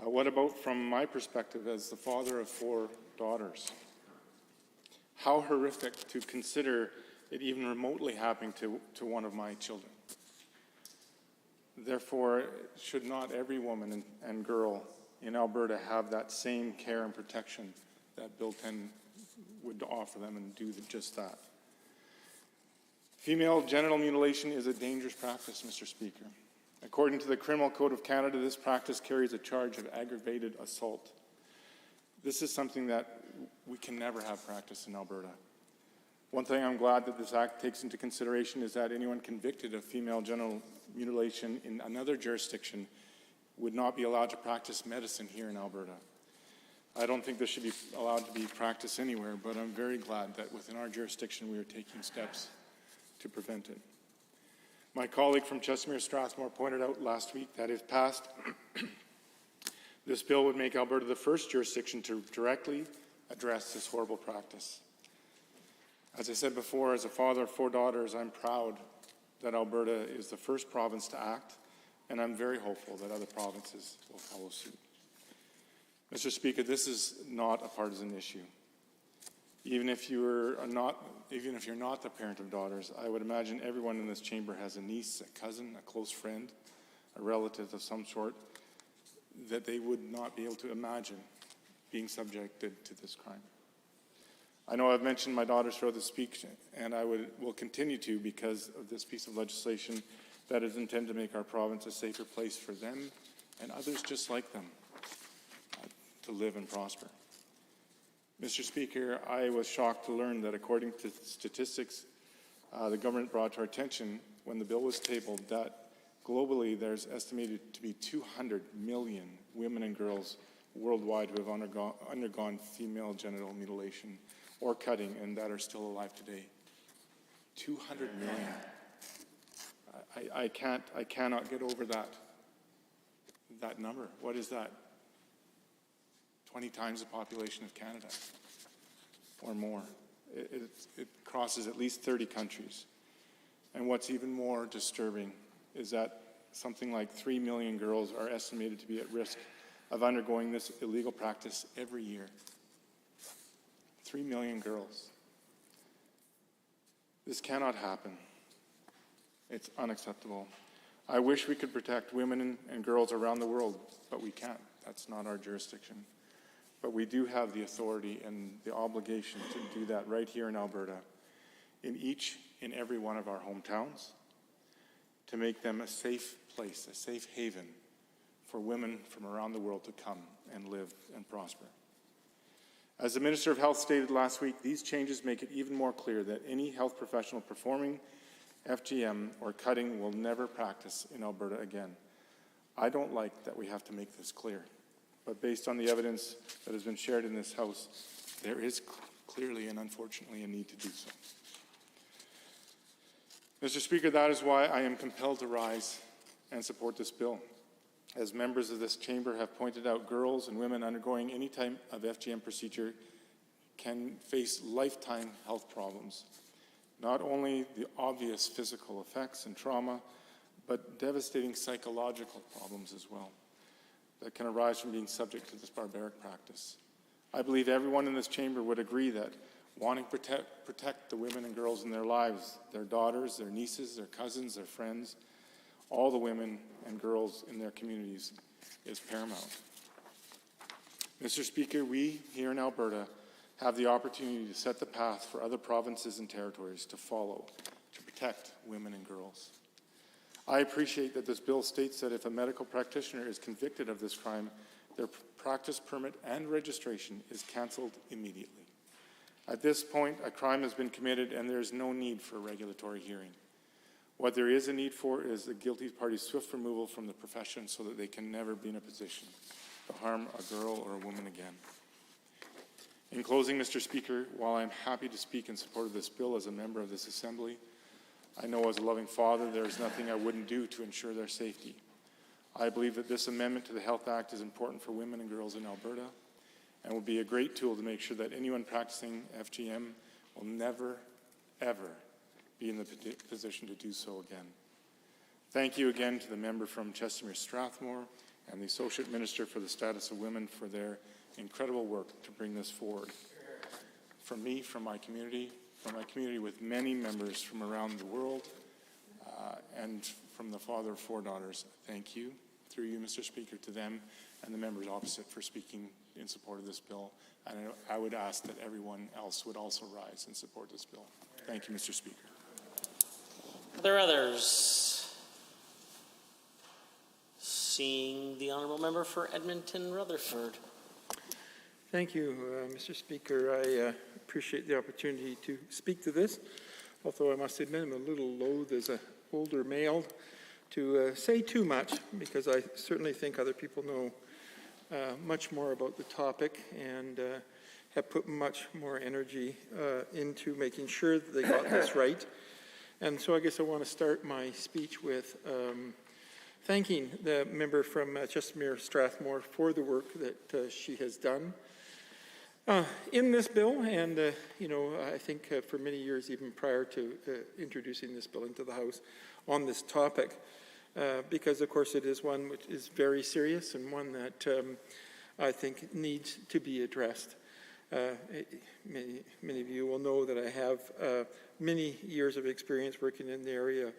What about from my perspective as the father of 4 daughters? How horrific to consider it even remotely happening to one of my children. Therefore, should not every woman and girl in Alberta have that same care and protection that Bill 10 would offer them and do just that? Female genital mutilation is a dangerous practice, Mr. Speaker. According to the Criminal Code of Canada, this practice carries a charge of aggravated assault. This is something that we can never have practiced in Alberta. One thing I'm glad that this act takes into consideration is that anyone convicted of female genital mutilation in another jurisdiction would not be allowed to practice medicine here in Alberta. I don't think this should be allowed to be practiced anywhere, but I'm very glad that within our jurisdiction we are taking steps to prevent it. My colleague from Chestermere Strathmore pointed out last week that if passed, this bill would make Alberta the first jurisdiction to directly address this horrible practice. As I said before, as a father of 4 daughters, I'm proud that Alberta is the first province to act, and I'm very hopeful that other provinces will follow suit. Mr. Speaker, this is not a partisan issue. Even if you're not the parent of daughters, I would imagine everyone in this chamber has a niece, a cousin, a close friend, a relative of some sort, that they would not be able to imagine being subjected to this crime. I know I've mentioned my daughters throughout the speech, and I will continue to because of this piece of legislation that is intended to make our province a safer place for them and others just like them to live and prosper. Mr. Speaker, I was shocked to learn that according to statistics the government brought to our attention when the bill was tabled, that globally there's estimated to be 200 million women and girls worldwide who have undergone female genital mutilation or cutting and that are still alive today. 200 million. I cannot get over that number. What is that? 20 times the population of Canada or more. It crosses at least 30 countries. And what's even more disturbing is that something like 3 million girls are estimated to be at risk of undergoing this illegal practice every year. 3 million girls. This cannot happen. It's unacceptable. I wish we could protect women and girls around the world, but we can't. That's not our jurisdiction. But we do have the authority and the obligation to do that right here in Alberta, in each and every one of our hometowns, to make them a safe place, a safe haven for women from around the world to come and live and prosper. As the Minister of Health stated last week, these changes make it even more clear that any health professional performing FGM or cutting will never practice in Alberta again. I don't like that we have to make this clear, but based on the evidence that has been shared in this House, there is clearly and unfortunately a need to do so. Mr. Speaker, that is why I am compelled to rise and support this bill. As members of this chamber have pointed out, girls and women undergoing any type of FGM procedure can face lifetime health problems. Not only the obvious physical effects and trauma, but devastating psychological problems as well that can arise from being subject to this barbaric practice. I believe everyone in this chamber would agree that wanting to protect the women and girls in their lives, their daughters, their nieces, their cousins, their friends, all the women and girls in their communities is paramount. Mr. Speaker, we here in Alberta have the opportunity to set the path for other provinces and territories to follow to protect women and girls. I appreciate that this bill states that if a medical practitioner is convicted of this crime, their practice permit and registration is cancelled immediately. At this point, a crime has been committed and there is no need for a regulatory hearing. What there is a need for is the guilty party's swift removal from the profession so that they can never be in a position to harm a girl or a woman again. In closing, Mr. Speaker, while I'm happy to speak in support of this bill as a member of this Assembly, I know as a loving father there is nothing I wouldn't do to ensure their safety. I believe that this amendment to the Health Act is important for women and girls in Alberta and will be a great tool to make sure that anyone practicing FGM will never, ever be in the position to do so again. Thank you again to the member from Chestermere Strathmore and the Associate Minister for the Status of Women for their incredible work to bring this forward. From me, from my community with many members from around the world, and from the father of 4 daughters, thank you, through you, Mr. Speaker, to them and the members opposite for speaking in support of this bill. And I would ask that everyone else would also rise and support this bill. Thank you, Mr. Speaker. Are there others? Seeing the honourable member for Edmonton Rutherford. Thank you, Mr. Speaker. I appreciate the opportunity to speak to this, although I must admit I'm a little loath as an older male to say too much, because I certainly think other people know much more about the topic and have put much more energy into making sure that they got this right. And so I guess I want to start my speech with thanking the member from Chestermere Strathmore for the work that she has done in this bill, and I think for many years, even prior to introducing this bill into the House on this topic, because of course it is one which is very serious and one that I think needs to be addressed. Many of you will know that I have many years of experience working in the area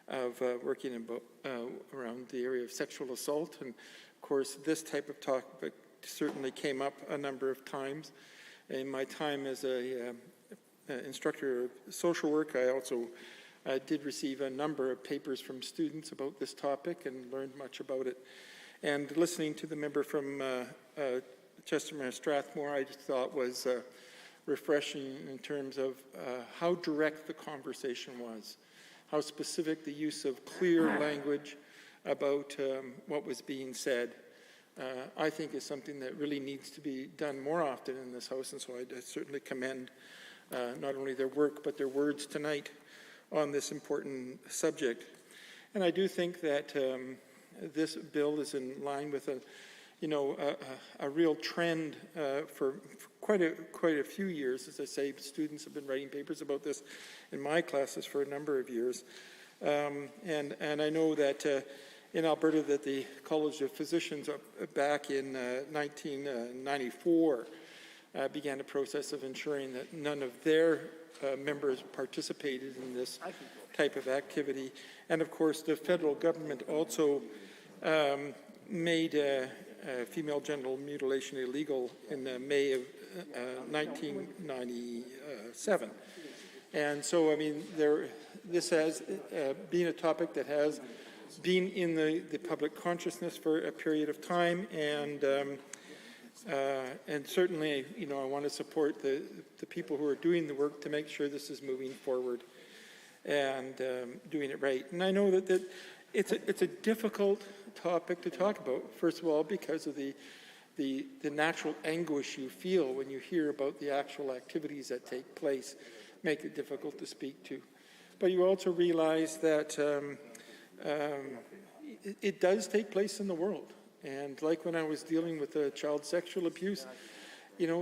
of around the area of sexual assault, and of course this type of topic certainly came up a number of times. In my time as a instructor of social work, I also did receive a number of papers from students about this topic and learned much about it. And listening to the member from Chestermere Strathmore, I just thought was refreshing in terms of how direct the conversation was, how specific the use of clear language about what was being said. I think is something that really needs to be done more often in this House, and so I certainly commend not only their work but their words tonight on this important subject. And I do think that this bill is in line with a real trend for quite a few years. As I say, students have been writing papers about this in my classes for a number of years, and I know that in Alberta that the College of Physicians back in 1994 began a process of ensuring that none of their members participated in this type of activity. And of course the federal government also made female genital mutilation illegal in May of 1997. And so, I mean, this has been a topic that has been in the public consciousness for a period of time, and certainly, I want to support the people who are doing the work to make sure this is moving forward and doing it right. And I know that it's a difficult topic to talk about, first of all, because of the natural anguish you feel when you hear about the actual activities that take place, make it difficult to speak to. But you also realize that it does take place in the world. And like when I was dealing with child sexual abuse,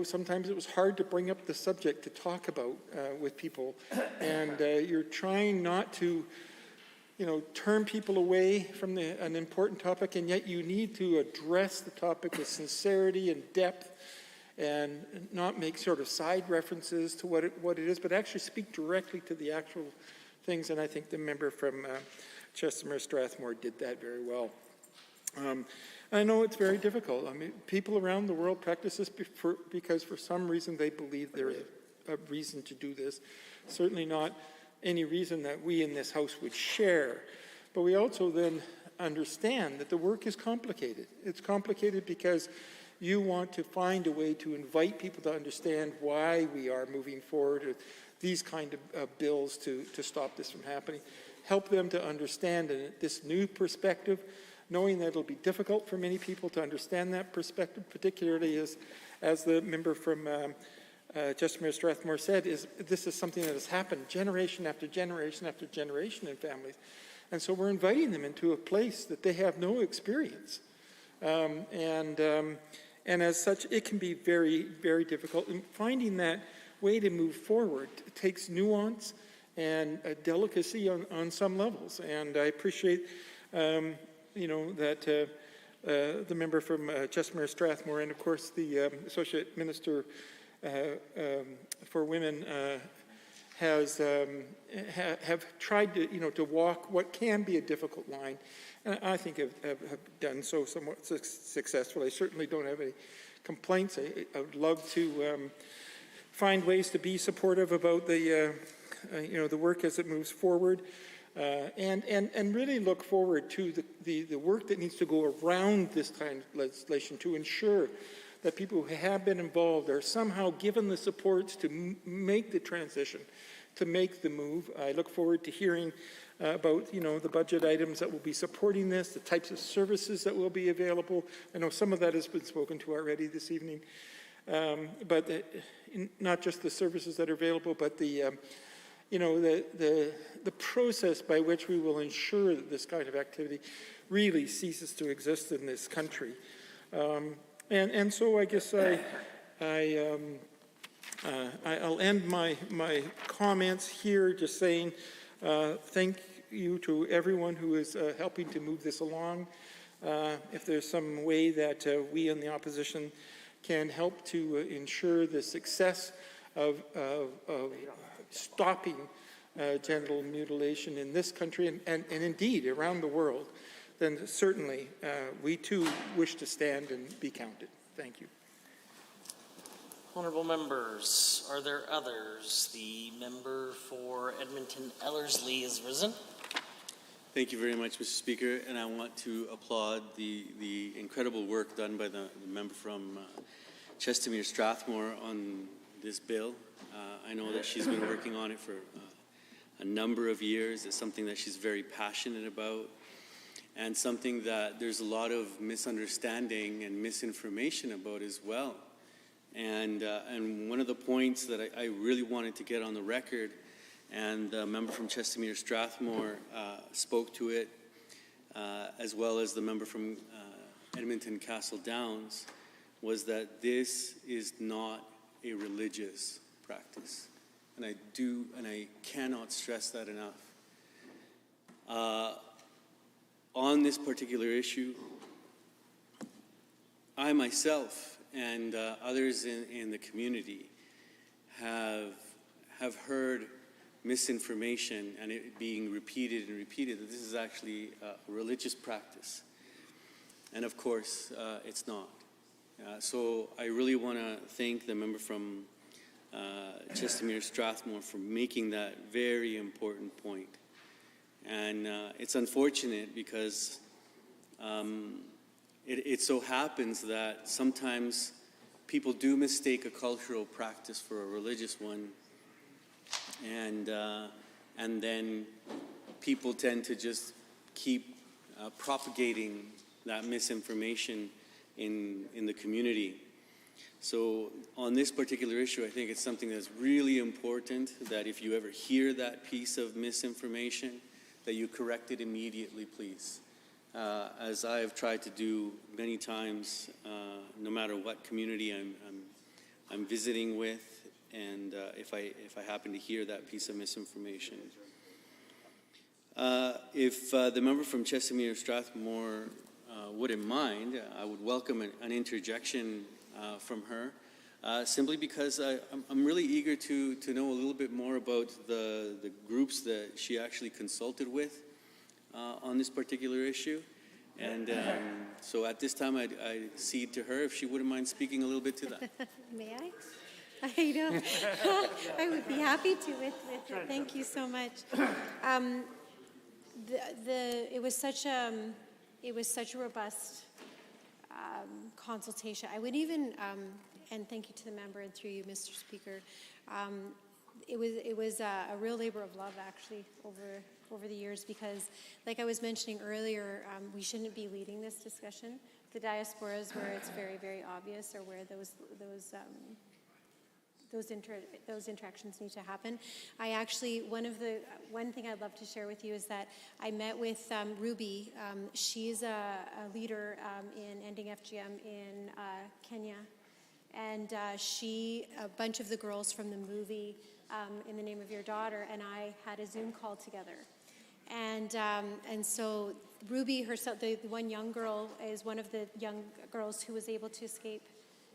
sometimes it was hard to bring up the subject to talk about with people. And you're trying not to, turn people away from an important topic, and yet you need to address the topic with sincerity and depth and not make sort of side references to what it is, but actually speak directly to the actual things. And I think the member from Chestermere Strathmore did that very well. I know it's very difficult. I mean, people around the world practice this because for some reason they believe there is a reason to do this. Certainly not any reason that we in this House would share. But we also then understand that the work is complicated. It's complicated because you want to find a way to invite people to understand why we are moving forward with these kind of bills to stop this from happening. Help them to understand this new perspective, knowing that it'll be difficult for many people to understand that perspective, particularly as the member from Chestermere Strathmore said, this is something that has happened generation after generation after generation in families. And so we're inviting them into a place that they have no experience. And as such, it can be very, very difficult. And finding that way to move forward takes nuance and a delicacy on some levels. And I appreciate, that the member from Chestermere Strathmore and, of course, the Associate Minister for Women have tried to, to walk what can be a difficult line. And I think have done so somewhat successfully. I certainly don't have any complaints. I would love to find ways to be supportive about the work as it moves forward, and really look forward to the work that needs to go around this kind of legislation to ensure that people who have been involved are somehow given the supports to make the transition, to make the move. I look forward to hearing about the budget items that will be supporting this, the types of services that will be available. I know some of that has been spoken to already this evening, but not just the services that are available, but the process by which we will ensure that this kind of activity really ceases to exist in this country. And so I guess I'll end my comments here just saying thank you to everyone who is helping to move this along. If there's some way that we in the opposition can help to ensure the success of stopping genital mutilation in this country and indeed around the world, then certainly we too wish to stand and be counted. Thank you. Honourable members, are there others? The member for Edmonton Ellerslie is risen. Thank you very much, Mr. Speaker, and I want to applaud the incredible work done by the member from Chestermere Strathmore on this bill. I know that she's been working on it for a number of years. It's something that she's very passionate about, and something that there's a lot of misunderstanding and misinformation about as well. And one of the points that I really wanted to get on the record, and the member from Chestermere Strathmore spoke to it, as well as the member from Edmonton Castle Downs, was that this is not a religious practice. And I cannot stress that enough. On this particular issue, I myself and others in the community have heard misinformation and it being repeated and repeated that this is actually a religious practice. And of course, it's not. So I really want to thank the member from Chestermere Strathmore for making that very important point. And it's unfortunate because it so happens that sometimes people do mistake a cultural practice for a religious one, and then people tend to just keep propagating that misinformation in the community. So on this particular issue, I think it's something that's really important that if you ever hear that piece of misinformation, that you correct it immediately, please. As I have tried to do many times, no matter what community I'm visiting with, and if I happen to hear that piece of misinformation. If the member from Chestermere Strathmore wouldn't mind, I would welcome an interjection from her, simply because I'm really eager to know a little bit more about the groups that she actually consulted with. on this particular issue. And so at this time, I cede to her if she wouldn't mind speaking a little bit to that. May I? I know. I would be happy to with it. Thank you so much. It was such a robust consultation. I would even, and thank you to the member and through you, Mr. Speaker. It was a real labor of love, actually, over the years, because, like I was mentioning earlier, we shouldn't be leading this discussion. The diasporas where it's very, very obvious, or where those interactions need to happen. I actually, one thing I'd love to share with you is that I met with Ruby. She's a leader in ending FGM in Kenya. And a bunch of the girls from the movie In the Name of Your Daughter and I had a Zoom call together. And so Ruby herself, the one young girl, is one of the young girls who was able to escape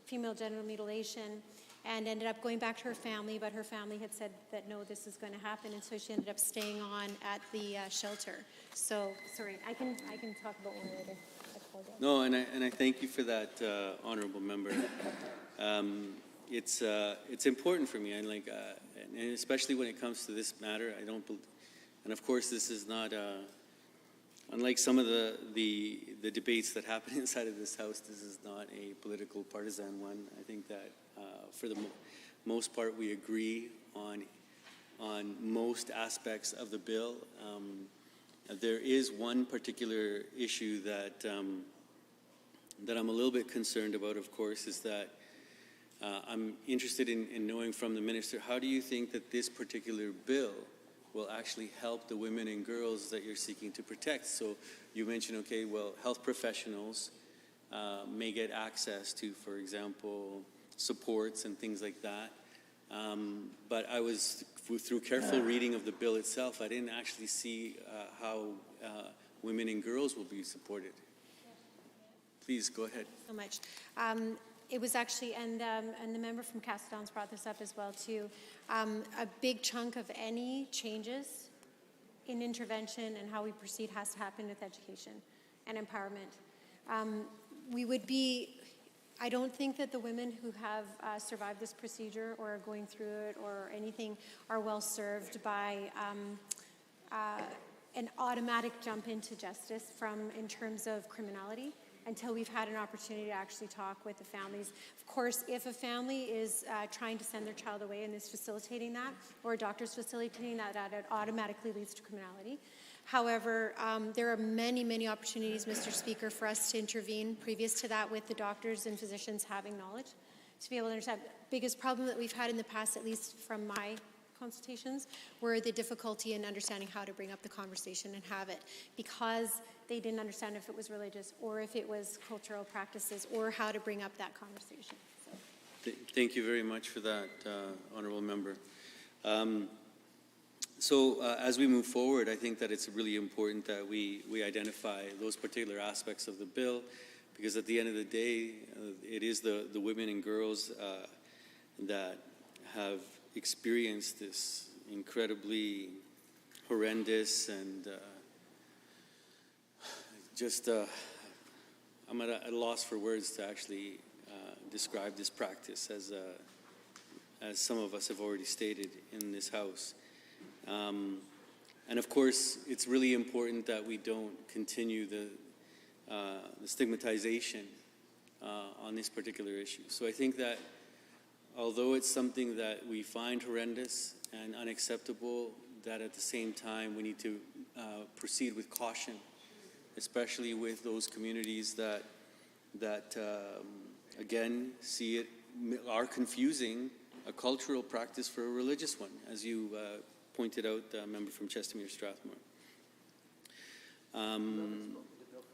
female genital mutilation and ended up going back to her family, but her family had said that no, this is going to happen, and so she ended up staying on at the shelter. So, sorry, I can talk about more later. I apologize. No, and I thank you for that, honorable member. It's important for me, and and especially when it comes to this matter, I don't. And of course, this is not unlike some of the debates that happen inside of this House. This is not a political partisan one. I think that for the most part, we agree on most aspects of the bill. There is one particular issue that I'm a little bit concerned about. Of course, is that I'm interested in knowing from the minister, how do you think that this particular bill will actually help the women and girls that you're seeking to protect? So you mentioned, okay, well, health professionals may get access to, for example, supports and things like that. But I was, through careful reading of the bill itself, I didn't actually see how women and girls will be supported. Please, go ahead. So much. It was actually, and the member from Castellon's brought this up as well too, a big chunk of any changes in intervention and how we proceed has to happen with education and empowerment. I don't think that the women who have survived this procedure or are going through it or anything are well served by an automatic jump into justice in terms of criminality, until we've had an opportunity to actually talk with the families. Of course, if a family is trying to send their child away and is facilitating that, or a doctor's facilitating that, it automatically leads to criminality. However, there are many, many opportunities, Mr. Speaker, for us to intervene previous to that with the doctors and physicians having knowledge to be able to understand. The biggest problem that we've had in the past, at least from my consultations, were the difficulty in understanding how to bring up the conversation and have it, because they didn't understand if it was religious or if it was cultural practices or how to bring up that conversation. So. Thank you very much for that, honorable member. So as we move forward, I think that it's really important that we identify those particular aspects of the bill, because at the end of the day, it is the women and girls that have experienced this incredibly horrendous and I'm at a loss for words to actually describe this practice, as some of us have already stated in this House. And of course, it's really important that we don't continue the stigmatization on this particular issue. So I think that although it's something that we find horrendous and unacceptable, that at the same time we need to proceed with caution, especially with those communities that again are confusing a cultural practice for a religious one, as you pointed out, member from Chestermere Strathmore.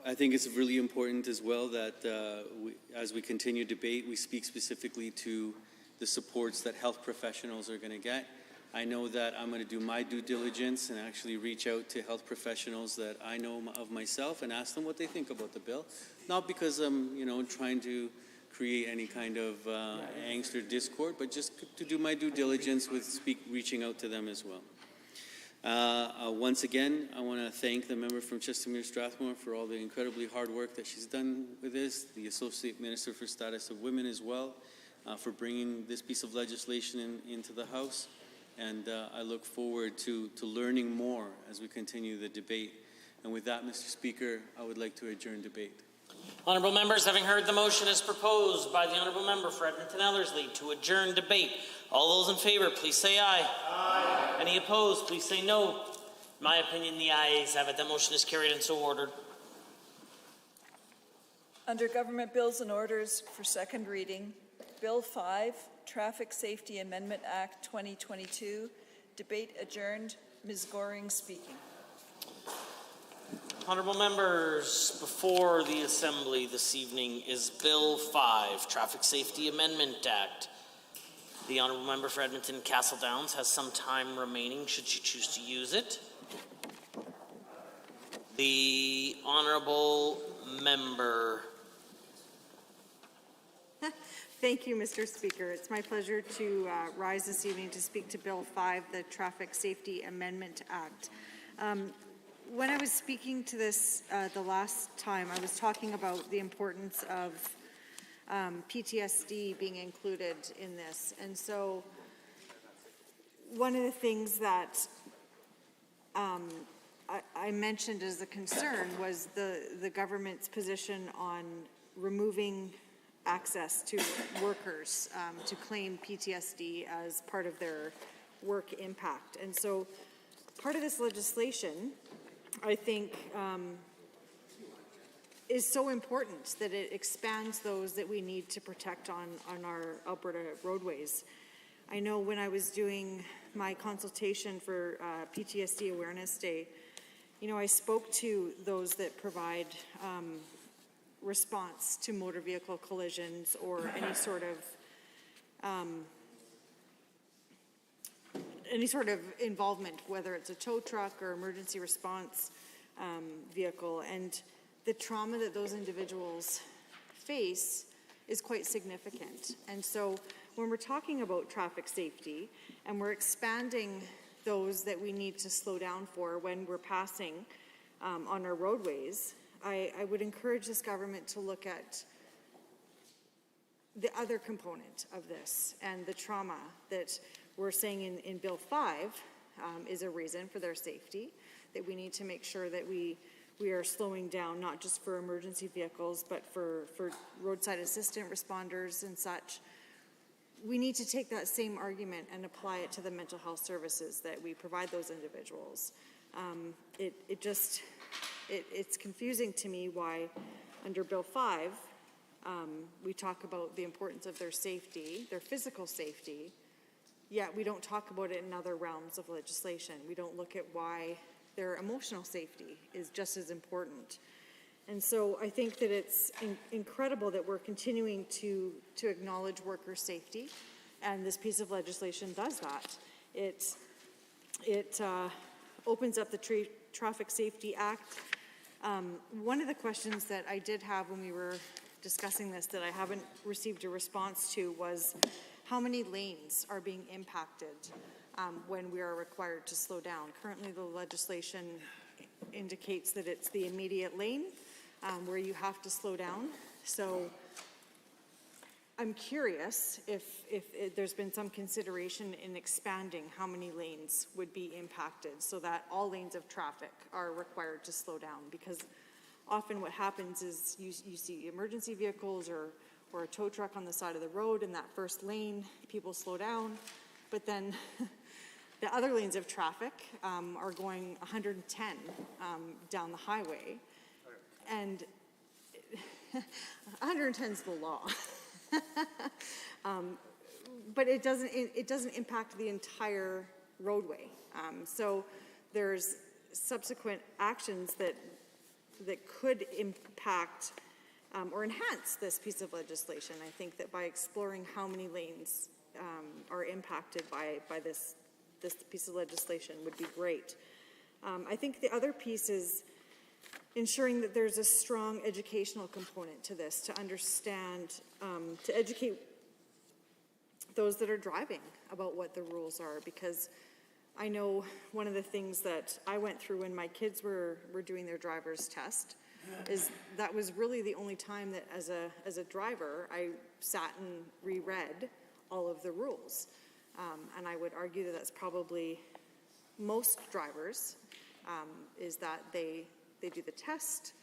I think it's really important as well that as we continue debate, we speak specifically to the supports that health professionals are going to get. I know that I'm going to do my due diligence and actually reach out to health professionals that I know of myself and ask them what they think about the bill. Not because I'm, trying to create any kind of angst or discord, but just to do my due diligence with reaching out to them as well. Once again, I want to thank the member from Chestermere Strathmore for all the incredibly hard work that she's done with this, the Associate Minister for Status of Women as well, for bringing this piece of legislation into the House. And I look forward to learning more as we continue the debate. And with that, Mr. Speaker, I would like to adjourn debate. Honourable members, having heard the motion as proposed by the Honourable Member for Edmonton Ellerslie to adjourn debate, all those in favour, please say aye. Aye. Any opposed, please say no. In my opinion, the ayes have it. That motion is carried and so ordered. Under Government Bills and Orders for second reading, Bill 5, Traffic Safety Amendment Act 2022, debate adjourned. Ms. Goring speaking. Honourable members, before the Assembly this evening is Bill 5, Traffic Safety Amendment Act. The Honourable Member for Edmonton Castle Downs has some time remaining should she choose to use it. The Honourable Member. Thank you, Mr. Speaker. It's my pleasure to rise this evening to speak to Bill 5, the Traffic Safety Amendment Act. When I was speaking to this the last time, I was talking about the importance of PTSD being included in this. And so one of the things that I mentioned as a concern was the government's position on removing access to workers to claim PTSD as part of their work impact. And so part of this legislation, I think, is so important that it expands those that we need to protect on our Alberta roadways. I know when I was doing my consultation for PTSD Awareness Day, I spoke to those that provide response to motor vehicle collisions or any sort of involvement, whether it's a tow truck or emergency response vehicle. And the trauma that those individuals face is quite significant. And so when we're talking about traffic safety and we're expanding those that we need to slow down for when we're passing on our roadways, I would encourage this government to look at the other component of this and the trauma that we're saying in Bill 5 is a reason for their safety, that we need to make sure that we are slowing down, not just for emergency vehicles, but for roadside assistant responders and such. We need to take that same argument and apply it to the mental health services that we provide those individuals. It's confusing to me why under Bill 5, we talk about the importance of their safety, their physical safety, yet we don't talk about it in other realms of legislation. We don't look at why their emotional safety is just as important. And so I think that it's incredible that we're continuing to acknowledge worker safety, and this piece of legislation does that. It opens up the Traffic Safety Act. One of the questions that I did have when we were discussing this that I haven't received a response to was how many lanes are being impacted when we are required to slow down. Currently, the legislation indicates that it's the immediate lane where you have to slow down. So I'm curious if there's been some consideration in expanding how many lanes would be impacted so that all lanes of traffic are required to slow down, because often what happens is you see emergency vehicles or a tow truck on the side of the road in that first lane, people slow down, but then the other lanes of traffic are going 110 down the highway, and 110 is the law. But it doesn't impact the entire roadway. So there's subsequent actions that could impact or enhance this piece of legislation. I think that by exploring how many lanes are impacted by this piece of legislation would be great. I think the other piece is ensuring that there's a strong educational component to this, to understand, to educate those that are driving about what the rules are, because I know one of the things that I went through when my kids were doing their driver's test is that was really the only time that as a driver, I sat and reread all of the rules. And I would argue that that's probably most drivers, is that they do the test,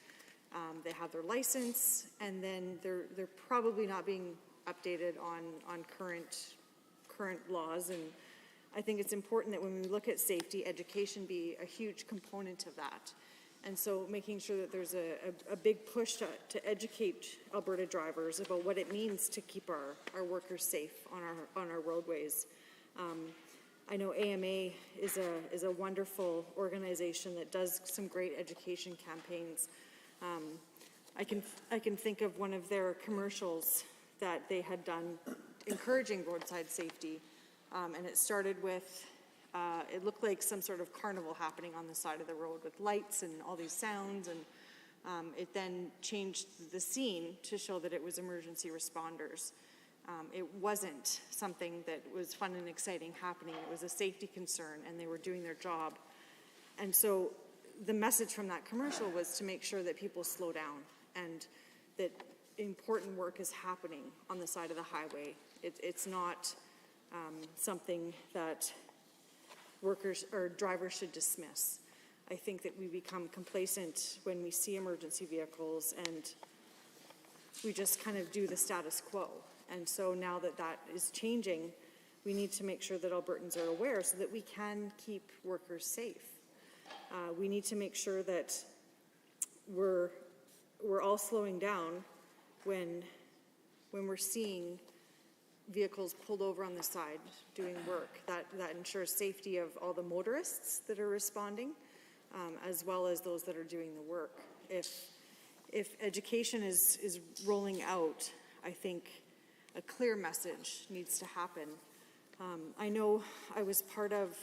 they have their license, and then they're probably not being updated on current laws. And I think it's important that when we look at safety, education be a huge component of that. And so making sure that there's a big push to educate Alberta drivers about what it means to keep our workers safe on our roadways. I know AMA is a wonderful organization that does some great education campaigns. I can think of one of their commercials that they had done encouraging roadside safety, and it started with it looked like some sort of carnival happening on the side of the road with lights and all these sounds, and it then changed the scene to show that it was emergency responders. It wasn't something that was fun and exciting happening. It was a safety concern, and they were doing their job. And so the message from that commercial was to make sure that people slow down and that important work is happening on the side of the highway. It's not something that workers or drivers should dismiss. I think that we become complacent when we see emergency vehicles and we just kind of do the status quo. And so now that that is changing, we need to make sure that Albertans are aware so that we can keep workers safe. We need to make sure that we're all slowing down when we're seeing vehicles pulled over on the side doing work. That ensures safety of all the motorists that are responding, as well as those that are doing the work. If education is rolling out, I think a clear message needs to happen. I know I was part of,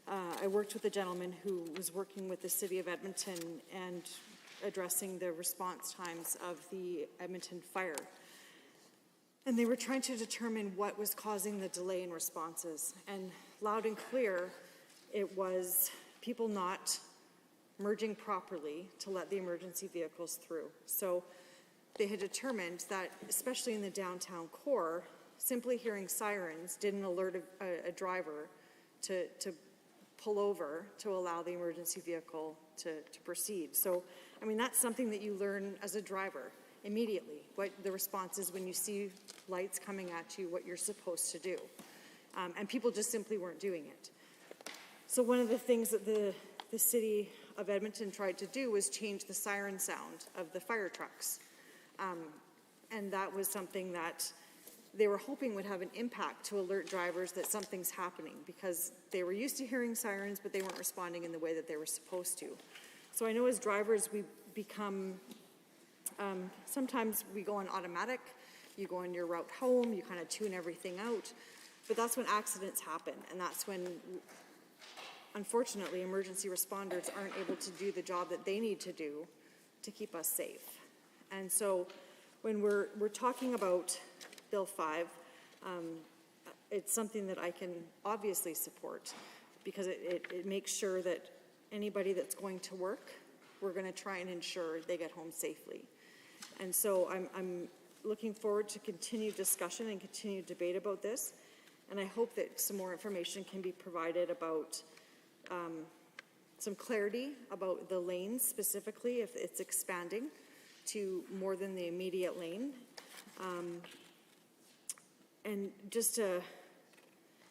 I worked with a gentleman who was working with the City of Edmonton and addressing the response times of the Edmonton fire. And they were trying to determine what was causing the delay in responses. And loud and clear, it was people not merging properly to let the emergency vehicles through. So they had determined that, especially in the downtown core, simply hearing sirens didn't alert a driver to pull over to allow the emergency vehicle to proceed. So, I mean, that's something that you learn as a driver immediately, what the response is when you see lights coming at you, what you're supposed to do. And people just simply weren't doing it. So one of the things that the City of Edmonton tried to do was change the siren sound of the fire trucks. And that was something that they were hoping would have an impact to alert drivers that something's happening, because they were used to hearing sirens, but they weren't responding in the way that they were supposed to. So I know as drivers, we become, sometimes we go on automatic, you go on your route home, you kind of tune everything out, but that's when accidents happen, and that's when, unfortunately, emergency responders aren't able to do the job that they need to do to keep us safe. And so when we're talking about Bill 5, it's something that I can obviously support, because it makes sure that anybody that's going to work, we're going to try and ensure they get home safely. And so I'm looking forward to continued discussion and continued debate about this, and I hope that some more information can be provided about some clarity about the lanes specifically, if it's expanding to more than the immediate lane. And just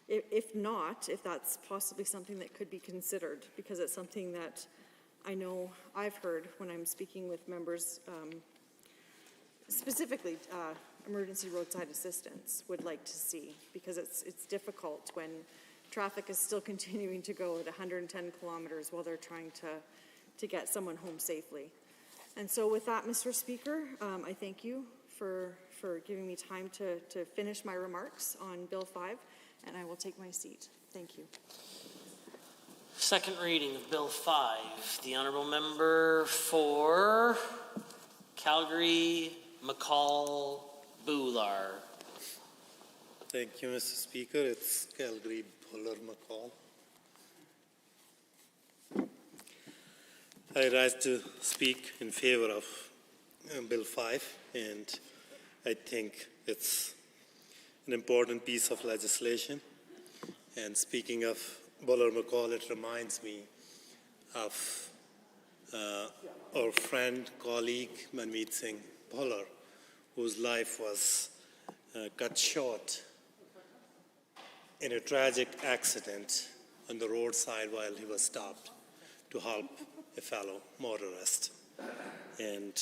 if not, if that's possibly something that could be considered, because it's something that I know I've heard when I'm speaking with members, specifically emergency roadside assistance would like to see, because it's difficult when traffic is still continuing to go at 110 kilometers while they're trying to get someone home safely. And so with that, Mr. Speaker, I thank you for giving me time to finish my remarks on Bill 5, and I will take my seat. Thank you. Second reading of Bill 5. The Honourable Member for Calgary, McCall, Boular. Thank you, Mr. Speaker. It's Calgary, Buller, McCall. I rise to speak in favor of Bill 5, and I think it's an important piece of legislation. And speaking of Buller McCall, it reminds me of our friend, colleague, Manmeet Singh Buller, whose life was cut short in a tragic accident on the roadside while he was stopped to help a fellow motorist. And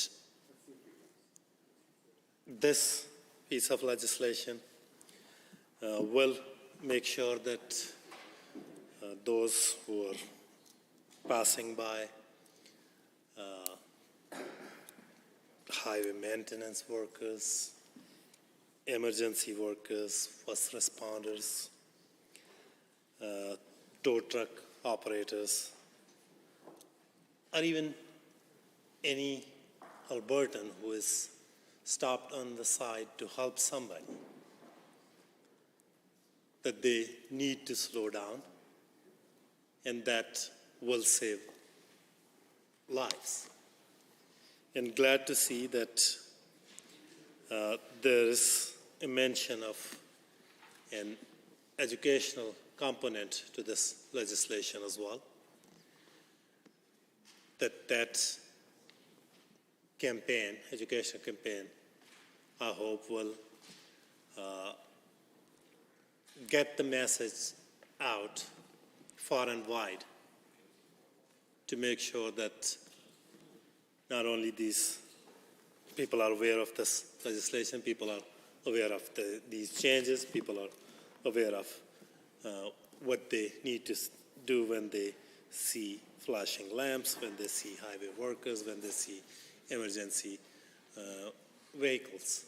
this piece of legislation will make sure that those who are passing by, highway maintenance workers, emergency workers, first responders, tow truck operators, or even any Albertan who is stopped on the side to help somebody, that they need to slow down, and that will save lives. And glad to see that there is a mention of an educational component to this legislation as well. That campaign, education campaign, I hope will get the message out far and wide to make sure that not only these people are aware of this legislation, people are aware of these changes, people are aware of what they need to do when they see flashing lamps, when they see highway workers, when they see emergency vehicles.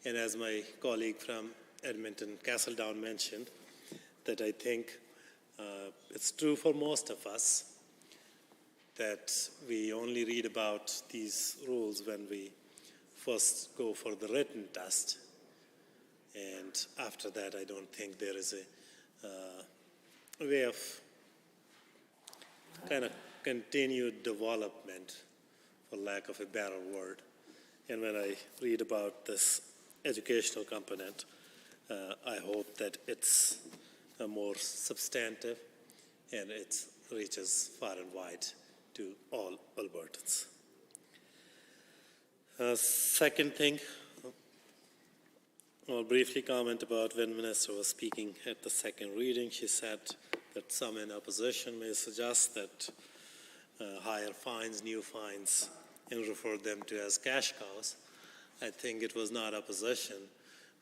And as my colleague from Edmonton, Castledown mentioned, that I think it's true for most of us that we only read about these rules when we first go for the written test. And after that, I don't think there is a way of kind of continued development, for lack of a better word. And when I read about this educational component, I hope that it's more substantive and it reaches far and wide to all Albertans. Second thing, I'll briefly comment about when Minister was speaking at the second reading. She said that some in opposition may suggest that higher fines, new fines, and refer them to as cash cows. I think it was not opposition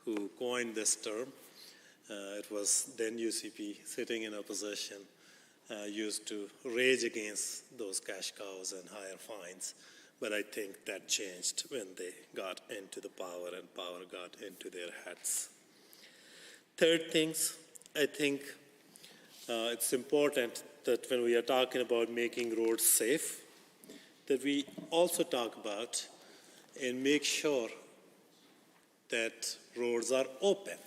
who coined this term. It was then UCP sitting in opposition used to rage against those cash cows and higher fines. But I think that changed when they got into the power and power got into their heads. Third things, I think it's important that when we are talking about making roads safe, that we also talk about and make sure that roads are open.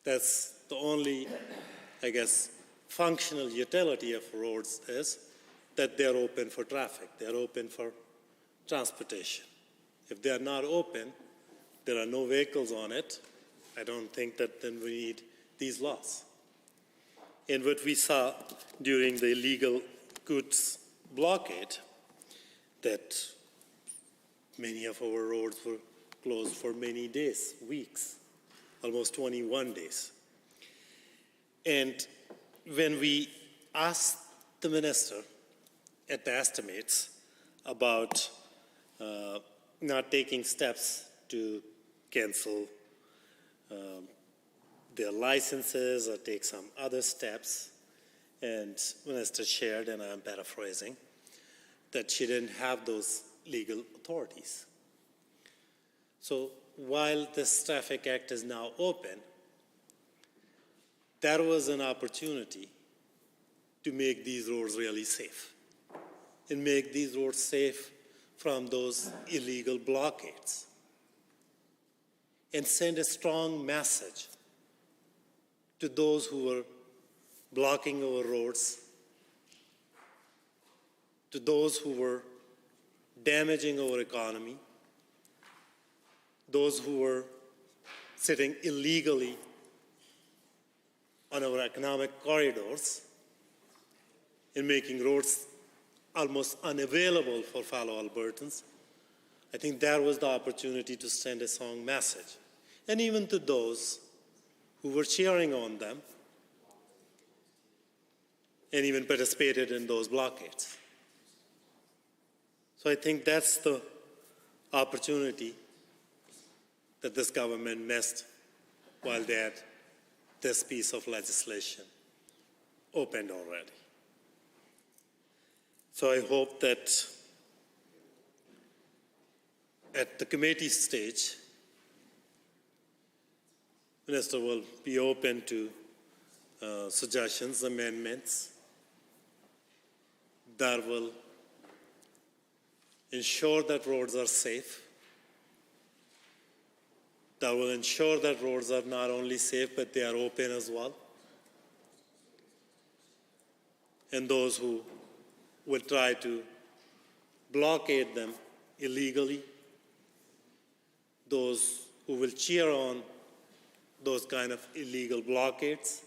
That's the only, I guess, functional utility of roads is that they're open for traffic, they're open for transportation. If they are not open, there are no vehicles on it, I don't think that then we need these laws. And what we saw during the illegal goods blockade, that many of our roads were closed for many days, weeks, almost 21 days. And when we asked the minister at the estimates about not taking steps to cancel their licenses or take some other steps, and Minister shared, and I'm paraphrasing, that she didn't have those legal authorities. So while this Traffic Act is now open, there was an opportunity to make these roads really safe and make these roads safe from those illegal blockades and send a strong message to those who were blocking our roads to those who were damaging our economy, those who were sitting illegally on our economic corridors and making roads almost unavailable for fellow Albertans. I think that was the opportunity to send a strong message. And even to those who were cheering on them and even participated in those blockades. So I think that's the opportunity that this government missed while they had this piece of legislation opened already. So I hope that at the committee stage, Minister will be open to suggestions, amendments that will ensure that roads are safe, that will ensure that roads are not only safe, but they are open as well. And those who will try to blockade them illegally, those who will cheer on those kind of illegal blockades,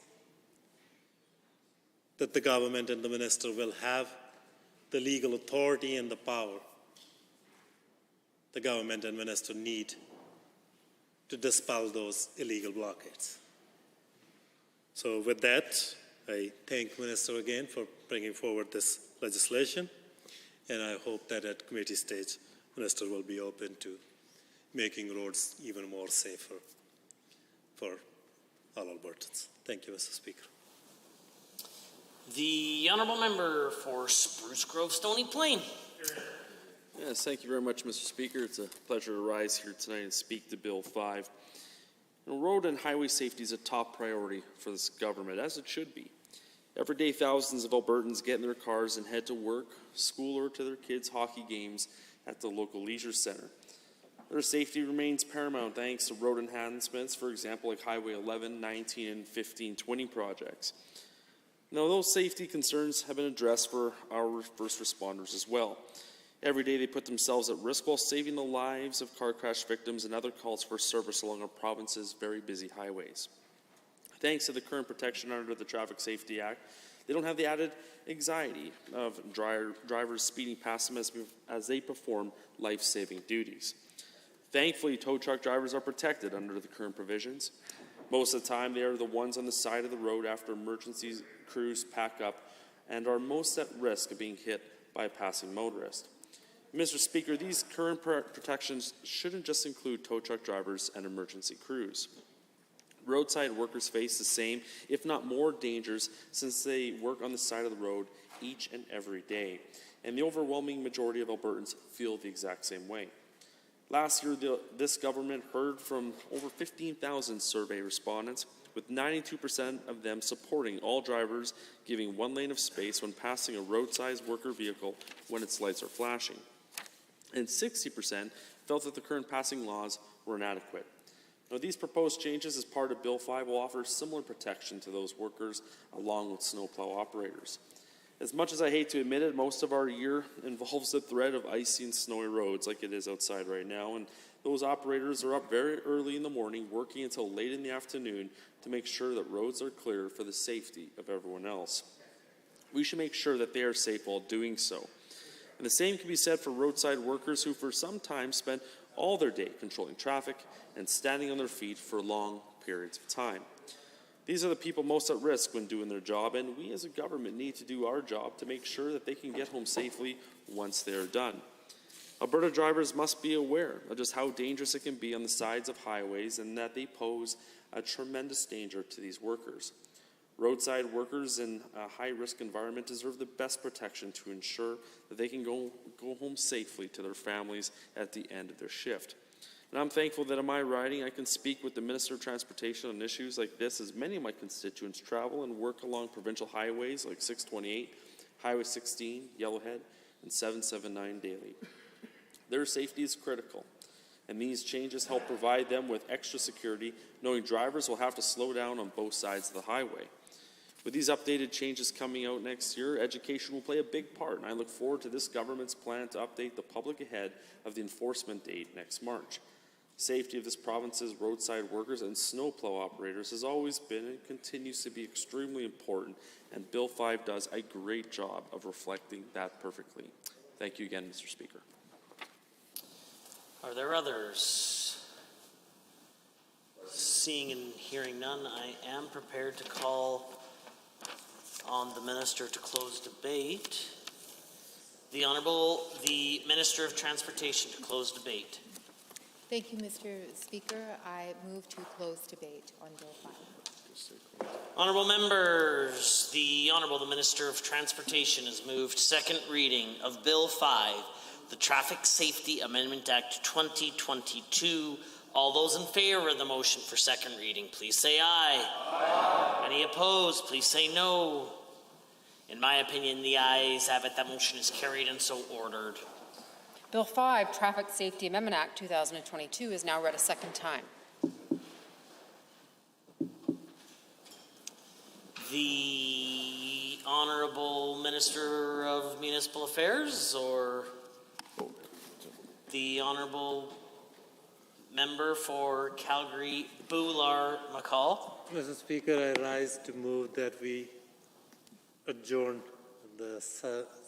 that the government and the minister will have the legal authority and the power the government and minister need to dispel those illegal blockades. So with that, I thank Minister again for bringing forward this legislation, and I hope that at committee stage, Minister will be open to making roads even more safer for all Albertans. Thank you, Mr. Speaker. The honourable member for Spruce Grove Stony Plain. Yes, thank you very much, Mr. Speaker. It's a pleasure to rise here tonight and speak to Bill 5. Road and highway safety is a top priority for this government, as it should be. Every day, thousands of Albertans get in their cars and head to work, school, or to their kids' hockey games at the local leisure centre. Their safety remains paramount thanks to road enhancements, for example, like Highway 11, 19, and 15, 20 projects. Now, those safety concerns have been addressed for our first responders as well. Every day they put themselves at risk while saving the lives of car crash victims and other calls for service along our province's very busy highways. Thanks to the current protection under the Traffic Safety Act, they don't have the added anxiety of drivers speeding past them as they perform life-saving duties. Thankfully, tow truck drivers are protected under the current provisions. Most of the time, they are the ones on the side of the road after emergency crews pack up and are most at risk of being hit by a passing motorist. Mr. Speaker, these current protections shouldn't just include tow truck drivers and emergency crews. Roadside workers face the same, if not more, dangers since they work on the side of the road each and every day. And the overwhelming majority of Albertans feel the exact same way. Last year, this government heard from over 15,000 survey respondents, with 92% of them supporting all drivers giving one lane of space when passing a roadside worker vehicle when its lights are flashing. And 60% felt that the current passing laws were inadequate. Now, these proposed changes as part of Bill 5 will offer similar protection to those workers along with snowplow operators. As much as I hate to admit it, most of our year involves the threat of icy and snowy roads like it is outside right now, and those operators are up very early in the morning working until late in the afternoon to make sure that roads are clear for the safety of everyone else. We should make sure that they are safe while doing so. And the same can be said for roadside workers who for some time spend all their day controlling traffic and standing on their feet for long periods of time. These are the people most at risk when doing their job, and we as a government need to do our job to make sure that they can get home safely once they are done. Alberta drivers must be aware of just how dangerous it can be on the sides of highways and that they pose a tremendous danger to these workers. Roadside workers in a high-risk environment deserve the best protection to ensure that they can go home safely to their families at the end of their shift. And I'm thankful that in my riding I can speak with the Minister of Transportation on issues like this, as many of my constituents travel and work along provincial highways like 628, Highway 16, Yellowhead, and 779 daily. Their safety is critical, and these changes help provide them with extra security, knowing drivers will have to slow down on both sides of the highway. With these updated changes coming out next year, education will play a big part, and I look forward to this government's plan to update the public ahead of the enforcement date next March. Safety of this province's roadside workers and snowplow operators has always been and continues to be extremely important, and Bill 5 does a great job of reflecting that perfectly. Thank you again, Mr. Speaker. Are there others? Seeing and hearing none, I am prepared to call on the Minister to close debate. The Honourable, the Minister of Transportation to close debate. Thank you, Mr. Speaker. I move to close debate on Bill 5. Honourable members, the Honourable the Minister of Transportation has moved second reading of Bill 5, the Traffic Safety Amendment Act 2022. All those in favour of the motion for second reading, please say aye. Aye. Any opposed, please say no. In my opinion, the ayes have it. That motion is carried and so ordered. Bill 5, Traffic Safety Amendment Act 2022 is now read a second time. The Honourable Minister of Municipal Affairs, or the Honourable Member for Calgary, Boular McCall. Mr. Speaker, I rise to move that we adjourn the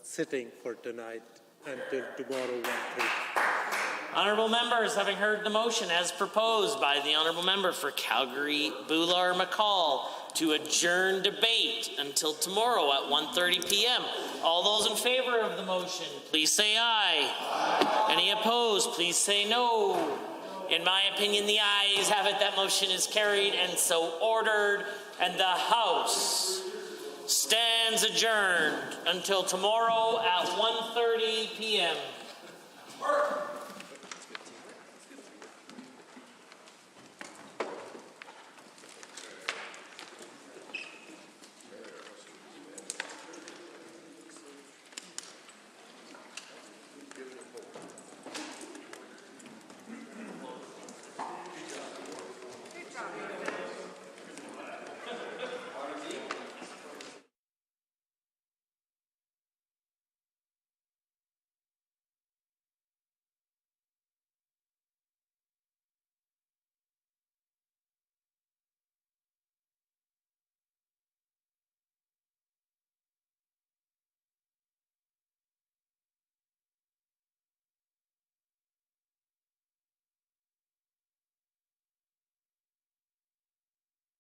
sitting for tonight until tomorrow 1:30. Honourable members, having heard the motion as proposed by the Honourable Member for Calgary, Boular McCall, to adjourn debate until tomorrow at 1:30 p.m. All those in favour of the motion, please say aye. Aye. Any opposed, please say no. In my opinion, the ayes have it. That motion is carried and so ordered, and the House stands adjourned until tomorrow at 1:30 p.m.